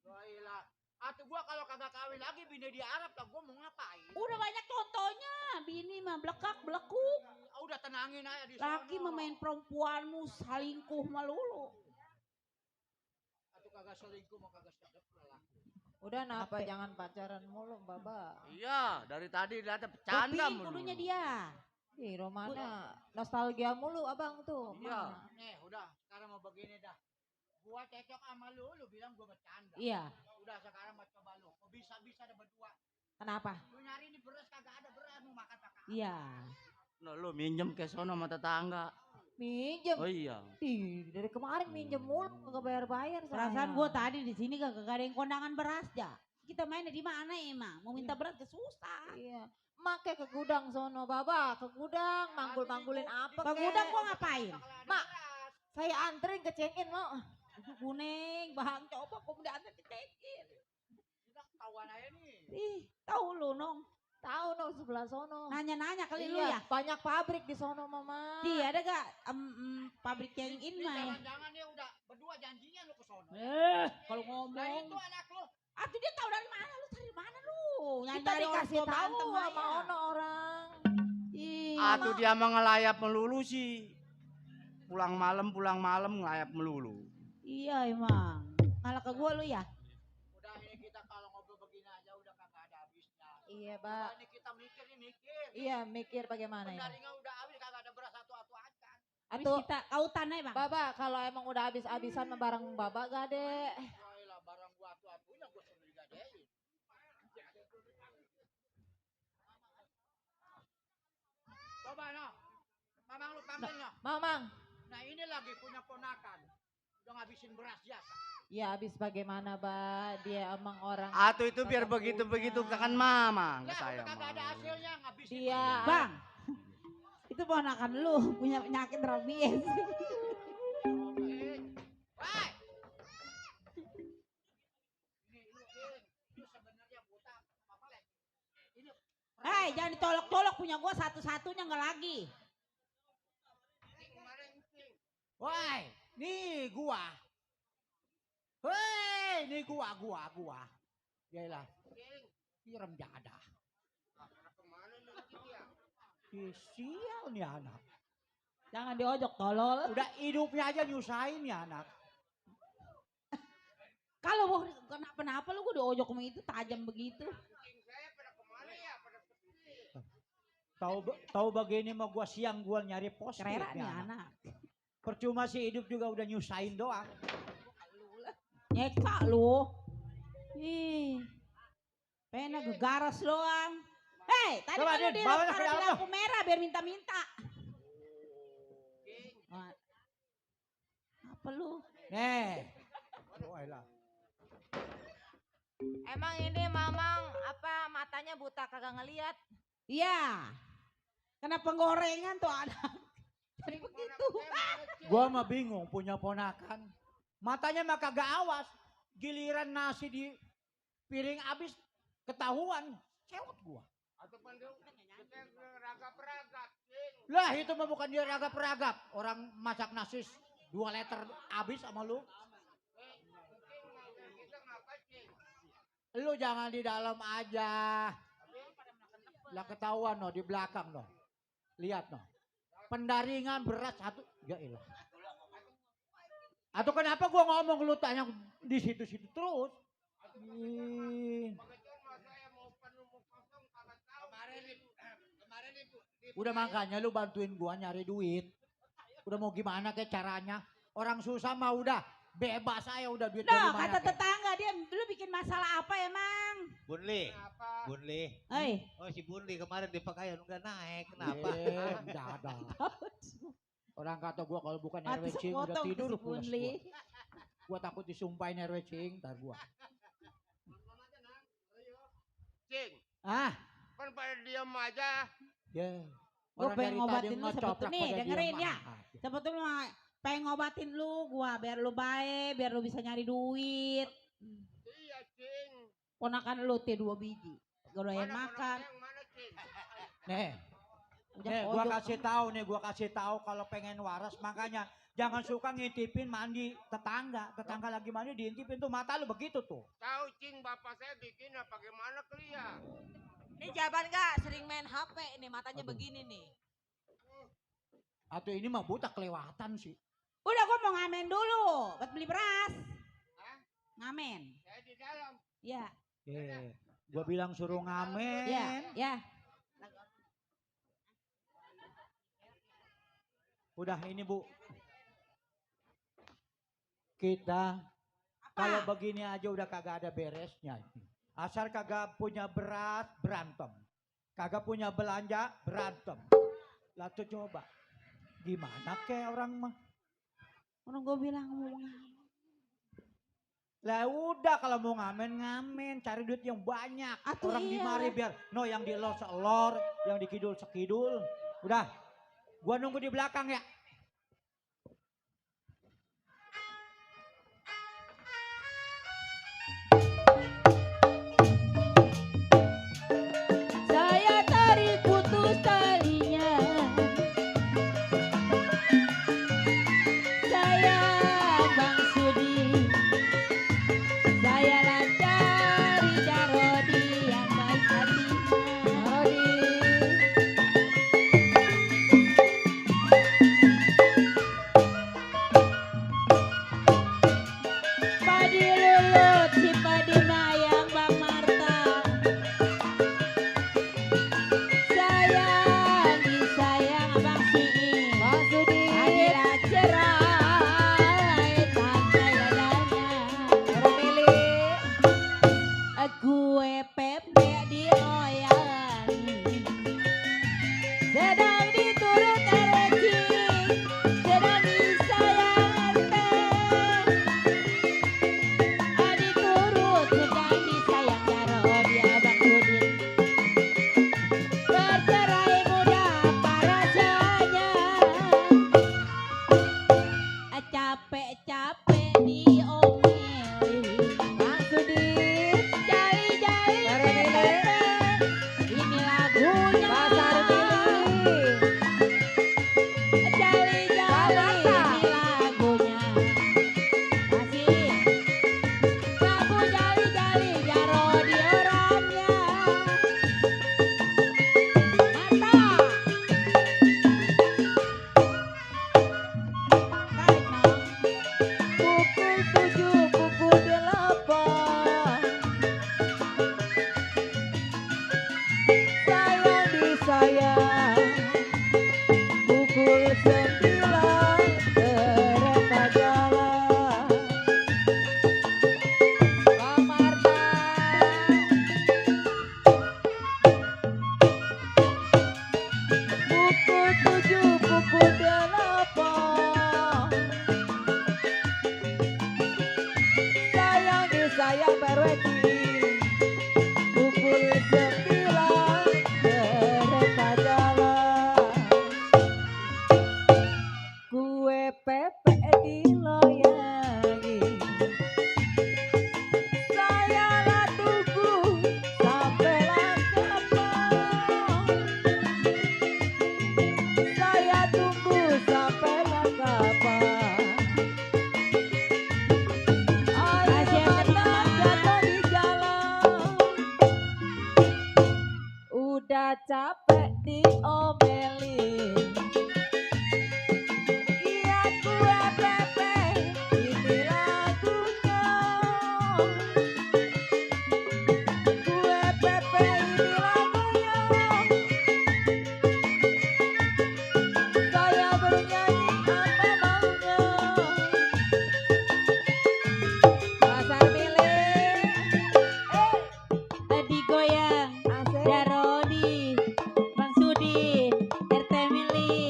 Gila. Atau gua kalau kagak kawin lagi bini di Arab lah gua mau ngapain? Udah banyak contohnya, bini mah blekak, blekuk. udah tenangin aja di Laki sono. memain perempuanmu salingkuh melulu. Atau kagak selingkuh mau kagak sedep lah. Udah napa jangan pacaran mulu, Baba. Iya, dari tadi lihatnya bercanda Kopiin mulu. kudunya dia. Ih, Romana nostalgia mulu abang tuh. Iya. Mana? Nih, udah sekarang mau begini dah. Gua cocok sama lu bilang gua bercanda. Iya. Udah sekarang mau coba lu. Kok bisa ada berdua. Kenapa? Lu nyari ini beras kagak ada beras mau makan pakai apa? Iya. Nah, lu minjem ke sono sama tetangga. Minjem. Oh iya. Ih, dari kemarin minjem mulu nggak bayar-bayar. Perasaan gua tadi di sini gak ada yang kondangan beras ya. Kita mainnya di mana emang? Mau minta beras ke susah. Iya. Make ke gudang sono, Baba, ke gudang, manggul-manggulin apa Ke gudang gua ngapain? Mak, saya anterin ke check-in, mau. Itu kuning, bang, coba kok udah antar kecekin. Kita ketahuan aja nih. Ih, tahu lu nong. Tahu no sebelah sono. Nanya-nanya kali lu Iya, ya. banyak pabrik di sono, Mama. Iya, ada gak pabrik yang Ini Inmay? jangan-jangan dia udah berdua janjian lu ke sono. Kalau Nah ngomong. itu anak lu. Atuh dia tahu dari mana lu? Cari mana lu? Kita dikasih tahu sama ya. ono orang. Ih, Atuh dia mah ngelayap melulu sih. Pulang malam ngelayap melulu. iya emang. Ngalah ke gua lu ya? Udah ini kita kalau ngobrol begini aja udah kagak ada habisnya. Iya, Pak. Ini kita mikir. Iya, mikir bagaimana ini. Pendaringan udah habis kagak ada beras satu-satu aja. Habis Atau kita kautan aja bang. Baba, kalau emang udah habis-habisan sama barang Baba gak ada. Lah barang gua atu-atunya gua suruh digadein. Coba no. Mamang lu panggil no. Mamang. Nah ini lagi punya ponakan. Udah ngabisin beras jasa. Ya habis bagaimana, Ba? Dia emang orang. Atuh itu biar kagak begitu-begitu punya. kan mamang ke Ya, saya. udah kagak ada hasilnya ngabisin. Dia Bang, itu ponakan lu punya penyakit rabies. Wah. Ini lu sebenarnya buta apa lagi? Ini Hei, jangan ditolok-tolok punya gua satu-satunya nggak lagi. Woi, nih gua. Hei, nih gua. Yaelah. Irem jadah. Sial nih anak. Jangan diojok tolol. Udah hidupnya aja nyusahin ya anak. Kalau mau kenapa lu gua diojok sama itu tajam begitu? Tahu begini mah gua siang gua nyari pos. Kerera nih anak. Percuma sih hidup juga udah nyusahin doang. Nyeka lu. Ih. Pena gegaras doang. Hei, tadi Coba, kan lu Din, di bawa ke taruh di dalam lampu merah biar minta-minta. Ah. Apa lu? Nih. Wailah. emang ini Mamang apa matanya buta kagak ngelihat. Iya. Kena penggorengan tuh anak. Jadi begitu. Gua mah bingung punya ponakan. Matanya mah kagak awas. Giliran nasi di piring habis ketahuan. Cewek gua. Lah itu mah bukan dia ragap-ragap. Orang masak nasi 2 liter habis sama lu. Lu jangan di dalam aja. Lah ketahuan no di belakang no. Lihat no. Pendaringan beras satu. Ya ilah. Atau kenapa gua ngomong lu tanya di situ-situ terus? Udah makanya lu bantuin gua nyari duit. Udah mau gimana kayak caranya? Orang susah mah udah bebas aja udah duit dari Nah, mana kata kek. tetangga dia dulu bikin masalah apa emang? Bunli. Bunli. Hei, Oh si Bunli kemarin di pakaian udah naik. Kenapa? Ada. Orang kata gua kalau bukan mati RW Cing udah sepotong tidur si pulas Punli. gua. Gua takut disumpahin RW Cing, ntar gua. Cing, Ah, kan pada diam aja. ya. Gua Orang pengen dari ngobatin tadi lu ngecoprak sebetulnya nih, pada dengerin diem ya. aja. Sebetulnya pengen ngobatin lu gua biar lu baik, biar lu bisa nyari duit. Iya, Cing. Ponakan lu teh 2 biji. Gak doyan Mana makan. yang mana, Cing? Nih, Ujak nih gua ojok. gua kasih tahu kalau pengen waras makanya jangan suka ngintipin mandi tetangga. Tetangga lagi mandi diintipin tuh mata lu begitu tuh. Tahu, Cing, bapak saya bikin apa gimana kelia? Ini jawaban gak sering main HP ini matanya begini nih. Atau ini mah buta kelewatan sih. Udah gua mau ngamen dulu buat beli beras. Ngamen. Saya di dalam. Ya. Gua bilang suruh ngamen. Ya. Udah ini Bu. Kita kalau begini aja udah kagak ada beresnya. Asal kagak punya beras berantem. Kagak punya belanja berantem. Lah tuh coba. Gimana kayak orang mah? Orang gue bilang mau ngamen. Lah udah kalau mau ngamen, cari duit yang banyak. Atuh Orang di iya. mari biar yang di elor seelor, yang di kidul sekidul. Udah, gua nunggu di belakang ya. Saya tarik putus talinya. Saya Bang Sudi. Saya lacari Darodi yang baik hatinya. Padi lulut si padi mayang Bang Marta. Sayang disayang Abang Siing. Bang Sudi. Adilah cerai tangkai dadanya. Gue pepe dioyan. Sedang diturut ereci. Sedang disayang teh. Adi turut sedang disayang Darodi Abang Sudi. Bercerai muda apa rasanya? Capek-capek diomeli. Bang Sudi. Jali-jali tete. Ini lagunya. Jali-jali ini lagunya. Masih. Lagu jali-jali Darodi orangnya. Mantap. Tarik nong. Pukul 7, pukul 8. Sayang disayang. Pukul 9, kereta jalan. Bang Marta. Pukul 7, pukul 8. Sayang disayang berweki. Pukul 9, kereta jalan. Kue pepe diloyangi. Saya lah tunggu sampai lah kapan. Saya tunggu sampai lah kapan. Ayo anak jatuh di jalan. Udah capek diomelin. Iya kue pepe ini lagunya. Kue pepe ini lagunya. Saya bernyanyi apa maunya. Pasar milik. Digoyang Darodi, Bang Sudi, RT Mili.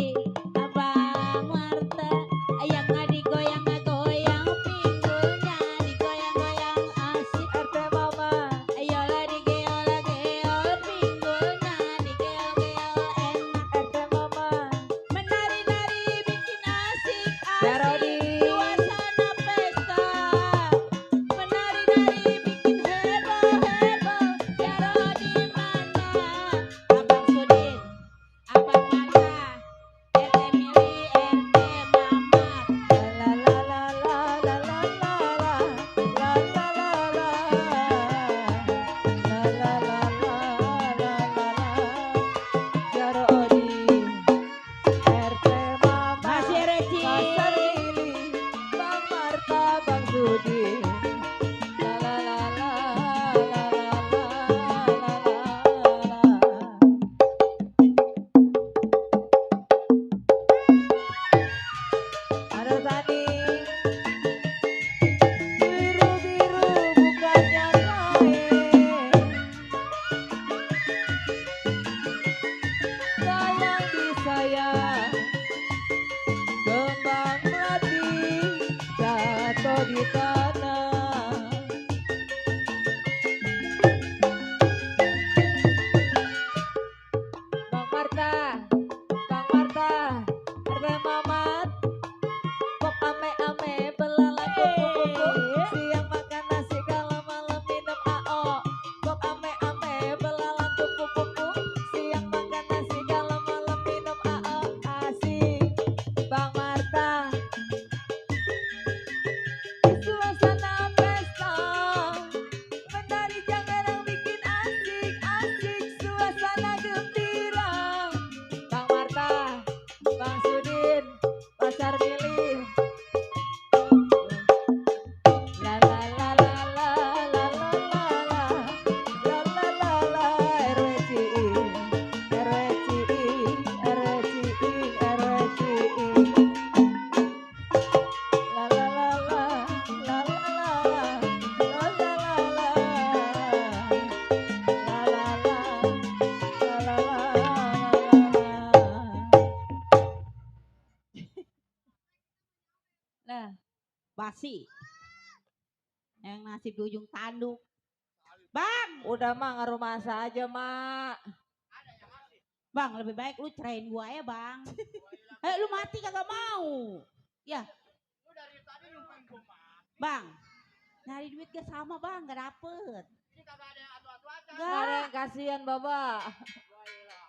di tanah. Bang Marta, Bang Marta, Arbe Mamat, kok ame-ame belalang kupu-kupu, siang makan nasi kalau malam minum AO. Kok ame-ame belalang kupu-kupu, siang makan nasi kalau malam minum AO. Asik, Bang Marta. Suasana pesta, menari jangan bikin asik-asik, suasana gembira. Bang Marta, Bang Sudin, Pasar Milih. La la la la la la la la la la la la la RWCI, RWCI, RWCI, RWCI. La la la la, la la la la, la la la la, la la la, la la la. Nah, basi. Yang nasib di ujung tanduk. Bang, udah mah ngaruh masa aja, Mak. Bang, lebih baik lu cerain gua ya, Bang. Lu mati kagak mau. Ya, Lu dari tadi nyumpain gua mati. Bang, nyari duit gak sama bang, gak dapet. Ini kagak ada yang atu-atu aja. Nggak ada yang kasihan, Bapak. Wailah.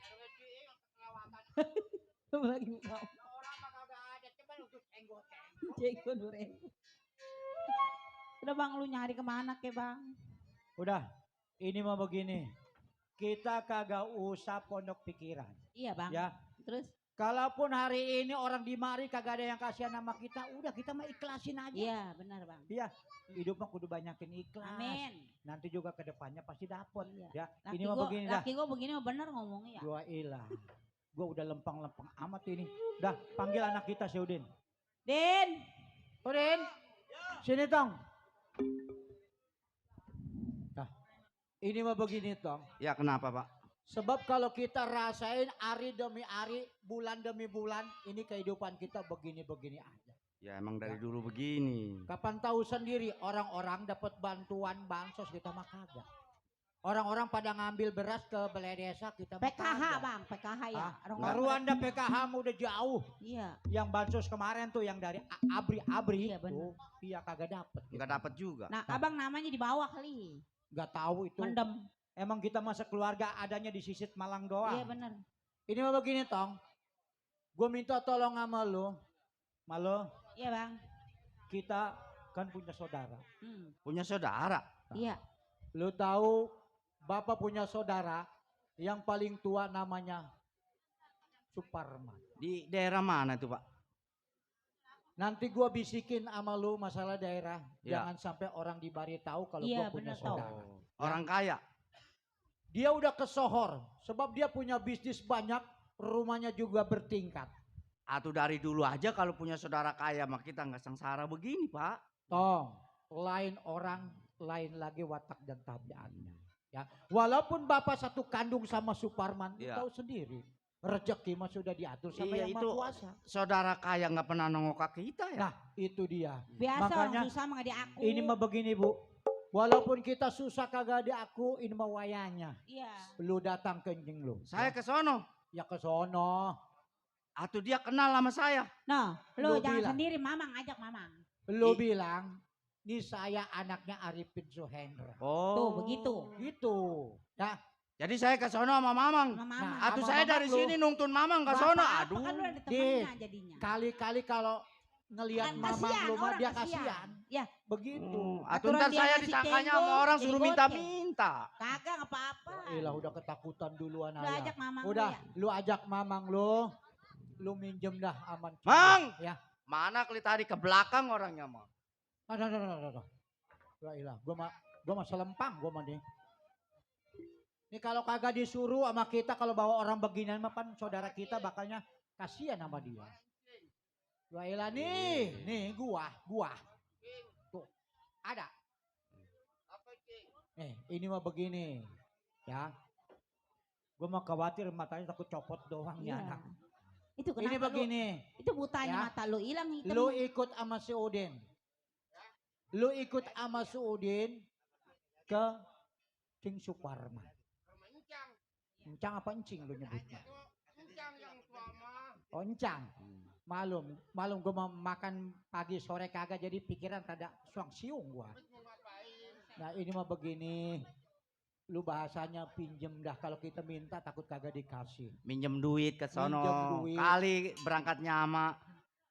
RWCI yang kelewatan. Lagi mau Orang mah kagak ada, cuman untuk senggol. jenggot duren. Udah bang, lu nyari kemana ke bang? Udah, ini mah begini. Kita kagak usah pondok pikiran. Iya bang. Ya. Terus? Kalaupun hari ini orang di mari kagak ada yang kasihan sama kita, udah kita mah ikhlasin aja. Iya benar bang. Iya, hidup mah kudu banyakin ikhlas. Amin. Nanti juga ke depannya pasti dapet. Iya. Ya, Laki ini mah gua, begini dah. laki gua begini mah bener ngomongnya ya. Gua ilah. Gua udah lempeng-lempeng amat ini. Dah, panggil anak kita si Udin. Din. Udin. Sini tong. Nah, ini mah begini tong. Ya kenapa Pak? Sebab kalau kita rasain hari demi hari, bulan demi bulan, ini kehidupan kita begini-begini aja. Ya emang dari dulu begini. Kapan tahu sendiri orang-orang dapat bantuan bansos kita mah kagak. Orang-orang pada ngambil beras ke balai desa kita mah PKH kagak. bang, PKH ya. Baru anda PKH mah udah jauh. Iya. Yang bansos kemarin tuh yang dari Abri-Abri. Iya benar. Iya kagak dapet. Enggak dapat juga. Nah abang namanya di bawah kali. Gak tahu itu. Mendem. Emang kita masa keluarga adanya di Sisit Malang doang. Iya benar. Ini mah begini tong. Gue minta tolong sama lo. Malo. Iya bang. Kita kan punya saudara. Punya saudara? Iya. Lo tahu bapak punya saudara yang paling tua namanya Suparman. Di daerah mana itu Pak? Nanti gue bisikin sama lu masalah daerah. Ya. Jangan sampai orang di Bari tahu kalau Iya, gue punya bener tahu. saudara. Orang kaya? Dia udah kesohor. Sebab dia punya bisnis banyak. Rumahnya juga bertingkat. Atau dari dulu aja kalau punya saudara kaya mah kita nggak sengsara begini Pak. Tong, lain orang, lain lagi watak dan tabiatnya. Ya, walaupun bapak satu kandung sama Suparman, lu Iya. tahu sendiri. Rezeki mah sudah diatur sama Iya, yang itu Maha Kuasa. saudara kaya nggak pernah nongok ke kita ya. Nah, itu dia. Biasa Makanya orang susah mah nggak diaku. ini mah begini Bu. Walaupun kita susah kagak diaku, ini mah wayanya. Iya. Lu datang ke njeng lu. Saya ke sono. Ya ke sono. Atau dia kenal sama saya. Nah, Lu lu jangan bilang. sendiri mamang, ajak mamang. Lu bilang, ini saya anaknya Arifin Suhendra. Oh. Tuh begitu. Gitu. Ya. Jadi saya ke sono sama Mamang. Sama mamang. Nah, Atau sama saya Mamang dari lu. sini nuntun Mamang ke Nggak sono. apa-apa, Aduh. kan lu ada Dit, temennya jadinya. kali-kali kalau ngelihat Kan mamang kasihan, lu mah orang dia kasihan. kasihan. Ya. Begitu. Atau Aturan ntar dia saya ngasih disangkanya cendol, sama orang jadi suruh goceng. minta-minta. Kagak nggak apa-apa. Ilah udah ketakutan duluan Udah ayah. ajak mamang Udah, lu ya. lu ajak mamang lu. Lu minjem dah aman. Mang! Ya. Mana kelitari ke belakang orangnya mah. Aduh. Ya ilah, gua mah selempang gua mah nih. Ini kalau kagak disuruh sama kita kalau bawa orang beginian mah kan saudara kita bakalnya kasihan sama dia. Ya ilah nih gua. Tuh, ada. Ini mah begini. Ya. Gua mah khawatir matanya takut copot doang nih Iya. anak. Itu kenapa Ini begini. Itu butanya Ya. mata lu hilang hitam. Lu ikut sama si Udin. Lu ikut sama Suudin ke Cing Suparman. Encang. Encang apa encing lu nyebutnya? Encang yang tua mah. Oh, encang. Malum gue mau makan pagi sore kagak jadi pikiran tada suang siung gua. Nah ini mah begini, lu bahasanya pinjem dah kalau kita minta takut kagak dikasih. Minjem duit ke sono. Minjem duit. Kali berangkatnya sama.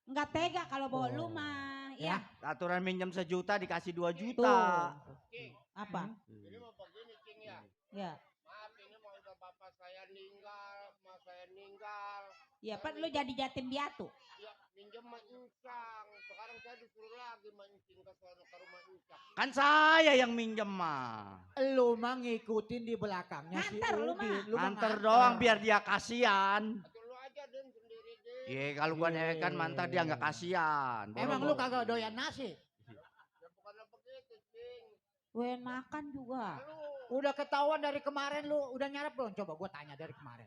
Enggak tega kalau bawa Oh. lu mah. Ya. Ya. Aturan minjem 1 juta dikasih 2 juta. Cing, Apa? ini mau begini Cing ya. Ya. Maaf ini mau udah bapak saya meninggal, emak saya meninggal. Ya, Pak lu jadi yatim piatu. Ya, minjem mah Encang. Sekarang saya disuruh lagi mancing ke sono ke rumah Encang. Kan saya yang minjem mah. Lu mah ngikutin di belakangnya si Nganter lu mah. Udin. Lu mah Nganter nganter. doang biar dia kasihan. Atau lu aja Den sendiri Den. Iya kalau gua newekan mantar dia nggak kasihan. Emang lu kagak doyan nasi? Ya bukannya begitu Cing. Wen makan juga. Lu Udah ketahuan dari kemarin lu udah nyarap belum? Coba gua tanya dari kemarin.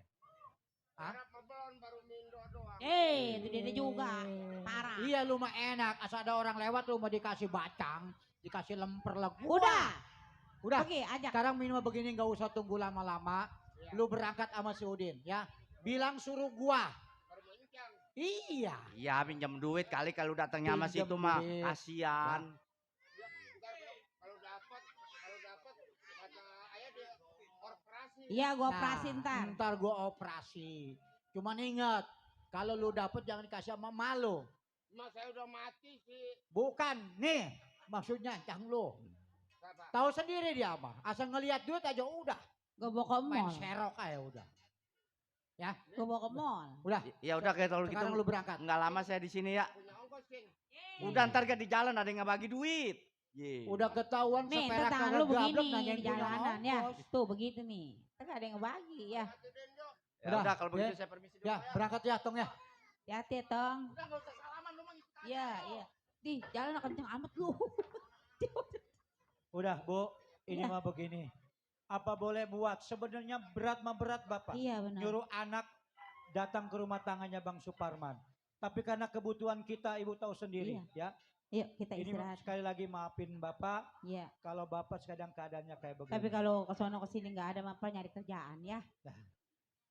harap belum baru mindo doang. Itu dia juga. Parah. Iya lu mah enak, asal ada orang lewat lu mau dikasih bacang, dikasih lemper lagi. Udah. Udah. Oke, ajak. Sekarang minum begini nggak usah tunggu lama-lama. Lu berangkat sama si Udin ya. Bilang suruh gua. Ke rumah Encang. Iya. Iya pinjam duit kali kalau datangnya sama Pinjem situ mah duit. kasihan. Ya, ntar kalau dapat kata ayah dia operasi. Iya, gua Nah, operasin ntar. Ntar gua operasi. Cuman ingat, kalau lu dapet jangan dikasih sama malu. Mas saya udah mati sih. Bukan, nih maksudnya cang lu. Siapa? Tahu sendiri dia apa? Asal ngelihat duit aja udah. Gua bawa ke Main mall. serok aja udah. Ya, Gua bawa ke mall. udah. Ya udah kayak kalau gitu Sekarang lu berangkat. nggak lama saya di sini ya. Punya ongkos Cing. Udah ntar ke di jalan ada yang nggak bagi duit. Ye. Udah ketahuan Nih, seperak ntar tangan kagak lu gablek begini nanyain di punya jalanan ya. ongkos. Tuh begitu nih. Ntar ada yang ngebagi ya. Hati Den Jo. Ya Udah, udah kalau begitu ya. saya permisi dulu. Ya, berangkat ya Tong ya. Hati-hati Tong. Udah nggak usah salaman lu mah ikut aja. Iya, iya. Di jalan kenceng amat lu. Udah Bu, ini Ya. mah begini. Apa boleh buat? Sebenarnya berat mah berat Bapak. Iya benar. Nyuruh anak datang ke rumah tangannya Bang Suparman. Tapi karena kebutuhan kita Ibu tahu sendiri ya. Yuk kita Ini istirahat. sekali lagi maafin Bapak Iya. kalau Bapak kadang keadaannya kayak begini. Tapi kalau ke sono ke sini nggak ada apa nyari kerjaan ya.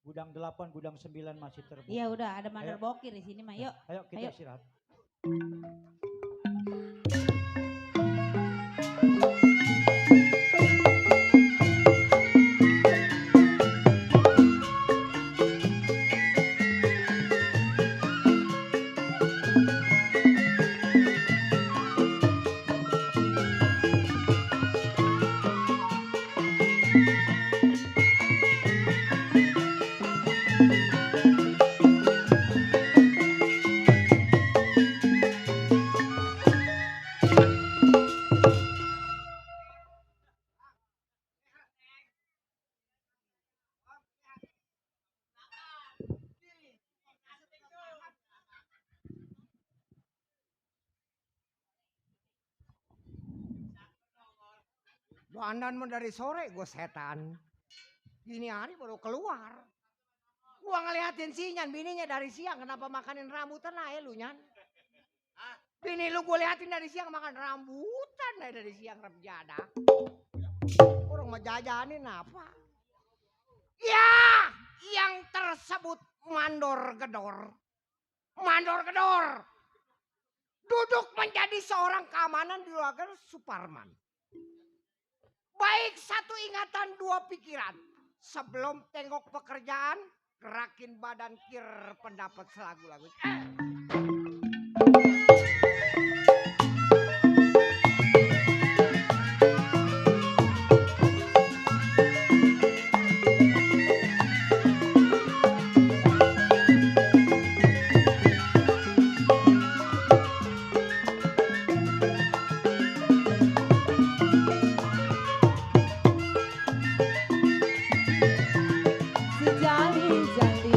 Gudang 8, gudang 9 masih terbuka. Iya udah ada mandor Ayo. bokir di sini mah. Yuk. Ayo kita Ayo. istirahat. Doanan mau dari sore gue setan. Gini hari baru keluar. Gua ngeliatin si Nyan, bininya dari siang kenapa makanin rambutan aja lu Nyan. Bini lu gue liatin dari siang makan rambutan aja dari siang remjada. Orang mau jajanin apa? Ya, yang tersebut mandor gedor. Mandor gedor. Duduk menjadi seorang keamanan di Juragan Suparman. Baik satu ingatan dua pikiran. Sebelum tengok pekerjaan, gerakin badan kir pendapat selagu-lagu. Si jali-jali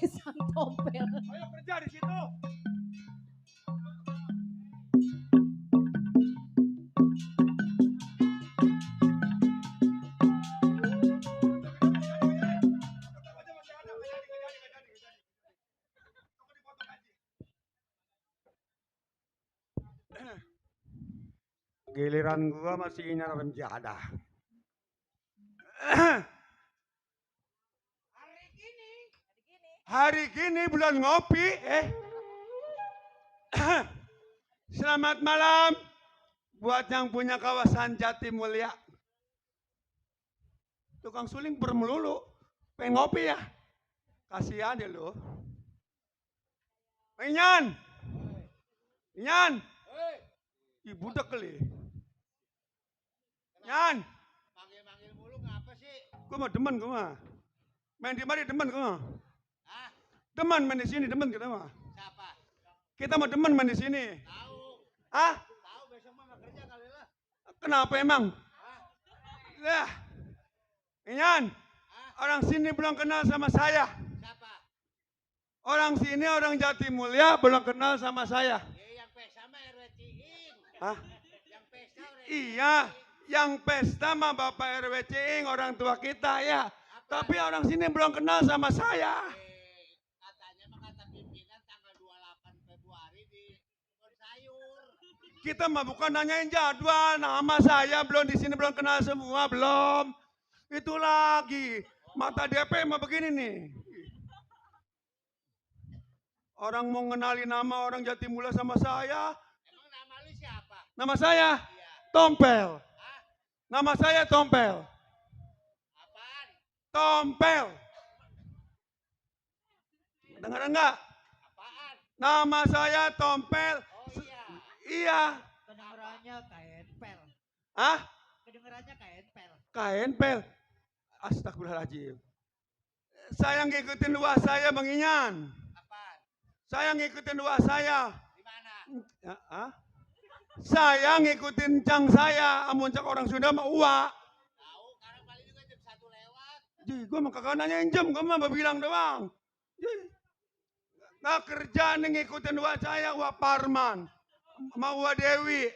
Sang tompel. Ayo kerja di situ. Giliran gua masih nyarap jadah. Hari gini bulan ngopi, Selamat malam buat yang punya kawasan Jatimulya. Tukang suling bermelulu, pengen ngopi ya? Kasihan ya lo. Inyan, Inyan, ibu udah kali. Inyan, Manggil-manggil mulu ngapa sih? gue mah demen gue mah. Main di mari demen gue mah. Hah? Demen main di sini, demen kita mah. Siapa? Kita mah demen main di sini. Tahu. Ah? Tahu besok mah nggak kerja kali lah. Kenapa emang? Hah? Lah, Inyan, orang sini belum kenal sama saya. Siapa? Orang sini orang Jatimulya belum kenal sama saya. Yang pesta mah RW Ciing. Hah? Yang pesta RW Iya, yang pesta mah Bapak RW Ciing, orang tua kita ya. Tapi orang sini belum kenal sama saya. Katanya mah kata pimpinan tanggal 28 Februari di Kebun Sayur. Kita mah bukan nanyain jadwal, nama saya belum di sini belum kenal semua, belum. Itu lagi, mata DP mah begini nih. Orang mau ngenalin nama orang Jatimulya sama saya. Emang nama lu siapa? Nama saya Tompel. Nama saya Tompel. Apaan? Tompel. Dengar enggak? Apaan? Nama saya Tompel. Oh iya. Iya. Kedengerannya kain pel. Hah? Kedengerannya kain pel. Kain pel. Astagfirullahaladzim. Saya ngikutin doa saya Bang Inyan. Apaan? Saya ngikutin doa saya. Di mana? Ya, ah? Saya ngikutin cang saya. Amun cak orang Sunda mah uwa. Tahu, karena paling juga jam 1 lewat. Ji, gue mah kagak nanyain jam. Gue mah bilang doang. Ji. Nah kerja nih ngikutin doa saya. Uwa Parman. Sama Uwa Dewi.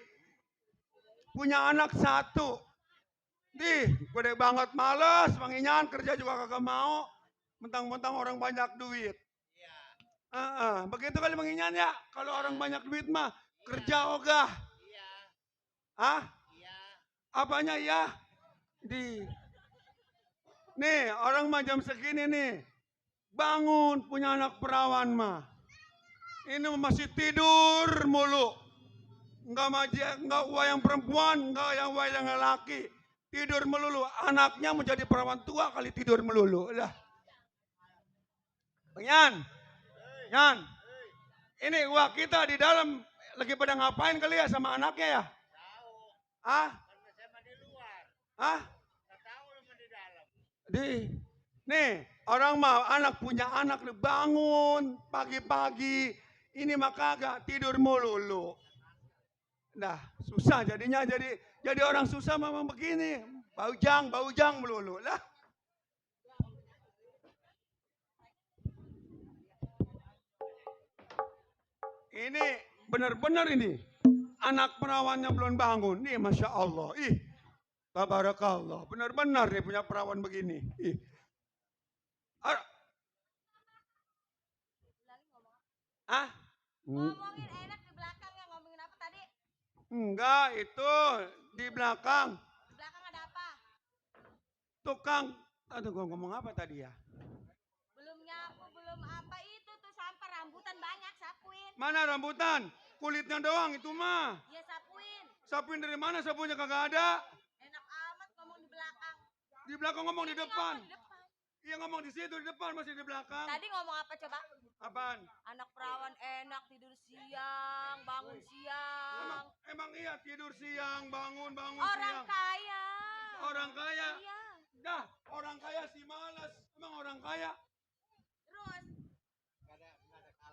Punya anak 1. Gede banget males, Bang Inyan kerja juga kagak mau. Mentang-mentang orang banyak duit. Iya. Begitu kali Bang Inyan ya. Kalau orang banyak duit mah kerja ogah. Iya. Ah? Iya. Apanya ya? Nih orang mah jam segini nih. Bangun punya anak perawan mah. Ini masih tidur mulu. Enggak yang perempuan, enggak yang laki. Tidur melulu, anaknya menjadi perawan tua kali tidur melulu. Udah. Yan, Yan, ini wah kita di dalam lagi pada ngapain kali ya sama anaknya ya? Tahu. Ah? Karena saya mah di luar. Ah? Nggak tahu lu mah di dalam. Nih orang mah anak punya anak bangun pagi-pagi, ini mah kagak tidur melulu. Nah susah jadinya jadi orang susah memang begini, baujang melulu lah. Ini benar-benar ini anak perawannya belum bangun, nih masya Allah, tabarakallah, benar-benar nih punya perawan begini. Ah? Ngomongin enak di belakang ya, ngomongin apa tadi? Enggak, itu di belakang. Di belakang ada apa? Tukang, aduh gua ngomong apa tadi ya? Belum nyapu, belum apa itu tuh sampah rambutan banyak, sapuin. Mana rambutan? Kulitnya doang itu mah. Iya sapuin. Sapuin dari mana? Sapunya kagak ada. Enak amat ngomong di belakang. Di belakang ngomong di depan. Ngomong di depan. Iya ngomong di situ di depan masih di belakang. Tadi ngomong apa coba? Apaan? Anak perawan enak tidur siang, bangun siang. Emang iya tidur siang, bangun Orang siang. kaya. Orang kaya. Iya. Dah, orang kaya sih malas. Emang orang kaya. Terus? Nggak ada kalemnya.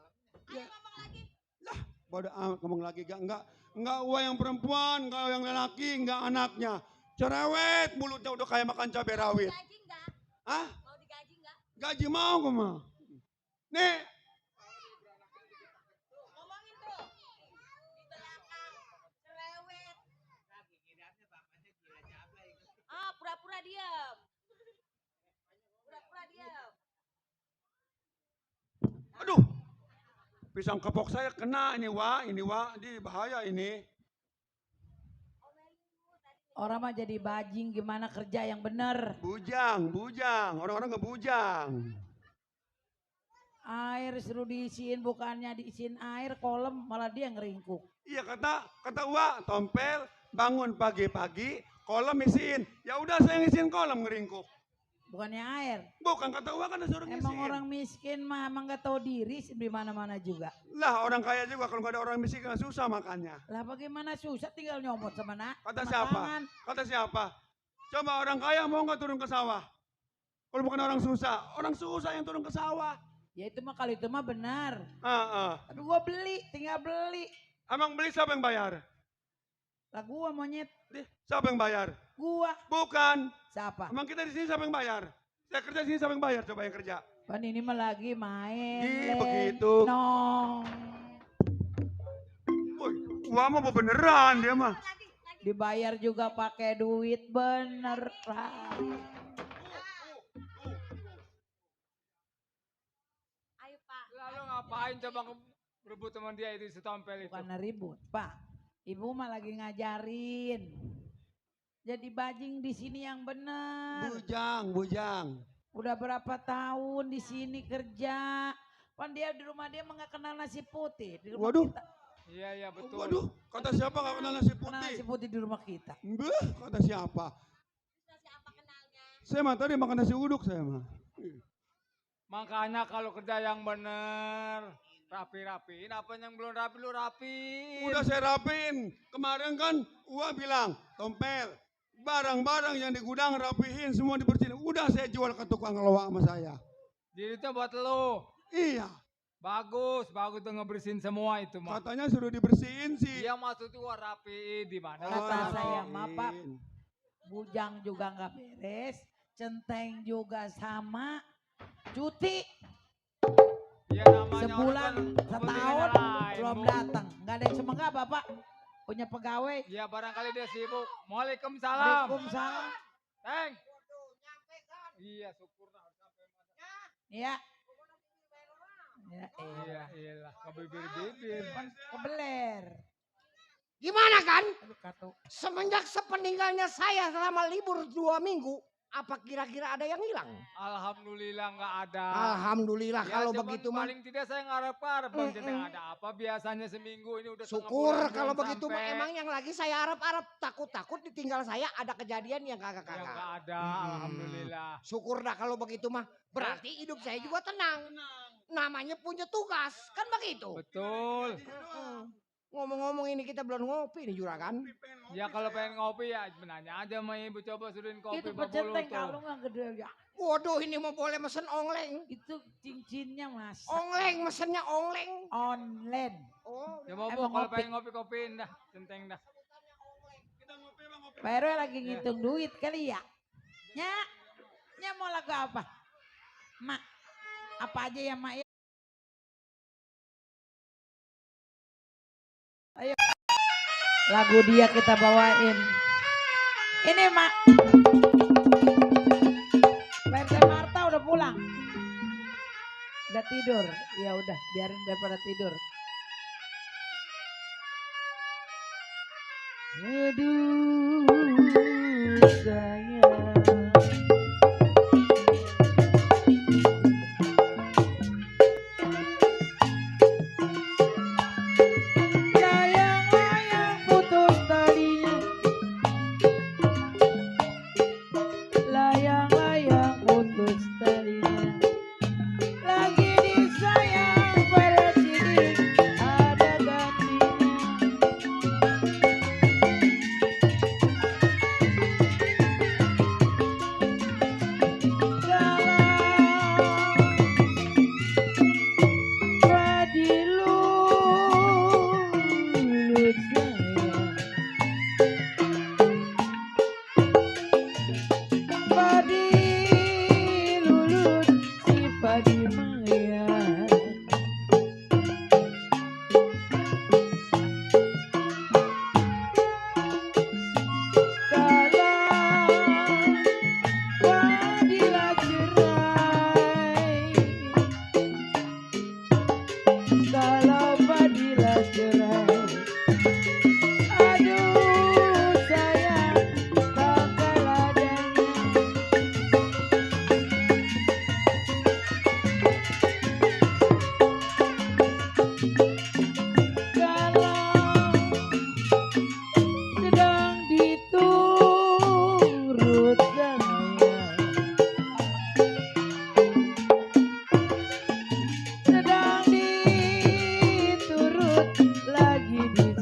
Ayo ngomong lagi. Lah, bodoh amat ngomong lagi enggak uang yang perempuan, enggak yang lelaki, enggak anaknya. Cerewet mulutnya udah kayak makan cabai rawit. Gaji enggak? Hah? Mau digaji enggak? Gaji mau kok mah. Nih, Ngomongin tuh. Di belakang, cerewet. Ah, pura-pura diam. Pura-pura diam. aduh. Pisang kepok saya kena ini di bahaya ini. Orang mah jadi bajing gimana kerja yang bener. Bujang, orang-orang ngebujang. Air suruh diisiin bukannya diisiin air kolam malah dia ngeringkuk. Iya kata Wak, Tompel bangun pagi-pagi, kolam isiin. Ya udah saya ngisiin kolam ngeringkuk. Bukannya air. Bukan kata Wak kan disuruh ngisiin. Emang orang miskin mah emang gak tahu diri di mana-mana juga. Lah orang kaya juga kalau nggak ada orang miskin kan susah makannya. Lah bagaimana susah tinggal nyomot sama Kata sama siapa? tangan. Kata siapa? Coba orang kaya mau nggak turun ke sawah? Kalau bukan orang susah yang turun ke sawah. Ya itu mah kalau itu mah benar. Tapi gua beli, tinggal beli. Emang beli siapa yang bayar? Lah gua monyet. Siapa yang bayar? Gua. Bukan. Siapa? Emang kita di sini siapa yang bayar? Saya kerja di sini siapa yang bayar? Coba yang kerja. Pan ini mah lagi main. Begitu. Nong. Wah mau beneran dia mah. Dibayar juga pakai duit bener. Ayo Pak. Lalu ngapain coba berebut teman dia itu si Tompel itu? Bukan ribut, Pak. Ibu mah lagi ngajarin. Jadi bajing di sini yang bener. Bujang. Udah berapa tahun di sini kerja. Pan dia di rumah dia nggak kenal nasi putih. Di rumah Waduh. kita. Iya betul. Waduh, kata siapa nggak kenal nasi putih? Kenal nasi putih di rumah kita. Beuh, kata siapa? Saya mah tadi makan nasi uduk saya mah. Makanya kalau kerja yang bener, rapi-rapiin. Apa yang belum rapi lu rapiin. Udah saya rapiin. Kemarin kan Wak bilang, Tompel, barang-barang yang di gudang rapihin semua dibersihin. Udah saya jual ke tukang loak sama saya. Jadi itu buat lu. Iya. Bagus tuh ngebersihin semua itu mah. Katanya suruh dibersihin sih. Iya maksudnya gua rapiin di mana? Kata saya mah Pak, bujang juga nggak beres, centeng juga sama, cuti Ya, namanya sebulan, orang kan setahun kepentingan belum lain, Bu. datang. Nggak ada yang semangat Bapak, punya pegawai. Ya barangkali dia sibuk. Waalaikumsalam. Waalaikumsalam. Teng. Iya syukur lah sampai mana. Iya. Ya, Iya, kebibir-bibir. kebeler. Gimana kan? Aduh, kartu. Semenjak sepeninggalnya saya selama libur 2 minggu, apa kira-kira ada yang hilang? Alhamdulillah nggak ada. Alhamdulillah Ya, kalau cuman begitu mah. paling tidak saya ngarep-ngarep Bang Centeng ada apa biasanya seminggu ini udah setengah Syukur bulan kalau belum begitu mah sampai. emang yang lagi saya harap-harap takut-takut ditinggal saya ada kejadian yang Ya kagak-kagak. nggak ada, alhamdulillah. Syukur dah kalau begitu mah. Berarti hidup saya juga tenang. Namanya punya tugas, kan begitu. Betul. Ngomong-ngomong ini kita belum ngopi nih Juragan. Ya kalau pengen ngopi ya menanya aja sama ibu coba suruhin kopi Itu Pak Bulu pecenteng tuh. kalau nggak gede ya. Waduh ini mau boleh mesen ongleng. Itu cincinnya Mas. Ongleng, mesennya ongleng. Online. Oh, Ya mau Emang kalau ngopi. pengen ngopi-kopiin dah, Centeng dah. Pak RW lagi ngitung duit kali ya. Nya mau lagu apa? Mak, apa aja ya Mak ya? Ayo. Lagu dia kita bawain. Ini Mak. Pak RT Marta udah pulang. Udah tidur. Ya udah, biarin daripada tidur. Aduh sayang. Layang-layang putus talinya. Layang-layang putus talinya. Lagi disayang pada sini ada gantinya.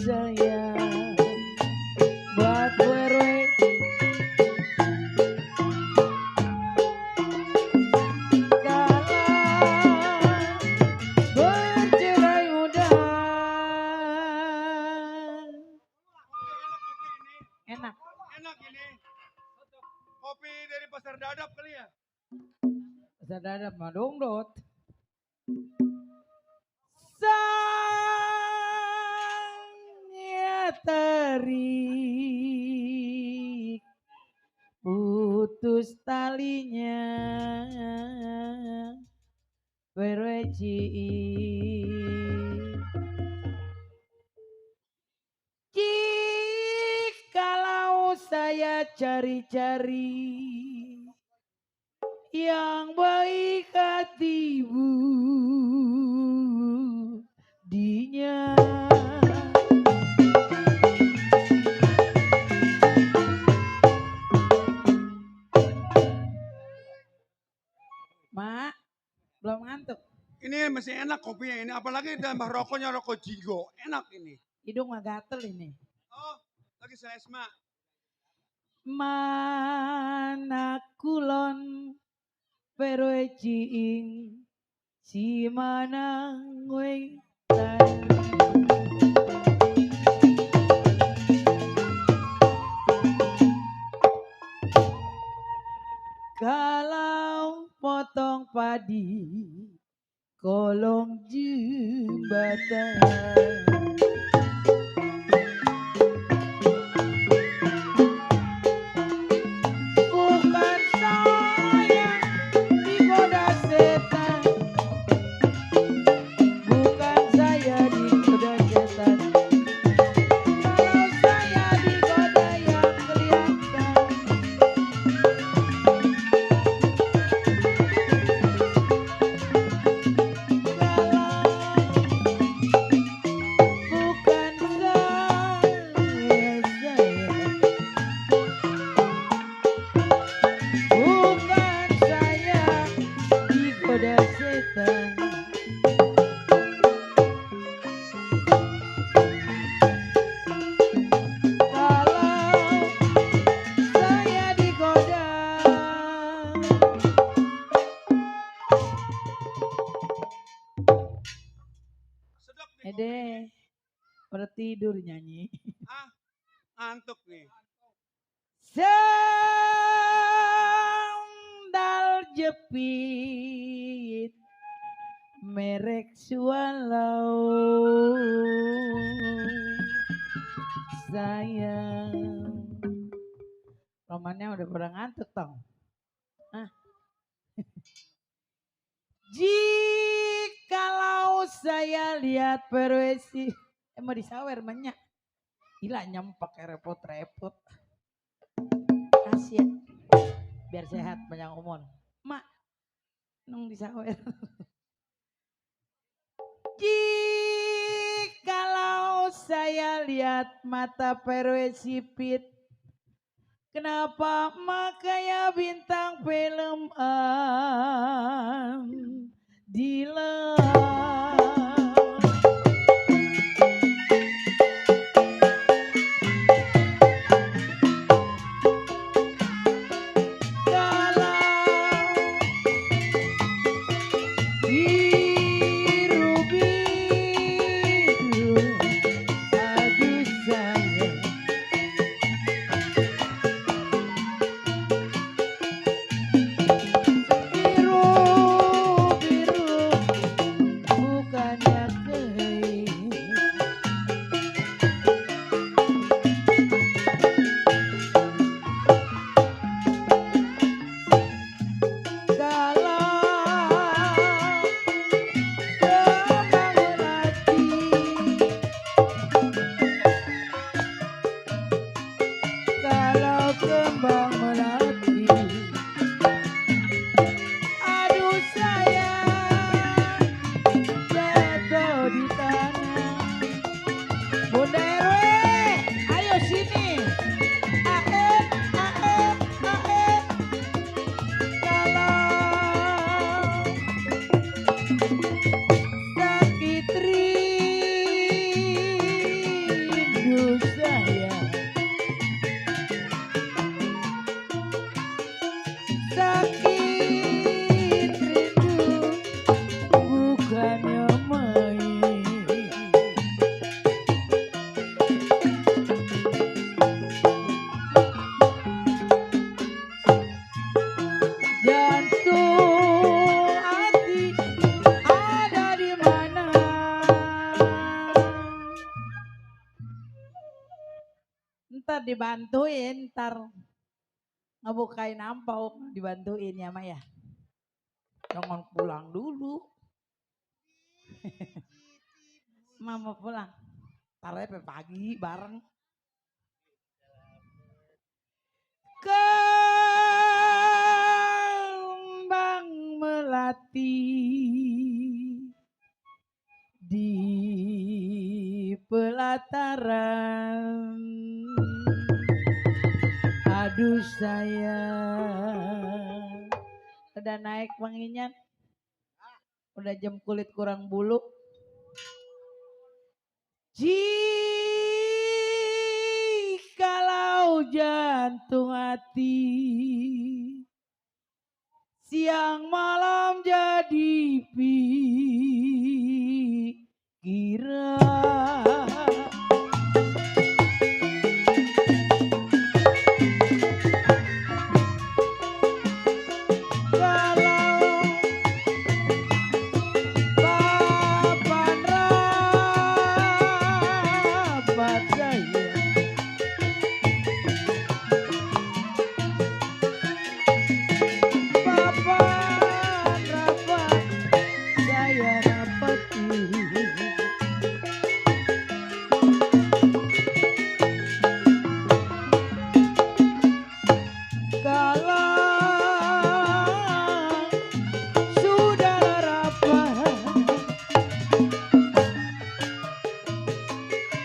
sayang buat berwe kala bercerai udah enak Enak ini. Kopi dari pasar dadap kali ya. sadadap mah dongdot sangnya tarik putus talinya berweci jikalau saya cari-cari yang baik hati budinya Mak, belum ngantuk. Ini masih enak kopinya ini. Apalagi tambah rokoknya rokok jigo. Enak ini. Hidung mah gatel ini. Oh, lagi selesma. Mana kulon perwe ciing si mana we kalau potong padi kolong jembatan bukan saya digoda setan bukan saya digoda setan kalau saya digoda yang kelihatan bukan saya digoda setan kalau saya digoda Sedap nih. Ede pada tidur nyanyi Ah, ngantuk nih. sandal jepit merek Swallow sayang romannya udah pada ngantuk tong ah. Jikalau saya lihat perwesi mau disawer banyak gila nyempak repot-repot kasih ya biar sehat banyak omon mak nung disawer jikalau saya lihat mata perwe sipit kenapa makanya bintang film Dila biru-biru aduh sayang biru-biru bukan ntar dibantuin, ntar ngebukain ampau, dibantuin ya Mak ya. Jangan pulang dulu. Mama pulang. Ntar aja sampai pagi bareng. Kembang melati di pelataran. Aduh sayang. Udah naik wanginya. Udah jam kulit kurang bulu. Jikalau jantung hati siang malam jadi pikiran.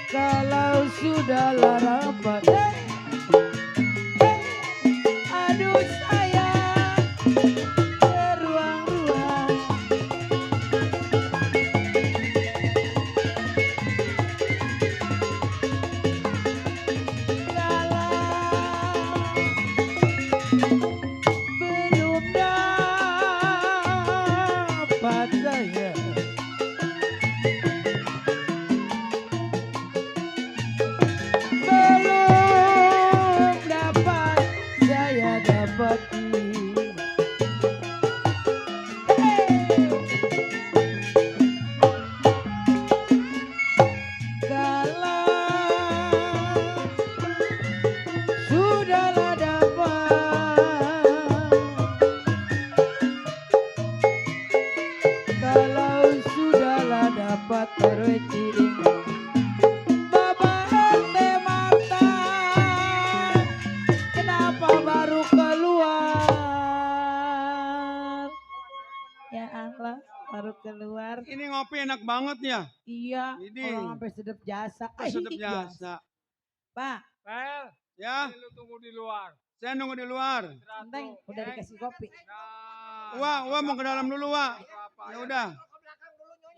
Kalau sudah rapat, aduh sayang, beruang-ruang. Belum dapat saya. Belum dapat saya dapati. Sudahlah dapat, kalau sudahlah dapat terciring Bapak Ente Marta, kenapa baru keluar? Ya Allah, baru keluar. Ini ngopi enak banget ya. Iya, Ini. orang sampai sedep jasa. Sedap jasa. Pak, Pel, Ya, lu tunggu di luar. saya nunggu di luar. Enteng udah dikasih kopi. Wah mau ke dalam dulu, Wah. Ya udah.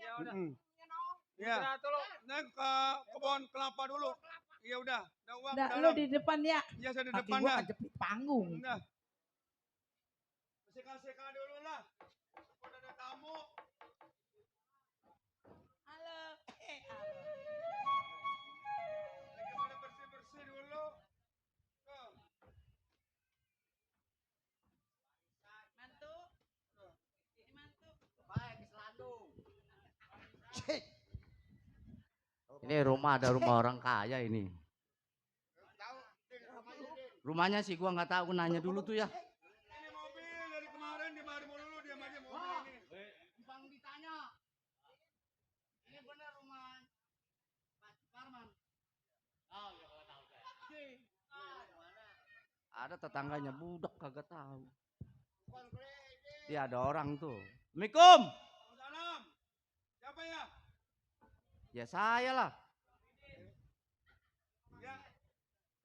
Ya udah. Ya. Istirahat dulu. Nah, ke kebun kelapa dulu. Ya udah. Udah, Udah, ke lu dalam. di depan ya. Ya, saya di Kaki depan gua dah. kejepit panggung. Udah. Seka-seka dulu lah. Udah ada tamu. Halo. Lagi pada bersih-bersih dulu. Tuh. Mantu. Ini mantu. Ini rumah ada rumah orang kaya ini. Rumahnya sih gua nggak tahu, nanya dulu tuh ya. Ini mobil dari kemarin di mari dulu diam aja mobil ini. Bang ditanya. Ini benar rumah Pak Parman. Oh, ya gua tahu saya. Ada tetangganya budak kagak tahu. Dia ada orang tuh. Assalamualaikum. Salam. Siapa ya? Ya saya lah. Ya.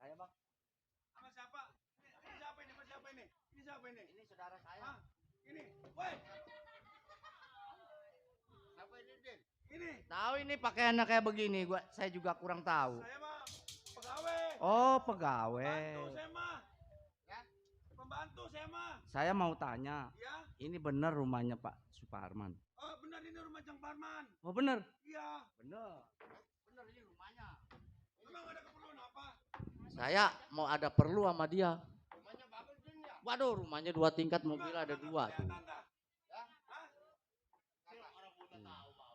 Saya bang. Sama siapa? Ini siapa ini? Sama siapa ini? Ini siapa ini? Ini saudara saya. Hah? Ini. Woi. Siapa ini, Din? Ini. Tahu ini pakaiannya kayak begini, saya juga kurang tahu. Saya mah pegawai. Oh pegawai. Pembantu saya mah. Ya. Pembantu saya mah. Saya mau tanya, Ya. ini benar rumahnya Pak Suparman? Oh benar ini rumah Jang Parman. Oh benar. Iya. Benar. Benar ini rumahnya. Emang ada keperluan apa? Saya mau ada perlu sama dia. Rumahnya bagus, Din ya. Waduh, rumahnya 2 tingkat, mobil ada 2 tuh. Kelihatan dah. Orang udah tahu, Pak.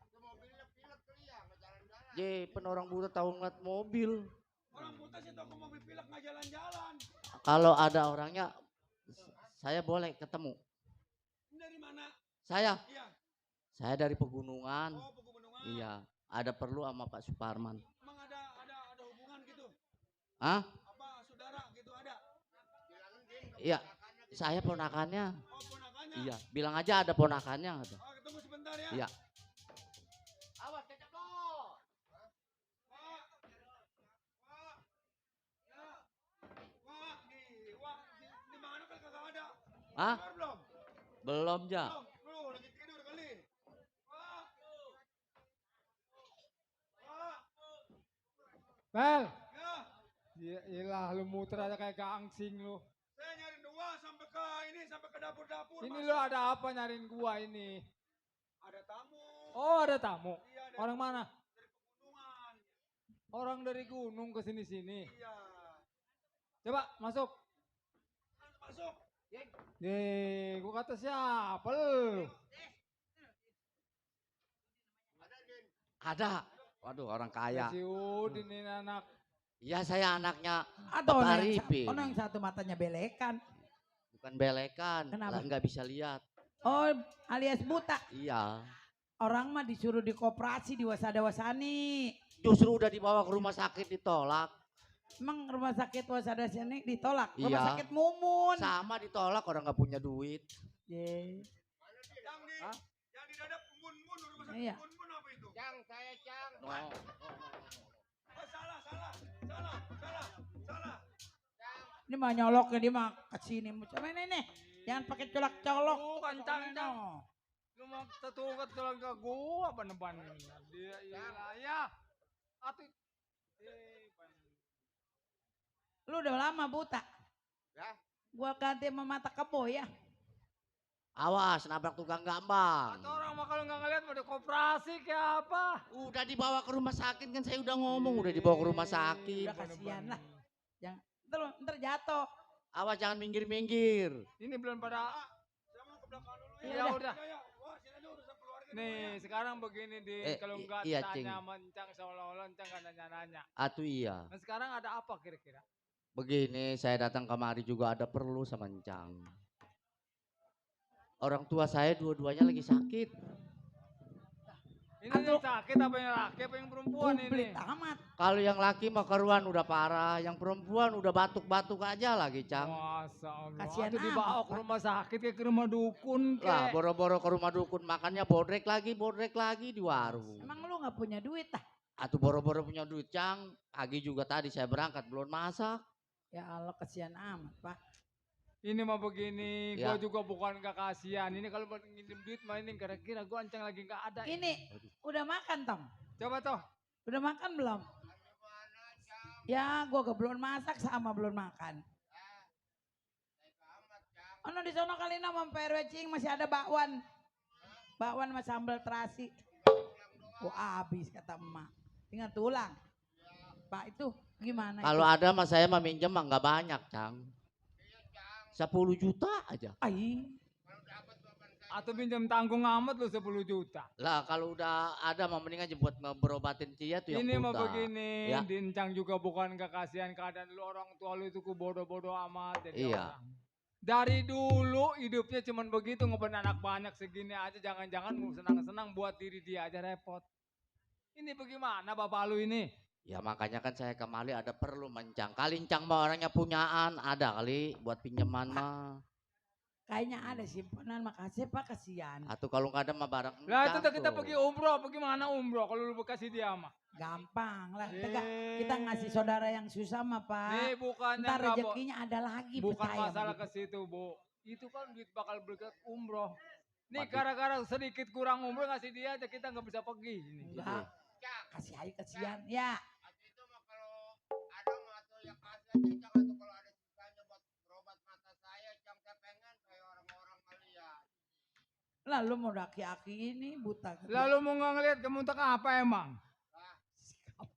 Itu mobilnya pilek kali ya, nggak jalan-jalan. Jepen orang buta tahu ngeliat mobil. Orang buta sih toko mobil pilek nggak jalan-jalan. Kalau ada orangnya, saya boleh ketemu. Ini dari mana? Saya, Iya. saya dari pegunungan. Oh, pegunungan. Iya, ada perlu sama Pak Suparman. Emang ada hubungan gitu? Hah? Apa saudara gitu ada? Iya, saya ponakannya. Oh, ponakannya. Iya, bilang aja ada ponakannya. Gitu. Oh, ketemu sebentar ya. Iya. Awas kecap lo. Di mana kan kagak ada? Hah? Keluar belum? Belum, Ja. Belum, lagi tidur kali. Wah. Pel, Ya, iyalah lu muter aja kayak gangsing lu. saya nyari dua sampai ke dapur-dapur. Ini Mas. lu ada apa nyariin gua ini? Ada tamu. Oh, ada tamu. Iya, dari Orang mana? pegunungan. Orang dari gunung ke sini-sini. Iya. Coba masuk. Masuk. Nih, gua kata siapa lu? Ada. Waduh, orang kaya. Si Udin ini anak. Iya, saya anaknya Atau Bapak ono Arifin. yang satu matanya belekan. Bukan belekan, Kenapa? lah nggak bisa lihat. Oh, alias buta. Iya. Orang mah disuruh di koperasi di Wasada-Wasani. Justru udah dibawa ke rumah sakit ditolak. Emang rumah sakit Wasada-Wasani ditolak? Rumah Iya. sakit Mumun. Sama ditolak orang nggak punya duit. Ye. Yang di dada mun-mun rumah sakit Iya. mun-mun apa itu? Cang, saya Cang. No. Oh, salah. Ini mah nyolok ya, dia mah kesini. Coba ini. Jangan pakai colok-colok. Bukan cang. Lu mau tetungkat tulang ke gua apa nempan? Dia ya. Atuh. Lu udah lama buta. Ya. Gua ganti sama mata kebo ya. Awas nabrak tukang gambang. Atau orang mah kalau nggak ngeliat mau di koperasi kayak apa? Udah dibawa ke rumah sakit kan saya udah ngomong udah dibawa ke rumah sakit. Udah kasihan lah. Jangan ntar jatuh. Awas jangan minggir-minggir. Ini belum pada. Saya mau ke belakang dulu Iya, ya. udah. Ya. Wah, sini aja urusan keluarga. Nih sekarang begini kalau nggak iya, tanya Cing. mencang seolah-olah encang nggak nanya-nanya. Atuh iya. Nah sekarang ada apa kira-kira? Begini saya datang kemari juga ada perlu sama Encang. Orang tua saya dua-duanya lagi sakit. Ini yang sakit apa yang laki apa yang perempuan Komplit ini? amat. Kalau yang laki mah keruan udah parah, yang perempuan udah batuk-batuk aja lagi, Cang. Masa Allah. Kasihan Itu dibawa amat, ke rumah sakit kayak ke rumah dukun Lah, kayak. boro-boro ke rumah dukun makannya bodrek lagi di warung. Emang lu nggak punya duit ah? Atuh boro-boro punya duit, Cang. Pagi juga tadi saya berangkat belum masak. Ya Allah kasihan amat pak. Ini mah begini, Ya. gua juga bukan gak kasihan. Ini kalau buat ngirim duit mah ini kira-kira gua ancang lagi gak ada. Ini udah makan Tom? Coba toh. Udah makan belum? Ya gua belum masak sama belum makan. Ono di sono kali nama PRW Cing masih ada bakwan. Bakwan sama sambal terasi. Habis kata emak. Tinggal tulang. Pak itu gimana? Kalau ada mah saya mah minjem mah nggak banyak, Cang. 10 juta aja. Ai. Atau pinjam tanggung amat lu 10 juta. Lah kalau udah ada mah mending aja buat berobatin Cia tuh yang Ini mah buta. begini, Ya. Dincang juga bukan gak kasihan keadaan lu orang tua lu itu ku bodoh-bodoh amat jadi Iya. orang. Dari dulu hidupnya cuman begitu ngepen anak banyak segini aja jangan-jangan mau senang-senang buat diri dia aja repot. Ini bagaimana bapak lu ini? Ya makanya kan saya kemari ada perlu mencang. Kali Encang mah orangnya punyaan, ada kali buat pinjaman mah. Kayaknya ada simpanan makasih pak kasihan. Atau kalau nggak ada mah barang Lah itu Encang kita tuh. pergi umroh, bagaimana umroh kalau lu kasih dia mah? Gampang lah. Kita ngasih saudara yang susah mah pak. Nih bukannya Ntar nggak, Bo. rezekinya ada lagi. Bukan percaya masalah begitu. ke situ, Bu. Itu kan duit bakal berkat umroh. Nih Waduh. gara-gara sedikit kurang umroh ngasih dia aja kita nggak bisa pergi. Ini. Enggak. Kasih aja kasihan. Ya. Itu mah kalau ada mah atau ya kasih aja Cang atau kalau ada sisanya buat berobat mata saya Cang saya pengen kayak orang-orang kali ya. Lalu mau aki-aki ini buta. Lalu mau nggak ngeliat kamu tak apa emang?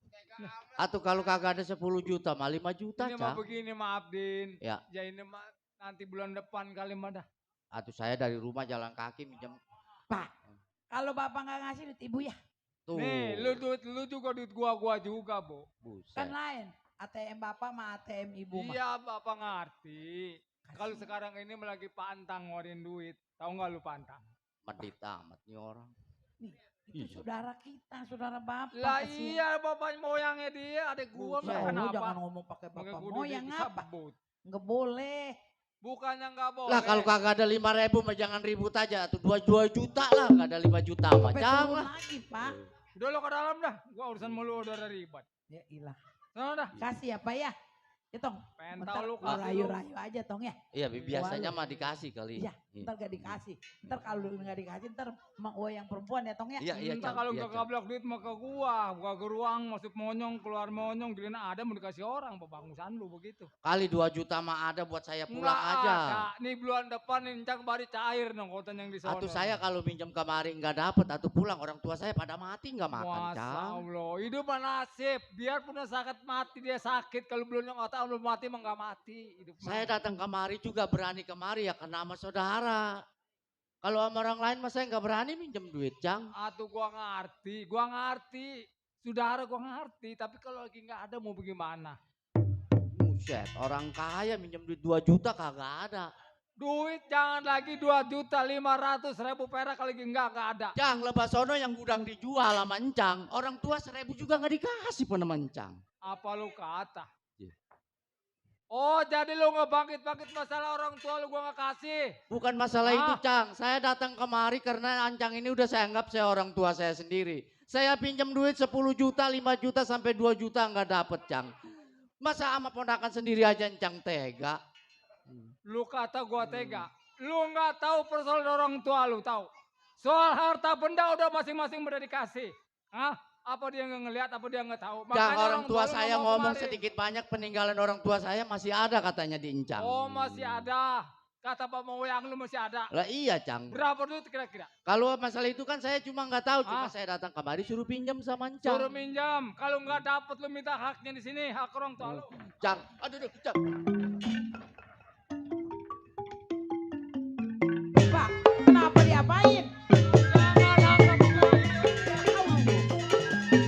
Tega amat. Atau kalau kagak ada 10 juta mah 5 juta, Ini mah Cang. begini maaf Din. Ya. Ya ini mah nanti bulan depan kali mah dah. Atau saya dari rumah jalan kaki minjem. Pak. Kalau bapak nggak ngasih duit ibu ya. Tuh. Nih, lu juga duit gua juga, Bu. Kan Buset. lain. ATM bapak sama ATM ibu mah. Iya, Bapak ngerti. Kalau sekarang ini lagi pantang ngeluarin duit. Tahu nggak lu pantang? Medit amat nih orang. Nih, itu saudara kita, saudara bapak. Lah kasihan. iya, bapak moyangnya dia, adik gua Ya, kenapa? lu jangan ngomong pakai Pakai bapak kudu moyang apa? disebut. Nggak boleh. Bukannya nggak boleh. Lah kalau kagak ada 5.000 mah jangan ribut aja. Tuh 2 juta lah, nggak ada 5 juta mah. Sampai Jangan. turun lagi, Pak. Udah lo ke dalam dah. Gua urusan mulu udah ribet. Ya ilah. Sana dah. Kasih ya, Pak ya. Ya, Tong. Pengen Bentar, tahu lu lu kasih lu. rayu-rayu aja, Tong ya. Iya, biasanya Walu. mah dikasih kali. Iya, ntar gak dikasih. Ntar kalau nggak dikasih, ntar mak gua yang perempuan ya, Tong ya. Iya, iya, Minta Cang. kalau Iya, nggak Cang. gablok duit mah ke gua ke ruang masuk monyong keluar monyong giliran ada mau dikasih orang babangusan lu begitu. Kali 2 juta mah ada buat saya pulang Nggak aja. ada. Nih bulan depan nih Cak bari cair dong kotan yang di sana. Atau saya kalau minjem kemari nggak dapet atau pulang orang tua saya pada mati nggak makan, Masya Cang. Allah, hidup mah nasib. Biarpun dia sakit mati dia sakit. Kalau belum yang tahu belum mati mah nggak mati. Hidup mah. Saya datang kemari juga berani kemari ya karena sama saudara. Kalau sama orang lain mah saya nggak berani minjem duit, Cang. Atuh gua ngerti. Saudara gua ngerti, tapi kalau lagi nggak ada mau bagaimana? Buset, orang kaya minjem duit 2 juta kagak ada. Duit jangan lagi 2.500.000 perak lagi nggak ada. Cang, lebasono yang gudang dijual sama Encang. Orang tua 1.000 juga nggak dikasih pun sama Encang. Apa lu kata? Iya. Oh jadi lu ngebangkit-bangkit masalah orang tua lu gua nggak kasih. Bukan masalah Ah. itu, Cang. Saya datang kemari karena Ancang ini udah saya anggap saya orang tua saya sendiri. Saya pinjam duit 10 juta, 5 juta sampai 2 juta nggak dapet, Cang. Masa sama ponakan sendiri aja Encang tega? Lu kata gua tega. Lu nggak tahu persoalan orang tua lu tahu. Soal harta benda udah masing-masing udah dikasih. Hah? Apa dia nggak ngelihat? Apa dia nggak tahu? Cang, Makanya orang tua lu saya nggak mau ngomong kemari. sedikit banyak peninggalan orang tua saya masih ada katanya di Encang. Oh masih ada. Kata Pak Moyang lu masih ada. Lah iya, Cang. Berapa duit kira-kira? Kalau masalah itu kan saya cuma nggak tahu, cuma Ah. saya datang kemari suruh pinjam sama Encang. Suruh minjam. Kalau nggak dapet lu minta haknya di sini, hak orang tua lu. Cang, aduh, Cang. Pak, kenapa diapain?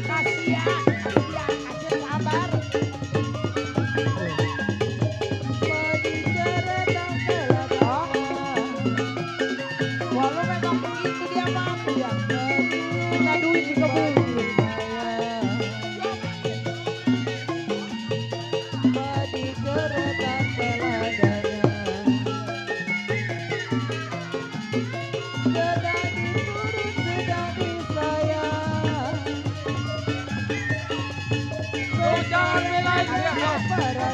Kasihan sabar. Walau memang begitu dia mampu ya. Punya duit di kebun. Jangan belain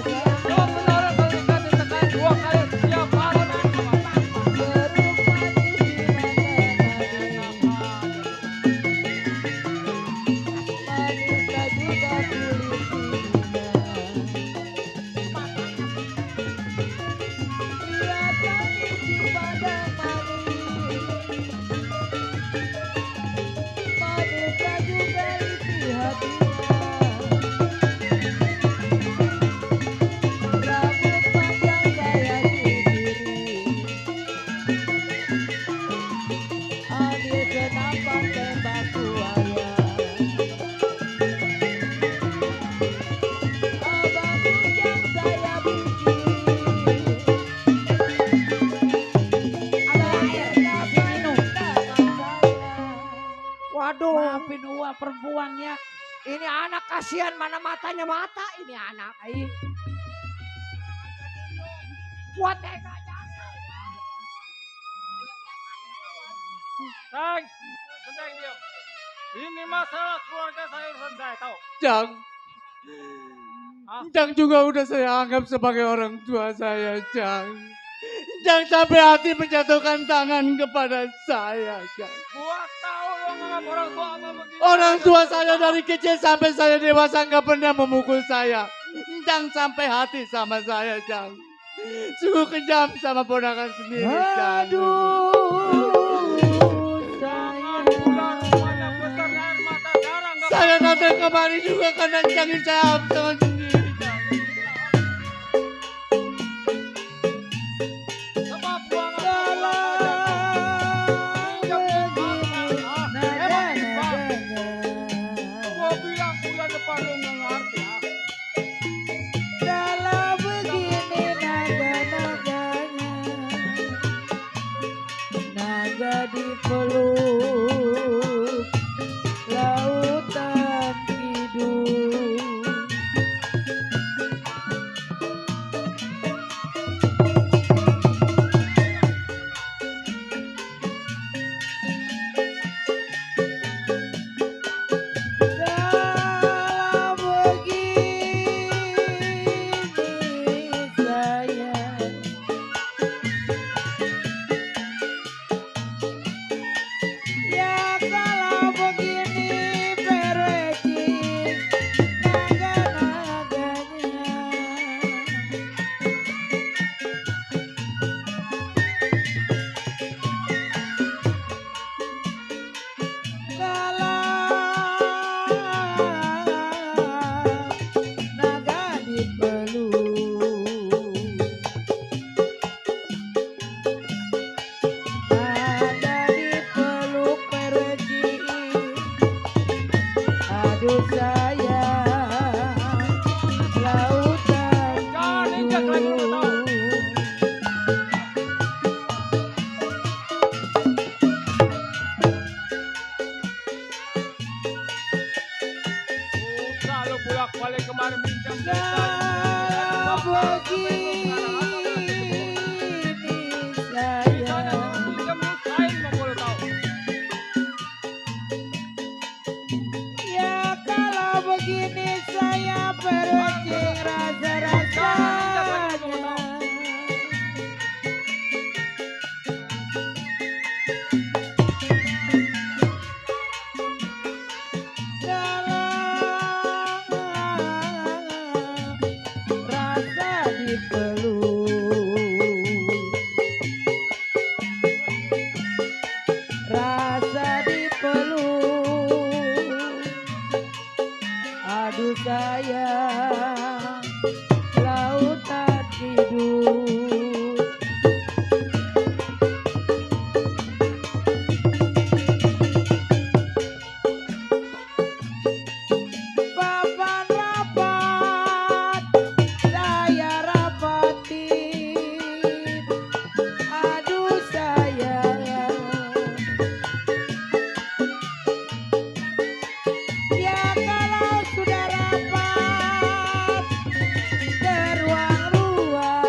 dia. Lu benar kalau dikasih tekan 2 kali setiap hari main kemana? Waduh, Maafin Uwa perempuan ya. ini anak kasihan mana matanya mata ini anak. Ai, Kuat teganya. Teng, Teng diam. Ini masalah keluarga saya urusan saya tahu. Cang. Hah? Cang juga udah saya anggap sebagai orang tua saya, Cang. Jangan sampai hati menjatuhkan tangan kepada saya, Cang. Gua tahu lo nganggap orang tua apa begini. Orang tua saya dari kecil sampai saya dewasa nggak pernah memukul saya. Cang sampai hati sama saya, Cang. Sungguh kejam sama ponakan sendiri, Cang. Jangan pulang banyak besar air mata darah nggak Saya datang kemari juga karena Cang saya dengan sendiri, Cang. sebab gua nggak pulang. Pinjam duit makan, ah. Emang gimana? Apa lu nggak ngerti ah? Kalau begini naga-naganya, naga dipeluk lautan hidup. Kalau begini sayang, ya kalau begini perecik naga-naganya. Kalau naga dipeluk, naga dipeluk perecik, aduh sayang, lautan Jangan injak lagi udah tahu. Usah lu bolak-balik kemarin minjam duit Kalau begini sayang, minjam lu lain mau boleh tahu. ya kalau begini saya perecik rasa-rasanya. Kalau rasa dipeluk, rasa dipeluk, aduh sayang, lautan hidup. Papan rapat, saya rapatin, aduh sayang, ya kalau sudah rapat beruang-ruang,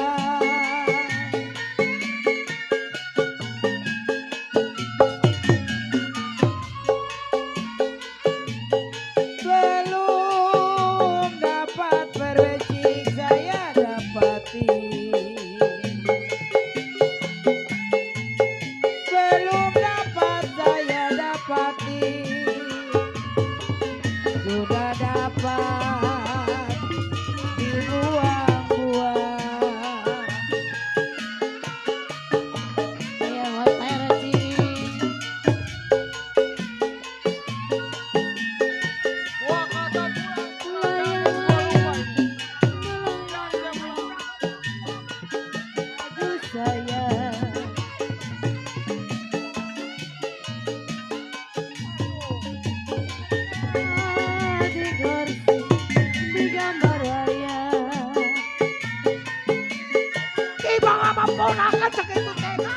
belum dapat perecik saya dapati, belum dapat saya dapati, sudah dapat dibuang-buang. Ya buat perecik. Gua kata pulang. Aduh sayang, di kursi, di gambar wayang, Ibang apa ponakan segitu tega.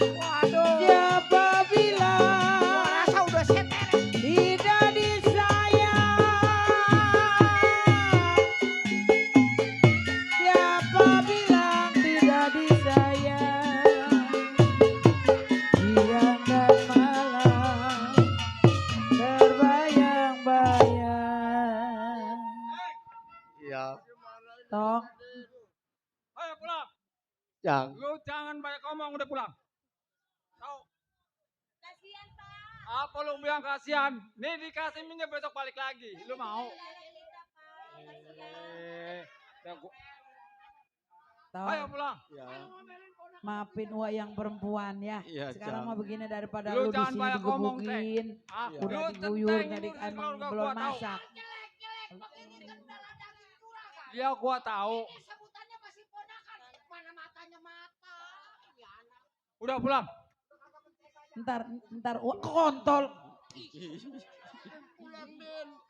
Waduh. siapa bilang Rasa udah seter. tidak disayang, siapa bilang tidak disayang, siang dan malam terbayang-bayang. Iya, Tok, Ayo pulang. Cang. Lu jangan banyak ngomong udah pulang. Tahu? Kasihan Pak. Apa lu bilang kasihan? Nih dikasih minyak besok balik lagi. Lu mau? Ya, Tok, ayo pulang. Ya. Maafin Wak yang perempuan ya. Iya, Sekarang Cang. mah begini daripada Lu lu di jangan sini banyak ngomong, Teh. digebukin. Ah, Iya. Udah lu diguyur tenteng tadi ngurusin emang keluarga belum gua tahu. masak. Iya gua tahu. Sebutannya masih ponakan. Mana matanya mata. Ya anak. Udah pulang. Ntar Wak kontol.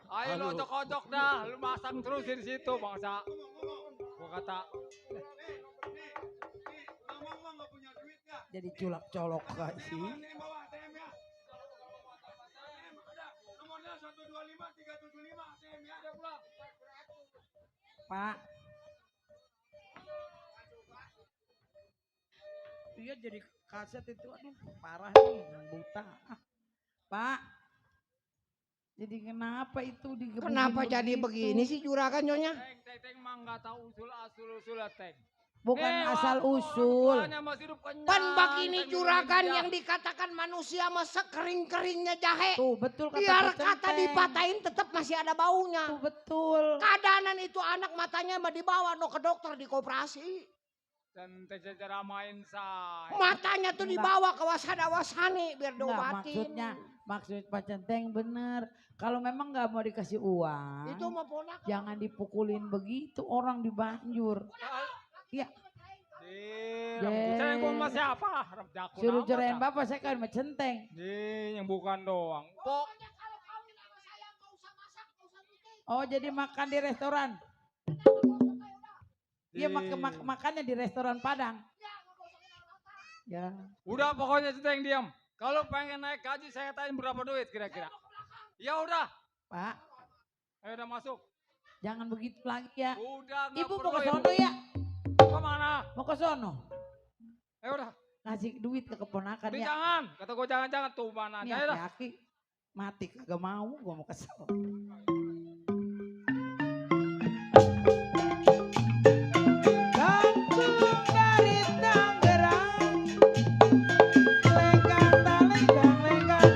Ayo lu ojok-ojok dah, lu masang terus di situ bangsa. Gua kata Jadi culak colok kak sih. Nomornya 125375 ATM ya. Ada pulang. Pak. Iya jadi kaset itu aduh parah nih buta. Pak. Jadi kenapa itu digebukin Kenapa jadi begitu? begini sih juragan Nyonya? Teng mah enggak tahu usul Teng. Bukan asal usul. Pan begini juragan yang dikatakan manusia mah sekering-keringnya jahe. Tuh betul kata Biar Pak kata Centeng. dipatahin tetap masih ada baunya. Tuh betul. Keadaanan itu anak matanya mah dibawa no ke dokter di koperasi. Centeng secara main saya. Matanya tuh dibawa ke wasada-wasani biar Enggak, diobatin. maksud Pak Centeng bener. Kalau memang nggak mau dikasih uang, Itu mah ponakan. jangan dipukulin begitu orang dibanjur. Iya. Saya gua sama siapa? Jakun Suruh amat, jerain ah. bapak saya kan Pak Centeng. Yang bukan doang. Pok. Oh jadi makan di restoran? Iya makannya di restoran Padang. Ya. Udah pokoknya Centeng diam. Kalau pengen naik gaji saya tanya berapa duit kira-kira. Ya udah. Pak. Ayo udah masuk. Jangan begitu lagi ya. Udah nggak Ibu perlu, mau ke Ibu. sono ya? Kemana? Mau ke sono? Ayo udah. Ngasih duit ke keponakan Tapi ya. jangan. Kata gue jangan tuh mana. Ini Ayo udah. aki-aki mati kagak mau gua mau ke sono. Kampung dari Tangerang, lenggang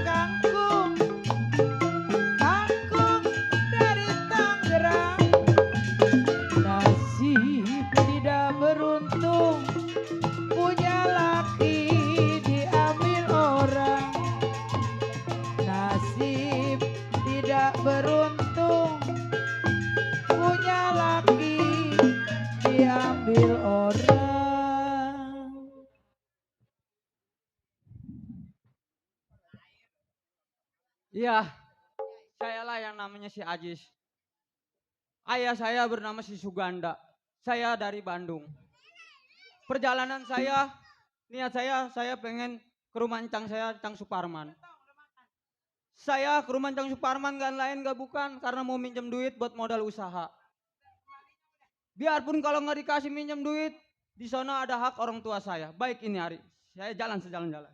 kangkung. Kangkung dari Tangerang, nasib tidak beruntung, punya laki diambil orang. Nasib tidak beruntung, punya laki diambil orang. Iya, sayalah yang namanya si Ajis. Ayah saya bernama si Suganda. Saya dari Bandung. Perjalanan saya, niat saya pengen ke rumah encang saya, Encang Suparman. Saya ke rumah Encang Suparman gak lain gak bukan karena mau minjem duit buat modal usaha. Biarpun kalau nggak dikasih minjem duit, di sana ada hak orang tua saya. Baik ini hari, saya jalan sejalan-jalan.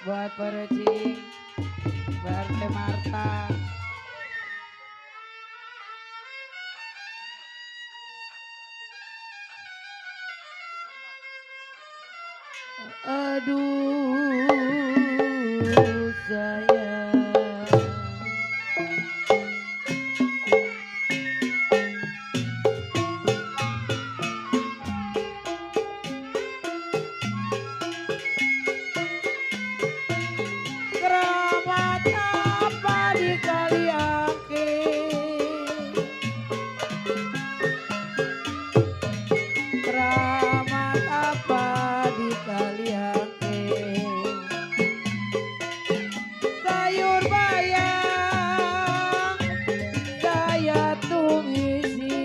Buat Pereci, buat Teh Marta. Aduh sayang. Keramat apa di Kaliake? Keramat apa di Kaliake? Sayur bayam saya tumisi.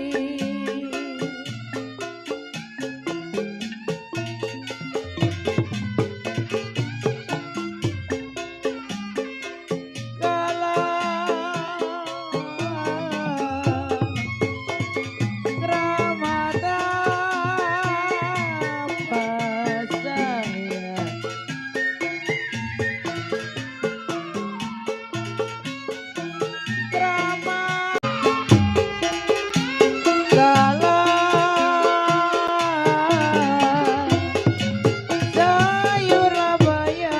Sayur labaya,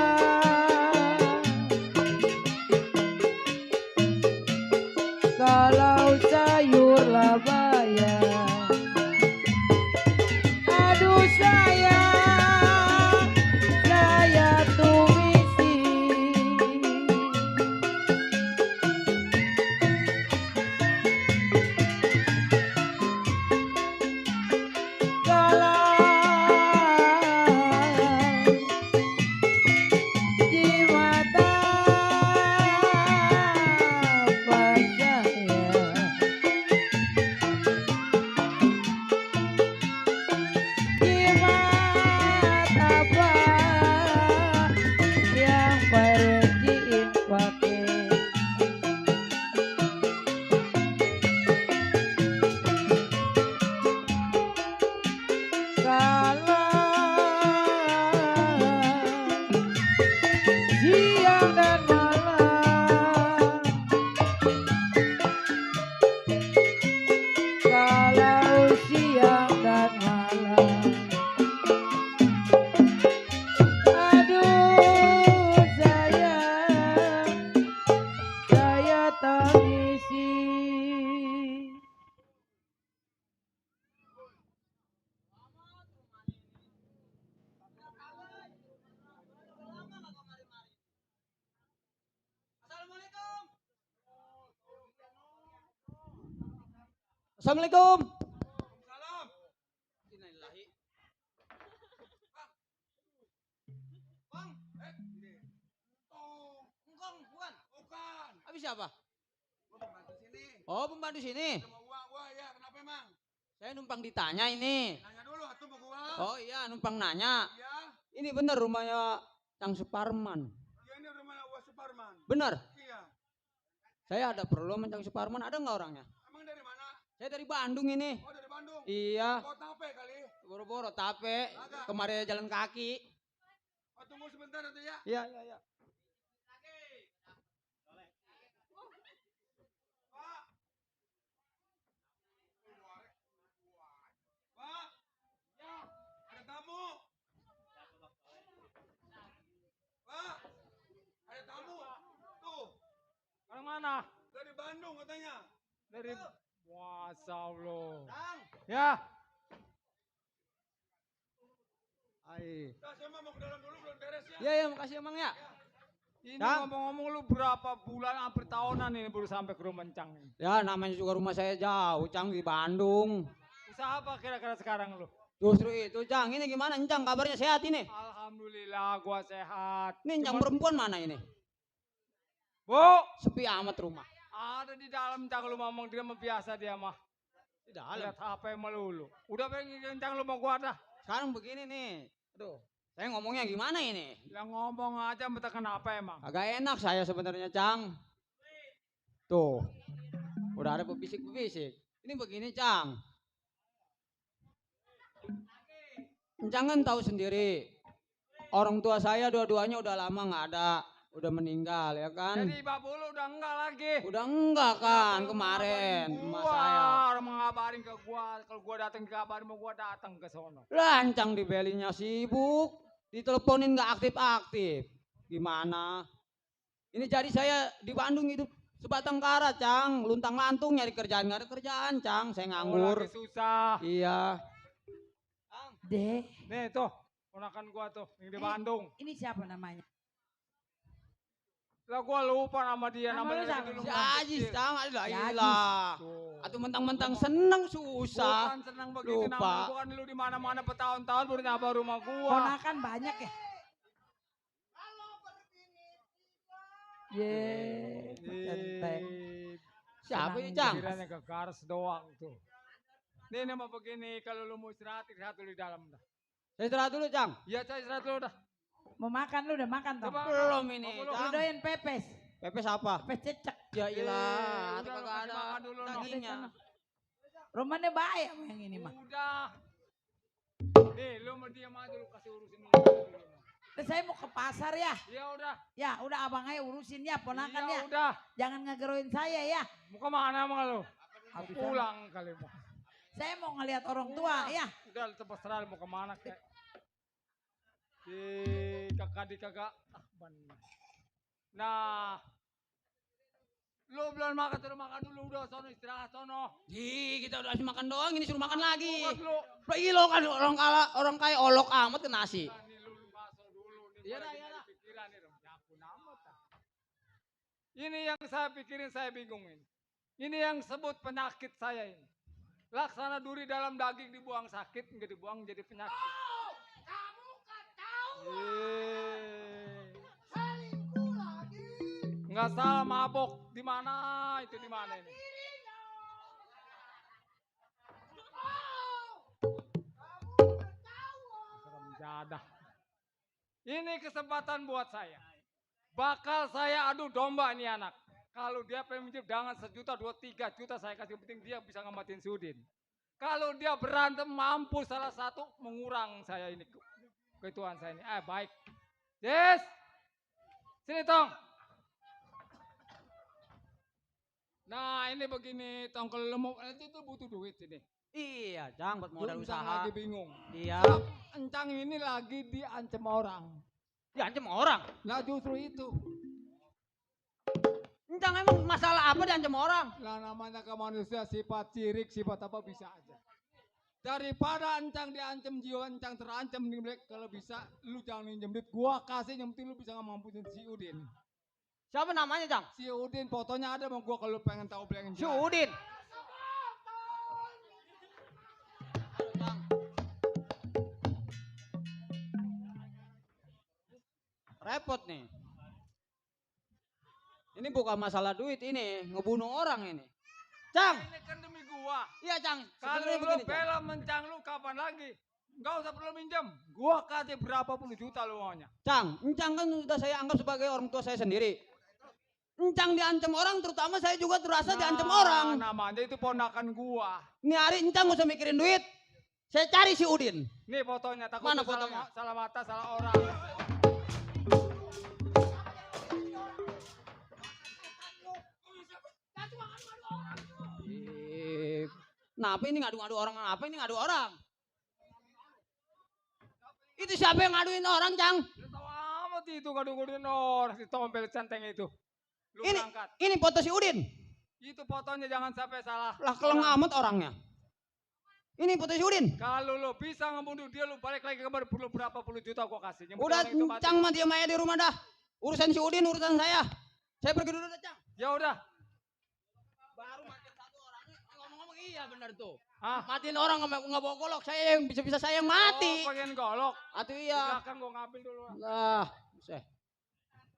kalau sayur labaya, aduh sayang, saya tumisi. Assalamualaikum. Habis siapa? Oh, pembantu sini. Ya, kenapa emang? Saya numpang ditanya ini. Nanya dulu, atuh mau gua. Oh iya, numpang nanya. Iya. Ini benar rumahnya Cang Suparman. Ya, ini rumah Wah Suparman. Benar. Iya. Saya ada perlu sama Cang Suparman. Ada nggak orangnya? Emang dari mana? Saya dari Bandung ini. Oh, dari Bandung. Iya. Kau tape kali. Boro-boro tape. Agak. Kemarin jalan kaki. Oh, tunggu sebentar atuh ya. Iya, iya, iya. Pak. Ya, ada tamu. Pak. Ada tamu. Tuh. Orang mana? Dari Bandung katanya. Dari Masya Allah. Tang. Ya. Ai. Nah, saya mau ke dalam dulu belum beres ya. Iya, iya, makasih emang ya. Ini Tang. ngomong-ngomong lu berapa bulan hampir tahunan ini baru sampai ke rumah Encang ini. Ya, namanya juga rumah saya jauh, Cang, di Bandung. Usaha apa kira-kira sekarang lu? Justru itu, Cang. Ini gimana, Encang? Kabarnya sehat ini? Alhamdulillah gua sehat. Ini Encang Cuma- perempuan mana ini? Bu, Sepi amat rumah. ada di dalam Encang lu ngomong dia mah biasa dia mah. Di dalam. Lihat HP melulu. Udah pengen Encang lu mau gua dah. Sekarang begini nih. Aduh, saya ngomongnya gimana ini? Yang ngomong aja minta kenapa emang? Agak enak saya sebenarnya, Cang. Tuh. Udah ada pebisik-pebisik. Ini begini, Cang. Encang kan tahu sendiri. Orang tua saya dua-duanya udah lama nggak ada. Udah meninggal, ya kan? Jadi babu lu udah enggak lagi. Udah enggak kan Lu kemarin ngabarin emak gua, saya. orang mengabarin ke gua, kalau gua datang dikabarin mau gua datang ke sono. Lancang di belinya sibuk. Diteleponin nggak aktif-aktif. Gimana? Ini jadi saya di Bandung hidup sebatang kara, Cang. Luntang-lantung nyari kerjaan, nggak ada kerjaan, Cang. Saya nganggur. Lagi susah. Iya. Deh. Nih tuh, ponakan gua tuh yang di Bandung. Ini siapa namanya? Lah gua lupa nama dia, Nama lu namanya siapa? lagi dulu Si masih Ajis, kecil. Cang. Alah, Si Ajis. ilah. Tuh. Atau mentang-mentang seneng susah. Bukan senang begitu Lupa. nama gua kan lu di mana-mana bertahun-tahun baru nyapa rumah gua. Ponakan banyak ya? Ye, centeng. Siapa ini, Senang Cang? Kiranya ke garis doang tuh. Ini nama begini, kalau lu mau istirahat dulu di dalam dah. Saya istirahat dulu, Cang. Iya, saya istirahat dulu dah. Mau makan lu udah makan toh? Coba. Belum ini, Mau lu Lu Cang. doyan pepes. Pepes apa? Pepes cecek. Ya ilah, udah, kagak kasih ada makan dulu, no. dagingnya. Rumahnya baik sama yang ini mah. Udah. Nih, lu mau diam aja lu kasih urusin dulu. Terus saya mau ke pasar ya. Iya udah. Ya udah abang aja urusin ya ponakan Iya ya. udah. Jangan ngegeroin saya ya. Mau kemana emang lu? Habis Pulang kali mau. Saya mau ngelihat orang tua ya. Udah terserah lu mau kemana kek. Di kakak. Benar. Nah. Lu belum makan, suruh makan dulu udah sono istirahat sono. Di, kita udah kasih makan doang, ini suruh makan lagi. Bukan lu. Lagi lo kan orang kaya olok amat ke nasi. Nah, nih lu bakso dulu nih. Iya gua dah, lagi iya nyari dah. pikiran nih, jakun amat ah. Ini yang saya pikirin, saya bingungin. Ini yang sebut penyakit saya ini. Laksana duri dalam daging dibuang sakit, enggak dibuang jadi penyakit. Kamu kan tahu Selingkuh lagi. Enggak salah mabok. Di mana? Itu di mana ini? Serem jadah. Ini kesempatan buat saya. Bakal saya adu domba ini anak. Kalau dia pengen minjem jangan 1 juta, 2, 3 juta saya kasih, penting dia bisa ngamatin si Udin. Kalau dia berantem mampu salah satu mengurang saya ini ketuaan saya ini. Baik. Yes. Sini Tong. Nah ini begini Tong, kalau lu mau itu butuh duit ini. Iya, Cang, buat modal Lu usaha. lagi bingung. Iya. Encang ini lagi diancam orang. Diancam orang. Nah justru itu. Encang emang masalah apa diancam orang? Lah namanya ke manusia sifat cirik, sifat apa bisa aja. Daripada Encang diancam, jiwa Encang terancam, kalau bisa lu jangan minjem duit. Gua kasih yang penting lu bisa ngampunin si Udin. Siapa namanya, Cang? Si Udin fotonya ada sama gua kalau pengen tahu bilangin Si Udin. Repot nih. Ini bukan masalah duit ini, ngebunuh orang ini. Cang. Ini kan demi gua. Iya, Cang. Kalau Sebenarnya lu begini, Cang. bela mencang lu kapan lagi? Enggak usah perlu minjem. Gua kasih berapa puluh juta lu maunya. Cang, Encang kan sudah saya anggap sebagai orang tua saya sendiri. Encang diancam orang, terutama saya juga terasa diancam orang. Namanya itu ponakan gua. Ini hari Encang gak usah mikirin duit. Saya cari si Udin. Nih fotonya, takut Mana lu fotonya? salah mata, salah orang. Kenapa ini ngadu-ngadu orang? Apa ini ngadu orang? Itu siapa yang ngaduin orang, Cang? Tahu amat itu ngadu-ngaduin orang si tompel centeng itu. Lu Ini berangkat. ini foto si Udin. Itu fotonya jangan sampai salah. Lah keleng amat orangnya. Ini foto si Udin. Kalau lu bisa ngebunuh dia, lu balik lagi ke berapa puluh juta gua kasih. Yang Udah penting orang itu mati. Cang mah diam aja di rumah dah. Urusan si Udin, urusan saya. Saya pergi dulu dah, Cang. Ya udah. Baru matiin satu orang. Ngomong-ngomong iya benar tuh. Hah? Matiin orang nggak bawa golok. Saya yang bisa-bisa saya yang mati. Oh, pengen golok. Atuh Di iya. belakang gua ngambil dulu. Lah, buset.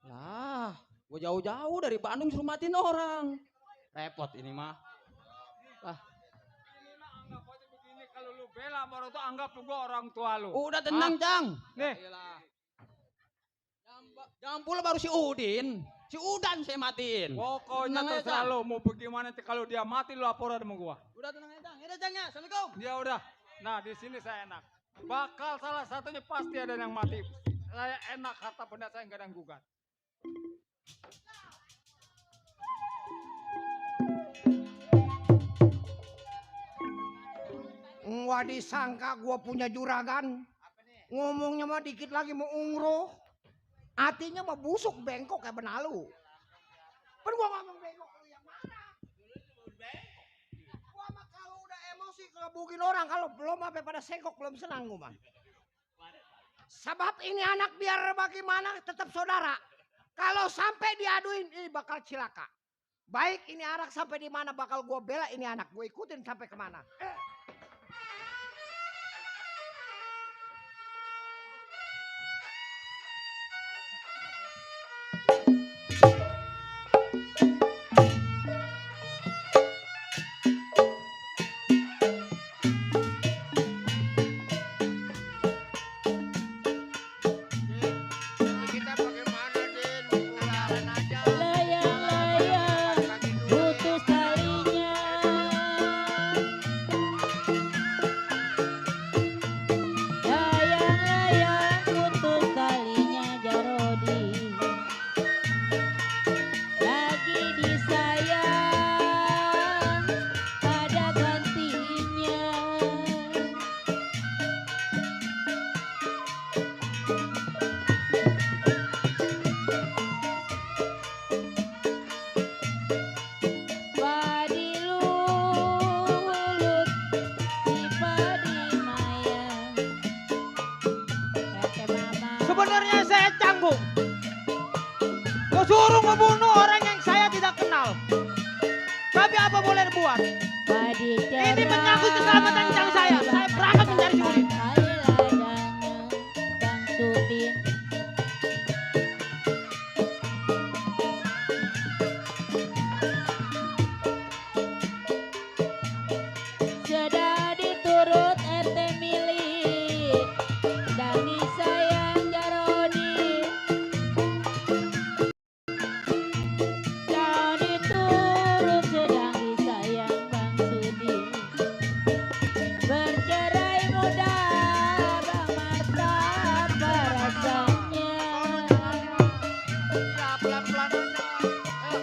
Lah, gua jauh-jauh dari Bandung suruh matiin orang. Repot ini mah. Lah, Ini mah anggap aja begini, kalau lu bela sama orang tua, anggap lu gua orang tua lu. udah tenang, Cang. Nih. Iyalah. Jangan pula baru si Udin. Si Udan saya matiin. Pokoknya Tenang aja, terserah Cang. lu mau bagaimana nanti kalau dia mati lu laporan sama gua. Udah tenang aja, Cang. Ya udah, Cang ya. Assalamualaikum. Ya udah. Nah, di sini saya enak. Bakal salah satunya pasti ada yang mati. Saya enak, harta benda saya enggak ada yang gugat. Wah disangka gua punya juragan. Ngomongnya mah dikit lagi mau ungro. Hatinya mah busuk bengkok kayak benalu. Kan gua ngomong bengkok lu yang mana? Gua mah kalau udah emosi ngebukin orang, kalau belum apa pada sengkok belum senang gua mah. Sebab ini anak biar bagaimana tetap saudara. Kalau sampai diaduin ini bakal cilaka. Baik ini anak sampai di mana bakal gua bela ini anak, gua ikutin sampai kemana. Kita bagaimana, Din? Pulang aja. Layang-layang putus talinya. Layang-layang putus talinya Jarodi. Lagi disayang ada gantinya. Padi lulut si padi mayang. Kata mama. Sebenarnya saya canggung. Kau suruh ngebunuh orang yang saya tidak kenal. Tapi apa boleh dibuat? Padi Ini menyangkut keselamatan Cang saya. Saya berangkat mencari si Udin. ladangnya Bang Sudin. Sudah diturut RT milik Dangi sayang Jarodi. Sudah diturut sedang disayang Bang Sudin. Bercerai muda Bang Marta apa rasanya? Ya, pelan-pelan aja. Ayo.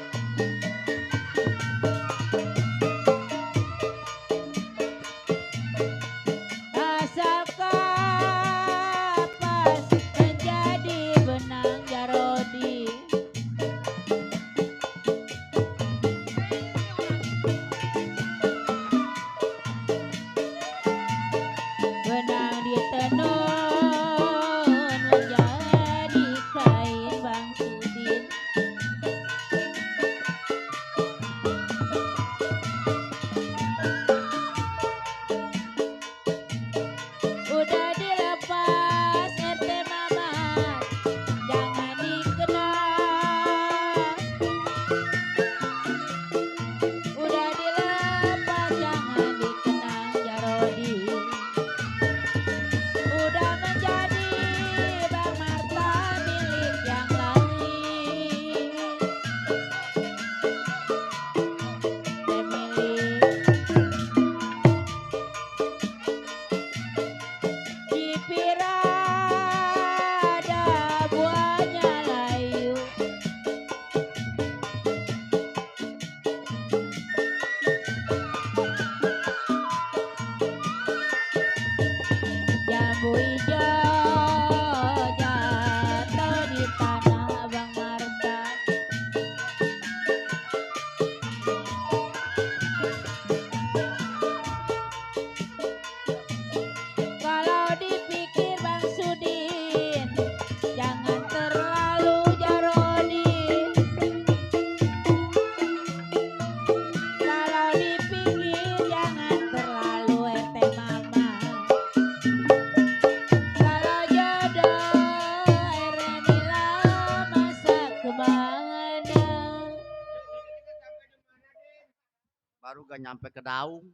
kagak nyampe ke daung.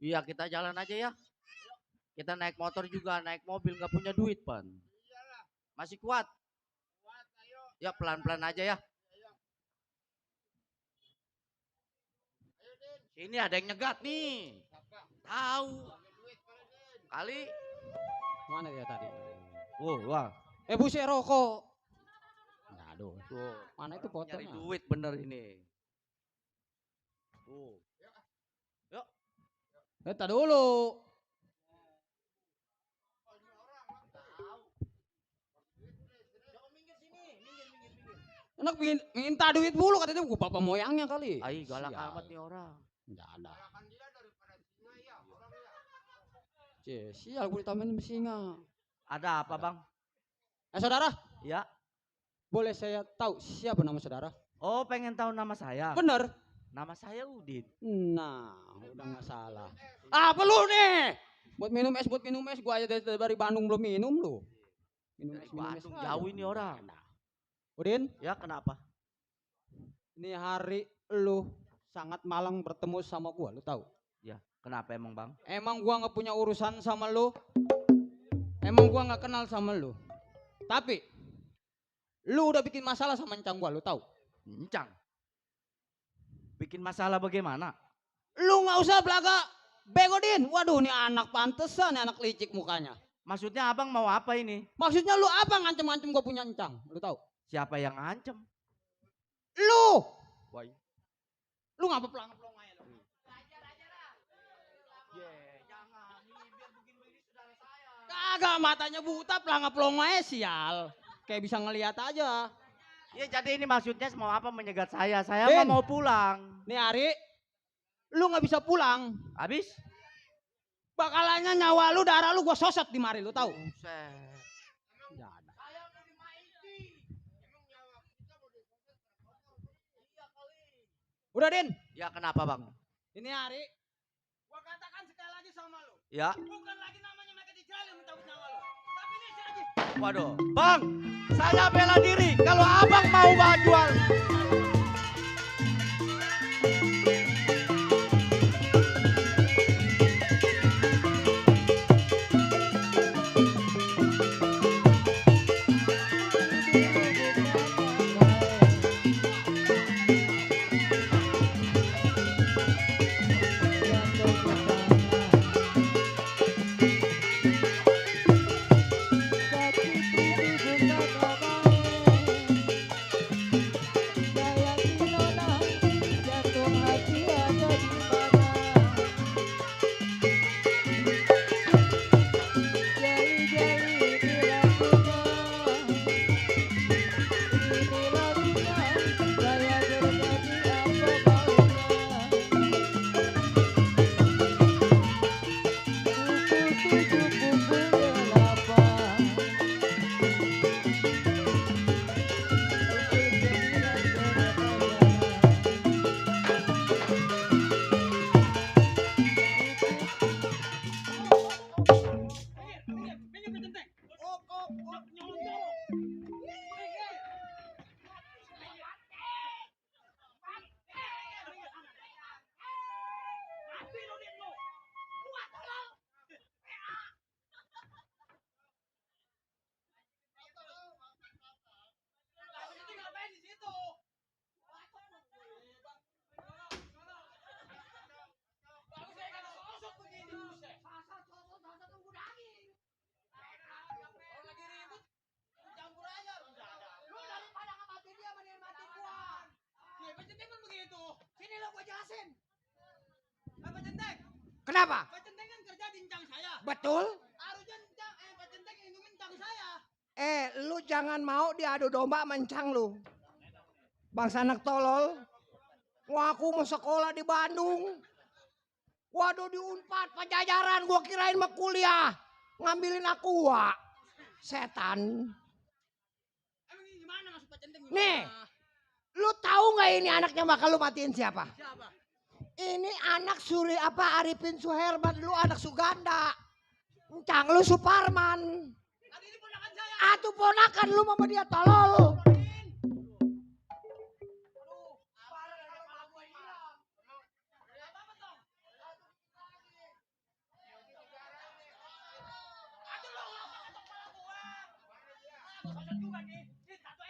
Iya kita jalan aja ya. Kita naik motor juga, naik mobil nggak punya duit pan. Masih kuat. Ya pelan-pelan aja ya. Ini ada yang nyegat nih. Tahu. Kali. Mana dia tadi? Wah. Buset rokok. Aduh. Tuh. Mana itu Nyari fotonya? duit bener ini. Tuh. Yuk. Kita dulu. Anak minta duit dulu katanya gua bapak moyangnya kali. Ai galak Sial. amat nih orang. Enggak ada. Sial gue ditambahin singa. Ada apa bang? Saudara, Ya. boleh saya tahu siapa nama saudara? Oh pengen tahu nama saya? Bener. Nama saya Udin. Nah, udah nggak salah. Apa lu nih? Buat minum es, gua aja dari Bandung belum minum lu. Minum Dari es, minum es Bandung aja. jauh ini orang. Udin, Ya kenapa? ini hari lu sangat malang bertemu sama gua, lu tahu? Ya kenapa emang bang? Emang gua nggak punya urusan sama lu. Emang gua nggak kenal sama lu. Tapi lu udah bikin masalah sama encang gua, lu tahu? Encang. Bikin masalah bagaimana? Lu nggak usah belaga bego Din. Waduh, nih anak pantesan, nih anak licik mukanya. Maksudnya abang mau apa ini? Maksudnya lu apa ngancem-ngancem gua punya encang? Lu tahu? Siapa yang ngancem? Lu. Wah. Lu ngapa pelang-pelang aja lu? Kagak, matanya buta pelang-pelang aja sial. Kayak bisa ngelihat aja. Ya jadi ini maksudnya mau apa menyegat saya? Saya Din. mah mau pulang. Nih Ari, lu nggak bisa pulang. Habis? Bakalannya nyawa lu, darah lu gua sosot di mari, lu tahu? Buset. Udah Din, Ya kenapa bang? ini Ari, gua katakan sekali lagi sama lu. Ya. Bukan lagi namanya mereka dijual yang mencabut nyawa lu. Tapi ini lagi. Waduh. Bang, saya bela diri. Kalau abang mau bang jual. Kenapa? Pak Centeng kan kerja di encang saya. Betul? Harusnya Pak Centeng indumin encang saya. Lu jangan mau diadu domba mencang lu. Bangsa anak tolol. Wah, aku mau sekolah di Bandung. Waduh, di Unpad Pajajaran, gua kirain mau kuliah. Ngambilin aku, wah. Setan. Emang ini gimana maksud Pak Centeng? Nih, lu tahu nggak ini anaknya bakal lu matiin siapa? Siapa? Ini anak Suri apa Arifin Suherman, lu anak Suganda. Encang lu Suparman. Tadi ini ponakan saya. Atuh ponakan lu sama dia tolol.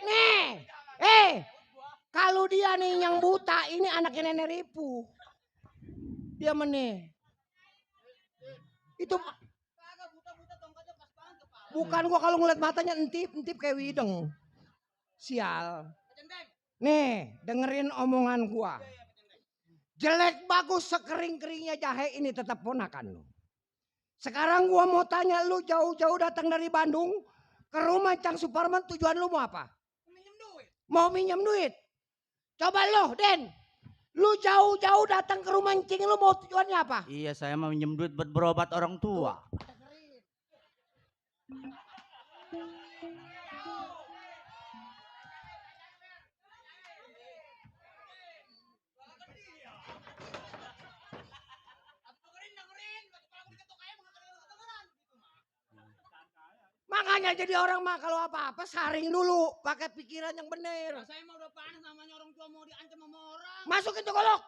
Nih, kalau dia nih yang buta, ini anaknya nenek Ripu. Dia meneh. Itu bukan gua kalau ngeliat matanya entip kayak wideng. Sial. Nih, dengerin omongan gua. Jelek bagus sekering-keringnya jahe ini tetap ponakan lu. Sekarang gua mau tanya lu jauh-jauh datang dari Bandung ke rumah Cang Suparman, tujuan lu mau apa? Mau minjem duit. Coba lo, Den. Lu jauh-jauh datang ke rumah Cing, lu mau tujuannya apa? Iya, saya mau minjem duit buat berobat orang tua. Makanya jadi orang mah kalau apa-apa saring dulu, pakai pikiran yang bener. Saya mah udah panas namanya orang tua mau diancam sama orang. Masukin tuh golok.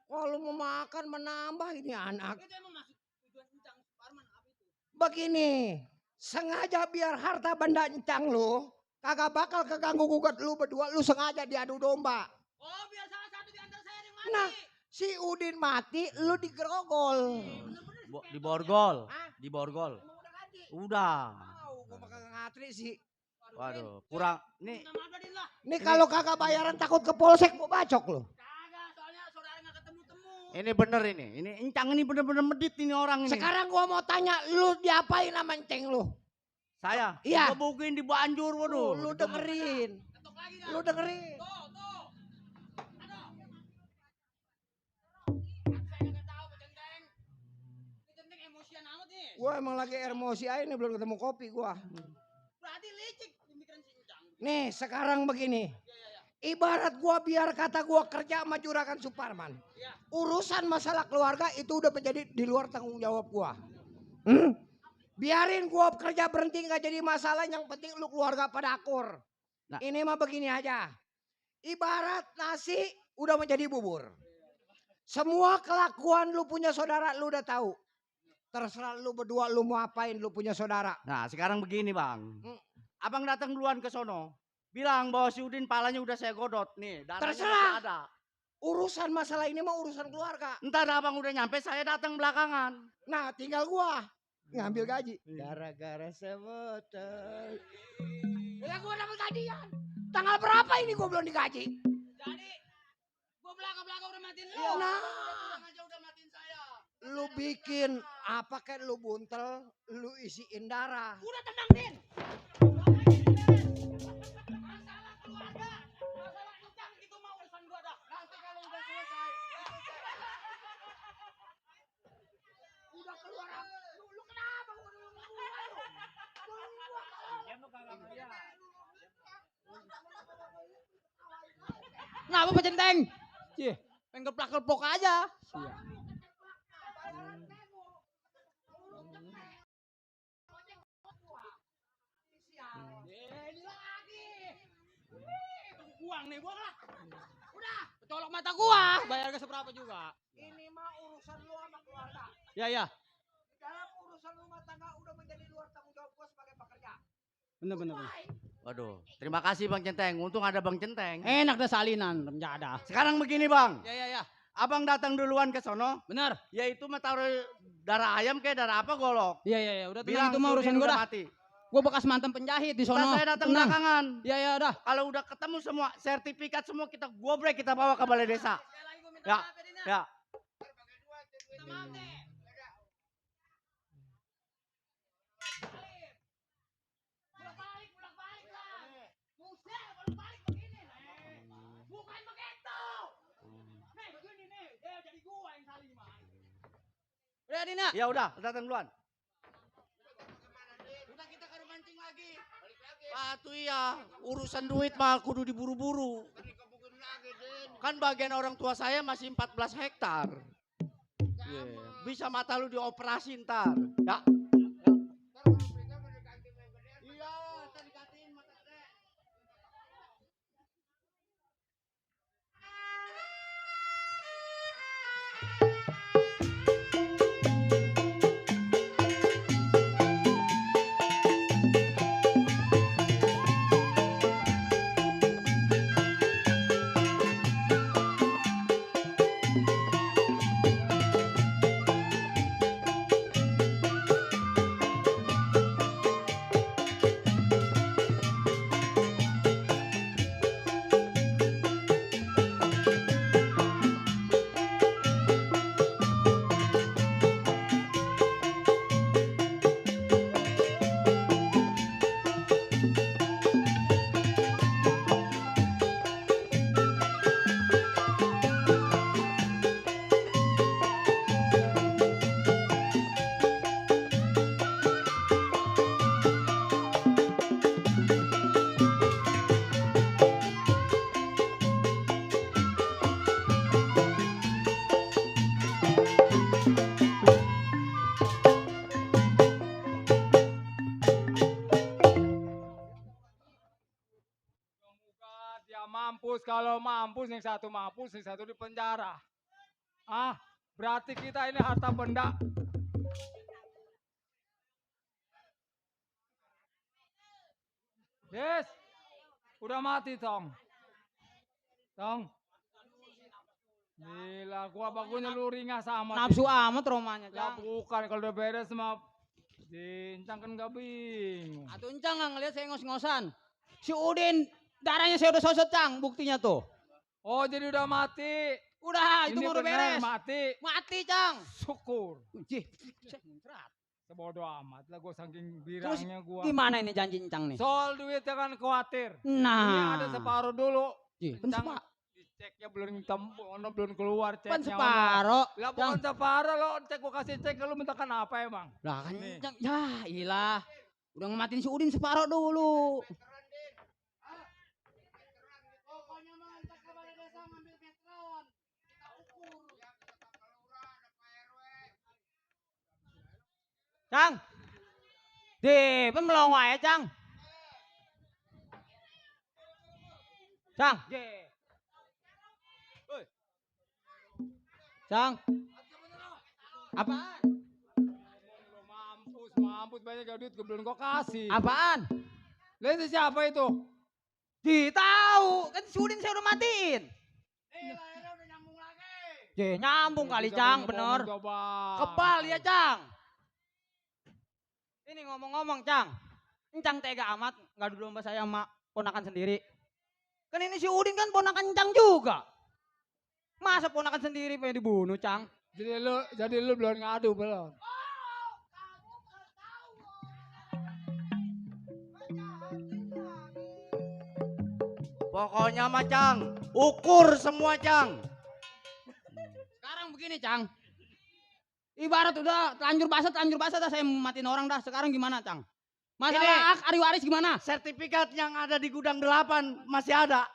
Kalau mau makan menambah ini anak. Itu emang masuk tujuan Cang Suparman apa itu? Begini, sengaja biar harta benda encang lu kagak bakal keganggu gugat lu berdua, lu sengaja diadu domba. Oh, biar salah satu di antara saya yang mati. Nah, si Udin mati, lu digerogol. Di borgol. Di borgol. Udah. Gua bakal ngatri sih. Waduh, kurang. Nih. Nih kalau kagak bayaran takut ke polsek mau bacok lu. Ini bener ini. Ini encang ini bener-bener medit ini orang ini. Sekarang gua mau tanya, lu diapain sama enceng lu? Saya? Iya. Gebukin di Banjur, waduh. Lu dengerin. Lu dengerin. Gua emang lagi emosi aja nih, belum ketemu kopi gua. Berarti licik pemikiran si Encang. Nih sekarang begini. Ibarat gua biar kata gua kerja sama Juragan Suparman. Urusan masalah keluarga itu udah menjadi di luar tanggung jawab gua. Biarin gua kerja berhenti nggak jadi masalah, yang penting lu keluarga pada akur. Nah. Ini mah begini aja. Ibarat nasi udah menjadi bubur. Semua kelakuan lu punya saudara lu udah tahu. Terserah lu berdua lu mau apain, lu punya saudara. Nah sekarang begini bang. Abang datang duluan ke sono. Bilang bahwa si Udin palanya udah saya godot. Nih darahnya Terserah. masih ada. Urusan masalah ini mah urusan keluarga. Ntar abang udah nyampe, saya datang belakangan. Nah tinggal gua ngambil gaji. Gara-gara sebotol. Ya gua dapat gajian. Tanggal berapa ini gua belum digaji? Jadi gua belakang-belakang udah matiin lu. Nah. Udah matiin saya. Lu bikin apa kayak lu buntel, lu isiin darah. Udah tenang, Din. Masalah keluarga, masalah Encang itu mah urusan gua dah. Nanti kalau udah selesai. Udah keluar. Lu kenapa gua dulu Kenapa Pak Centeng? Cih, pengen keplak-keplok aja. Buang nih, buang lah. Udah, colok mata gua. Bayar ke seberapa juga. Ini mah urusan lu sama keluarga. Ya, ya. Dalam urusan rumah tangga udah menjadi luar tanggung jawab gua sebagai pekerja. Bener. Waduh, terima kasih Bang Centeng. Untung ada Bang Centeng. Enak dah salinan, enggak ada. Sekarang begini Bang. Ya. Abang datang duluan ke sono. Bener. Yaitu mau taruh darah ayam kayak darah apa golok. Ya. Udah tenang, Bilang itu mah si urusan Udin gua udah dah. mati. Gua bekas mantan penjahit di sono. Ntar saya datang Tenang. belakangan. Ya, udah. Kalau udah ketemu semua sertifikat semua kita gobrek, kita bawa ke balai desa. Ya. Bukan begitu. Nih, begini nih. Dia jadi gua yang saliman. Udah, Dina. Ya udah, datang duluan. Udah kita ke rumah Encing lagi. Patu ya, urusan duit mah kudu diburu-buru. Kan bagian orang tua saya masih 14 hektar. Bisa mata lu dioperasi ntar. Ya. kalau mampus, yang satu mampus, yang satu di penjara. Ah, berarti kita ini harta benda. Yes, udah mati Tong. Tong. Gila, gua bagunya lu ringah sama. Nafsu amat romanya, Ya Cang. bukan, kalau udah beres sama Cincang kan gak bingung. Atuh Encang nggak ngeliat saya ngos-ngosan. Si Udin darahnya saya udah sosot Cang, buktinya tuh. Oh jadi udah mati. Udah, itu Ini baru bener beres. mati. Mati Cang. Syukur. Jih, muncrat. Sebodoh amat lah, gue saking Terus birangnya gue. gimana ini janji Encang nih? Soal duit jangan khawatir. Nah. Ini ada separuh dulu. Jih, Encang diceknya belum belum keluar Pan ceknya. separoh. Lah bukan separoh lo, cek gue kasih cek, lu mintakan apa emang? Lah kan Nih. Encang, ya ilah. Udah ngematin si Udin separoh dulu. Pokoknya mah entar ke balai desa ngambil meteran. Kita ukur. Cang. Di, pemelong wae Cang. Cang. Cang. Apaan? Mampus banyak duit gue belum gue kasih. Apaan? Lah itu siapa itu? Tahu, kan si Udin saya udah matiin. Akhirnya udah nyambung lagi. Ye, nyambung kali Cang, bener. Kebal ya Cang. Ini ngomong-ngomong Cang. Encang tega amat, nggak dulu domba saya sama ponakan sendiri. Kan ini si Udin kan ponakan Encang juga. Masa ponakan sendiri pengen dibunuh Cang? Jadi lu belum ngadu belum? Pokoknya mah Cang, ukur semua Cang. Sekarang begini Cang. Ibarat udah telanjur basah dah saya matiin orang dah. Sekarang gimana Cang? Masalah hak ahli waris gimana? Sertifikat yang ada di gudang 8 masih ada.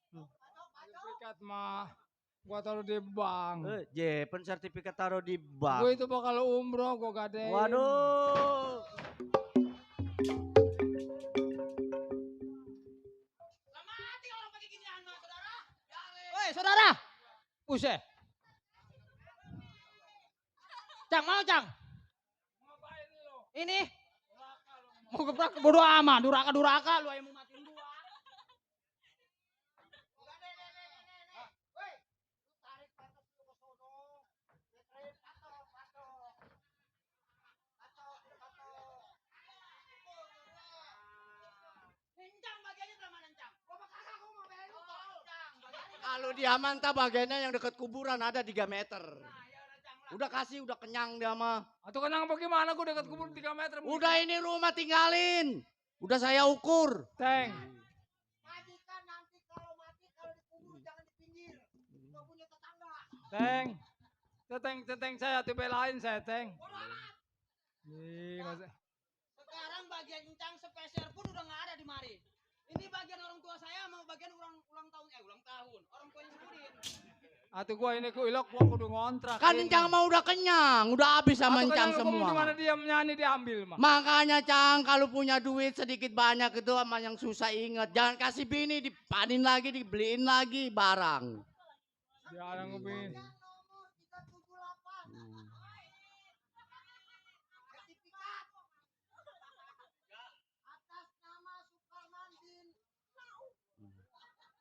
Sertifikat mah gua taruh di bank. Jepen sertifikat taruh di bank. Gue itu bakal umroh, gue gadein. Waduh. Woi saudara. Buset. Cang mau Cang? Ini mau gebrak bodo amat, duraka lu yang mau matiin gua. Kalau di Amanta bagiannya yang dekat kuburan ada 3 meter. Udah kasih, udah kenyang dia mah. Atau kenyang bagaimana, gue dekat kubur 3 meter. Udah ini rumah tinggalin. Udah saya ukur. Teng. Majikan nanti kalau mati kalau dikubur jangan di pinggir. Gak punya tetangga. Teng saya dibelain saya Teng. Sekarang bagian Encang sepeser pun udah nggak ada di mari. Ini bagian orang tua saya mau bagian ulang tahun. Orang tuanya Udin. Atuh gua ini ku ilok gua kudu ngontrak. Kan Encang mah udah kenyang, udah habis sama Encang semua. Gimana dia nyanyi diambil mah. Makanya Cang kalau punya duit sedikit banyak itu sama yang susah inget. Jangan kasih bini dipanin lagi, dibeliin lagi barang. Jarang ngebin. Atas nama Sukarman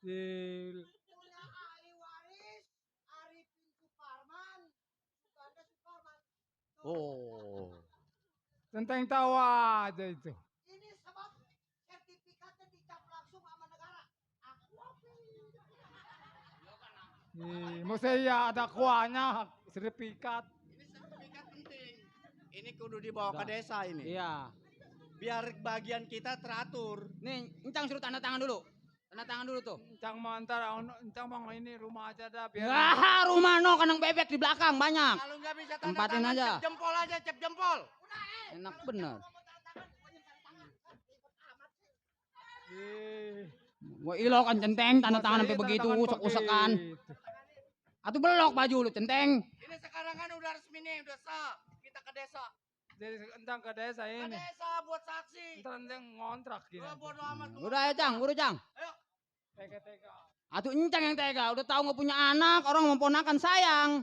bin punya ahli waris Arifin Sukarman. Suganda Sukarman. Oh. Tentang tawa aja itu. Ini sebab sertifikatnya dicap langsung sama negara. Aku apa? Mesti ya ada kuahnya sertifikat. Ini sertifikat penting. Ini kudu dibawa ke desa ini. Iya. Biar bagian kita teratur. Nih, Encang suruh tanda tangan dulu. Tanda tangan dulu tuh. Encang mah ini rumah aja dah biar. Wah, rumah no kandang bebek di belakang banyak. Kalau nggak bisa tanda Tempatin tangan, aja. cep jempol aja, cep jempol. Enak bener. Gua ilo kan centeng tanda tangan sampai begitu usek-usekan. Atuh belok baju lu centeng. Ini sekarang kan udah resmi nih, udah sah. Kita ke desa. Jadi entang ke desa Ke ini. desa buat saksi. Entar entang ngontrak gini. Bodo amat. Udah ya Cang, udah Cang. Ayo. Atuh encang yang tega, udah tahu nggak punya anak, orang memponakan sayang.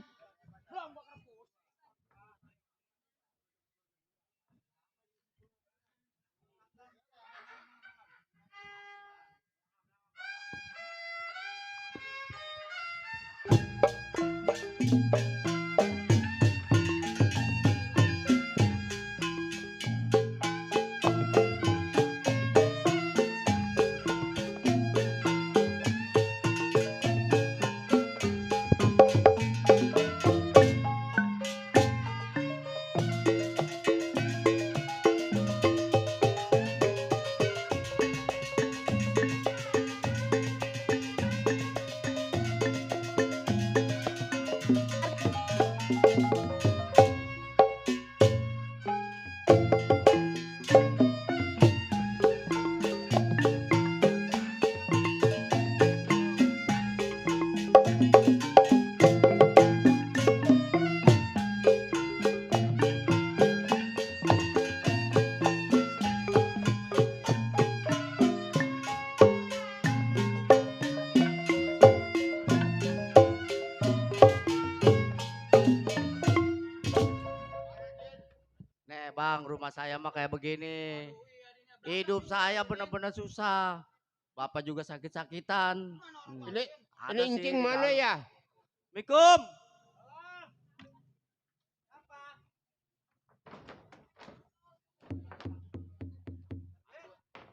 Nih bang, rumah saya mah kayak begini. Hidup saya benar-benar susah. Bapak juga sakit-sakitan. Ini Ada sih incing di mana dalam. ya? Assalamualaikum.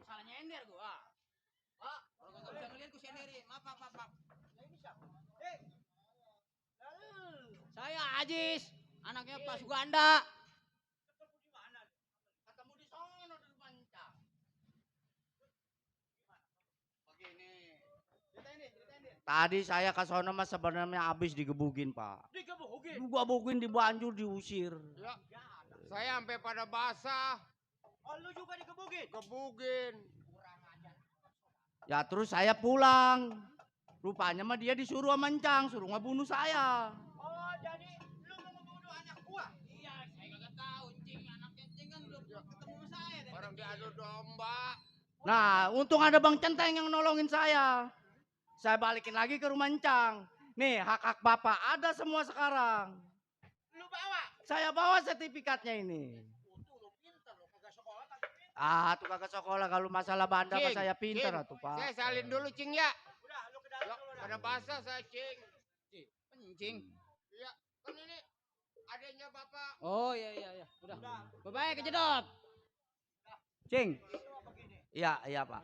Salah nyender gua. Pak, orang nggak bisa ngeliat ku sendiri. Maaf. Saya Ajis, anaknya Pak Suganda. Ketemu di sono di Mancang. Begini. Tadi saya ke sono mas sebenarnya habis digebugin pak. Digebugin, dibanjur, diusir. Ya, saya sampai pada basah. Oh, lu juga digebugin? Gebugin. Ya terus saya pulang. Rupanya mah dia disuruh sama Encang, suruh ngebunuh saya. Oh, jadi lu mau ngebunuh anak gua? Iya, saya kagak tahu. Anaknya Encing kan belum ketemu sama saya. Orang diadu domba. Nah, untung ada Bang Centeng yang nolongin saya. Saya balikin lagi ke rumah Encang. Nih, hak-hak Bapak ada semua sekarang. Lu bawa? Saya bawa sertifikatnya ini. Lu pintar, lu kagak sekolah kagak pintar. Ah, tuh kagak sekolah kalau masalah banda mah Cing, saya pintar Cing, atuh, Pak. Saya salin dulu, Cing ya. Udah, lu ke dalam Ya, dulu dah. pada basah saya, Cing. Encing. Iya, kan ini adanya Bapak. Oh iya. Udah. Bye-bye kejedot. Cing. Iya, Pak.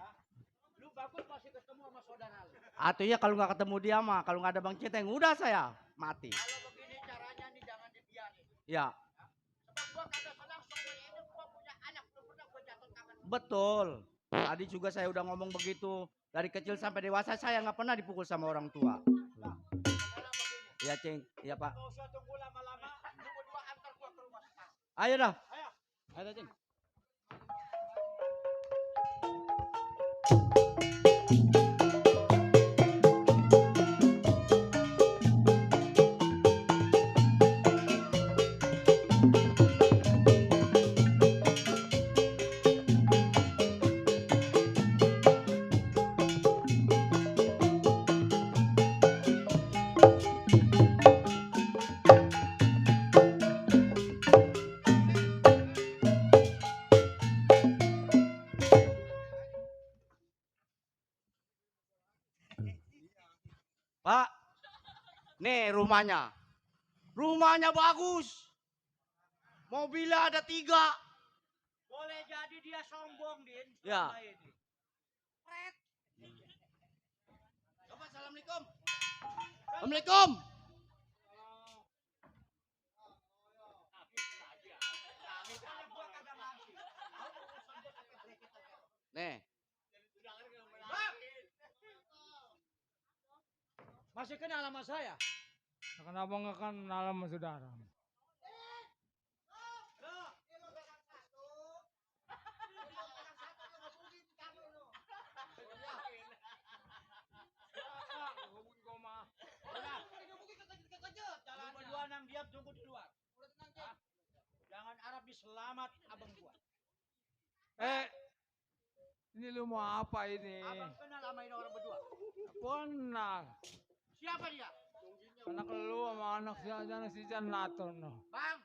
Lu bagus masih ketemu sama saudara lu. Atuh ya kalau nggak ketemu dia mah, kalau nggak ada Bang Centeng, udah saya mati. Kalau begini caranya nih jangan dibiarin. Ya, Sebab gua kagak senang seumur ini gua punya anak belum pernah gua jatuh tangan. betul. Tadi juga saya udah ngomong begitu. Dari kecil sampai dewasa saya nggak pernah dipukul sama orang tua. Iya, Cing. Iya, Pak. Nggak usah tunggu lama-lama, lu berdua antar gua ke rumah sekarang. Ayo dah. Ayo, Cing. Pak, nih rumahnya. Rumahnya bagus. Mobilnya ada 3. Boleh jadi dia sombong, Din. Ya. selama ini. Coba assalamualaikum. Assalamualaikum. Nih, Masih kenal sama saya? Kenapa nggak kenal sama saudara? Lu berdua nang diam tunggu di luar. Jangan harap diselamat abang gua. Ini lu mau apa ini? Abang kenal sama ini orang berdua? Kenal. Siapa dia? Anak lu sama anak si Janaton. Bang,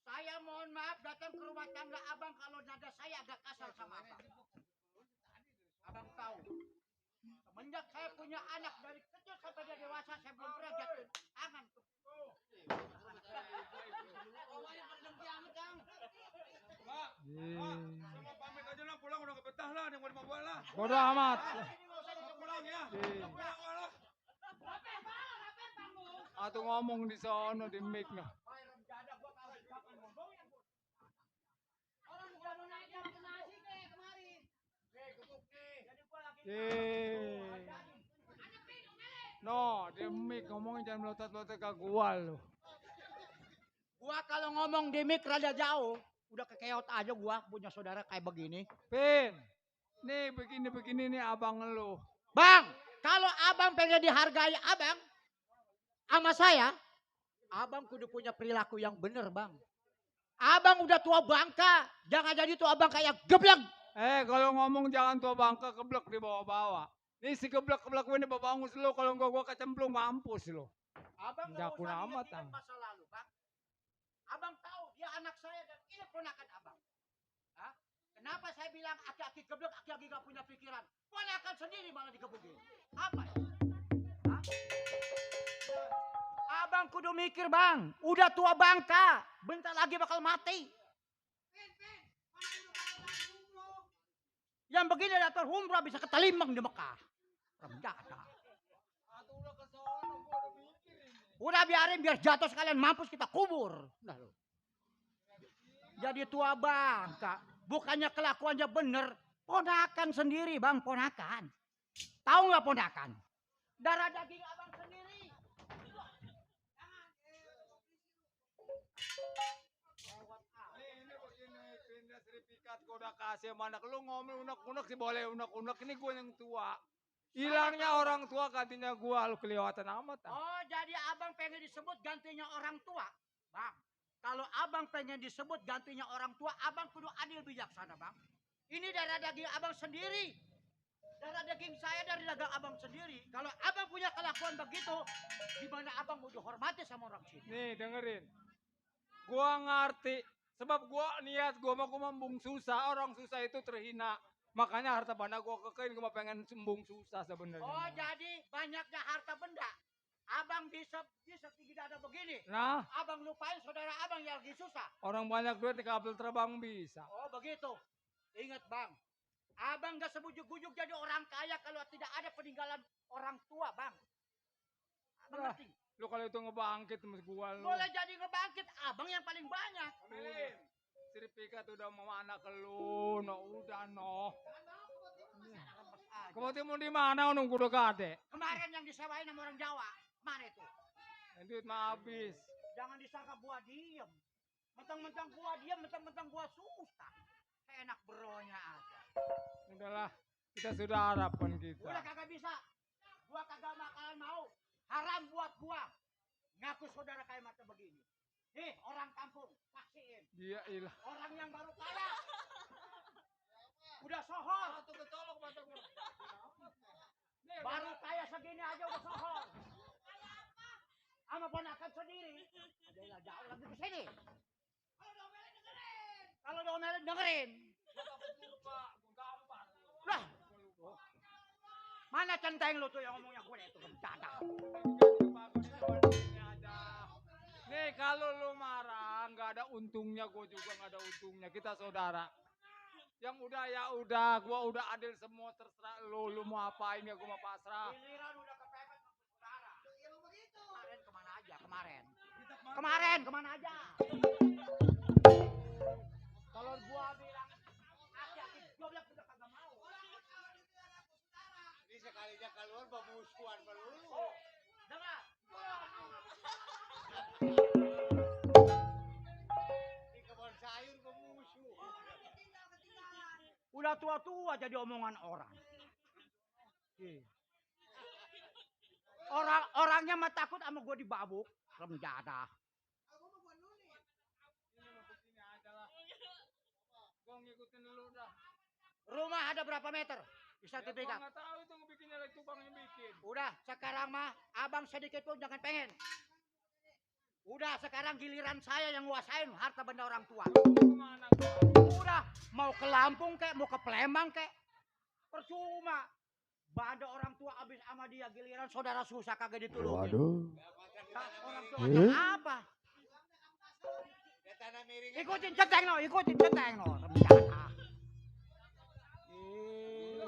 saya mohon maaf datang ke rumah tangga abang kalau nada saya agak kasar sama abang. Abang tahu, semenjak saya punya anak dari kecil sampai dia dewasa, saya belum pernah jatuh tangan tuh. Sama pamit aja lah, pulang udah kebetah lah, yang mau dibawa lah. Bodoh amat. Pulang ya. Pulang lah. Atau ngomong di sono di mic nah. No, di mic ngomongin jangan melotot-melotot ke gua lu. Gua kalau ngomong di mic rada jauh, udah kekeot aja gua punya saudara kayak begini. Pin, nih begini nih abang lu. Bang, kalau abang pengen dihargai abang sama saya, abang kudu punya perilaku yang bener bang. Abang udah tua bangka, jangan jadi tua bangka yang geblek. Kalau ngomong jangan tua bangka keblek di bawah-bawah. Nih si keblek-keblek ini babangus lu, kalau gua kecemplung mampus lu. Abang nggak usah amat ingat-ingat masa lalu bang. Abang tahu dia anak saya dan ini ponakan abang. Hah? Kenapa saya bilang aki-aki geblek, aki-aki gak punya pikiran? Ponakan sendiri malah digebukin. Apa ya? Hah? Abang kudu mikir bang, udah tua bangka, bentar lagi bakal mati. Yang begini datang umrah bisa ketelimbang di Mekah. Remjata. Udah biarin biar jatuh sekalian mampus kita kubur. Nah, lo. Jadi tua bangka, bukannya kelakuannya bener, ponakan sendiri bang, ponakan. Tahu nggak ponakan? Darah daging abang sendiri. Ini begini, pindah sertifikat gua udah kasih sama anak lu ngomong unek-unek sih boleh unek-unek, ini gua yang tua. Hilangnya orang tua gantinya gua, lu kelewatan amat. Oh, jadi abang pengen disebut gantinya orang tua? Bang, kalau abang pengen disebut gantinya orang tua, abang kudu adil bijaksana, bang. Ini darah daging abang sendiri. Darah daging saya dari dagang abang sendiri. Kalau abang punya kelakuan begitu, gimana abang mau dihormati sama orang sini? Nih dengerin, gua ngerti. Sebab gua niat gua mau membung susah, orang susah itu terhina. Makanya harta benda gua kekein, gua pengen sembung susah sebenarnya. Oh, jadi banyaknya harta benda. Abang bisa tinggi dada begini. Nah, Abang lupain saudara abang yang lagi susah. orang banyak duit di kabel terbang bisa. Oh, begitu. Ingat bang, abang gak sebujuk-bujuk jadi orang kaya kalau tidak ada peninggalan orang tua, bang. Abang Nah, ngerti? lu kalau itu ngebangkit mas gua lu. Boleh jadi ngebangkit, abang yang paling banyak. Sertifikat udah mau anak lu, no udah no. Kamu mau di mana nunggu udah gade? Kemarin yang disewain sama orang Jawa, mana itu? Duit mah habis. Jangan disangka gua diem. Mentang-mentang gua diem, mentang-mentang gua susah. Enak beronya aja. Udahlah, kita sudah harapan kita. Udah kagak bisa. Gua kagak bakalan mau. Haram buat gua. Ngaku saudara kayak mata begini. Nih orang kampung, saksiin. Dia ilah. Orang yang baru kaya. Udah sohor. Baru kaya segini aja udah sohor. Sama ponakan sendiri. Ada jauh lagi ke sini. Kalau diomelin dengerin. Lah. Mana centeng lu tuh yang ngomongnya gue itu rencana. Nih kalau lu marah nggak ada untungnya, gue juga nggak ada untungnya. Kita saudara. Yang udah ya udah, gue udah adil semua, terserah lu. Lu mau apain ya gue mau pasrah. Giliran udah kepepet sama saudara. Kemarin kemana aja kemarin? Kemarin kemana aja? Kalau gua bilang hati-hati goblok udah kagak mau. Ini sekalinya keluar babusuan melulu. Oh, dengar. Di kebun sayur babusu. Udah tua-tua jadi omongan orang. Orangnya mah takut sama gua dibabuk. Remjada. Gue ngikutin lu dah. Rumah ada berapa meter? Sertifikat. Nggak tahu itu bikinnya lagi tubang yang bikin. Udah, sekarang mah abang sedikit pun jangan pengen. Udah, sekarang giliran saya yang nguasain harta benda orang tua. Udah, mau ke Lampung kek, mau ke Palembang kek, percuma. Bada orang tua abis sama dia, giliran saudara susah kagak ditulungi. Waduh. Orang tuanya apa? Ikutin ceteng no, ikutin ceteng no. Rencana.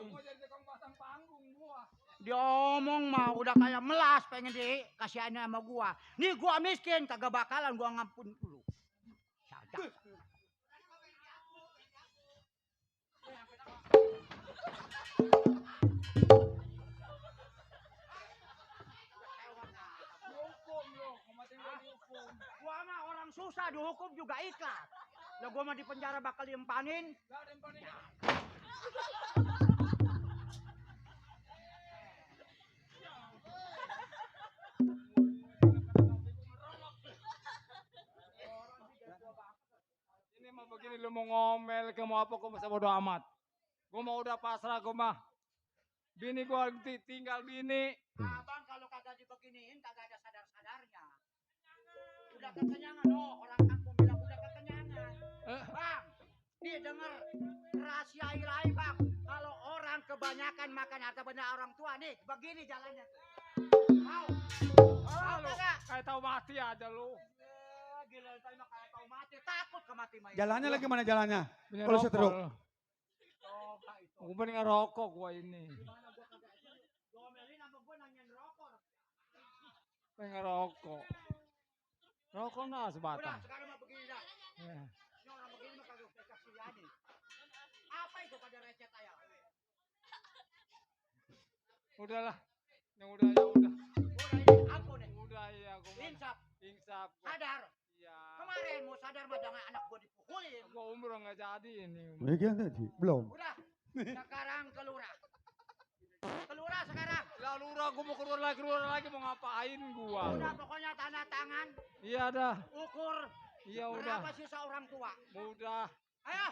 Mau jadi tukang pasang panggung gua. Dia omong mah udah kayak melas pengen dikasihannya sama gua. Nih gua miskin, kagak bakalan gua ngampun dulu. Sadar. Gua mah orang susah dihukum juga ikhlas. Lah gua mah di penjara bakal diempanin. Ini mah begini lu mau ngomel ke mau apa, gua masa bodo amat. Gua mau udah pasrah gua mah. Bini gua tinggal bini. Abang kalau kagak dibeginiin kagak ada sadar-sadarnya. Udah kekenyangan loh, orang kampung bilang udah kekenyangan. Bang, nih denger rahasia ilahi bang. Kalau orang kebanyakan makan harta benda orang tua nih, begini jalannya. Mau? Mau Lu kagak? kayak tahu mati aja lu. Gila, saya mah kayak tahu mati, takut ke mati mah. Jalannya lagi mana jalannya? Punya Kalau rokok setruk. lu. Gua mending ngerokok gua ini. Domelin apa gua nanyain rokok. Pengen ngerokok. Rokok nggak Udah, sebatang. sekarang mah begini dah. Ya. Ini orang begini mah kagak usah kasihani. Apa itu pada recet ayam? Udahlah. Yang udah ya udah. Udah ini ampun deh. Udah ya gua mah. Insaf. Insaf. Sadar. Iya. Kemarin mau sadar mah jangan anak gua dipukulin. Gua umur nggak jadi ini. Bagian tadi belum. Udah. Sekarang ke lurah. Ke lurah sekarang. Lah lurah gua mau keluar lagi mau ngapain gua? Udah pokoknya tanda tangan, Iya dah. ukur Iya udah. berapa sisa orang tua. Udah. Ayo.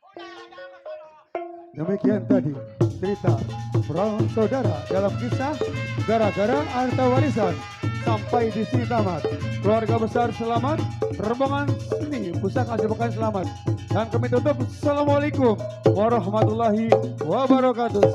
Udah, jangan ke sono. Demikian tadi cerita perawan saudara dalam kisah gara-gara harta warisan. Sampai di sini tamat. Keluarga besar selamat, rombongan seni pusaka jebakan selamat. Dan kami tutup. Assalamualaikum warahmatullahi wabarakatuh.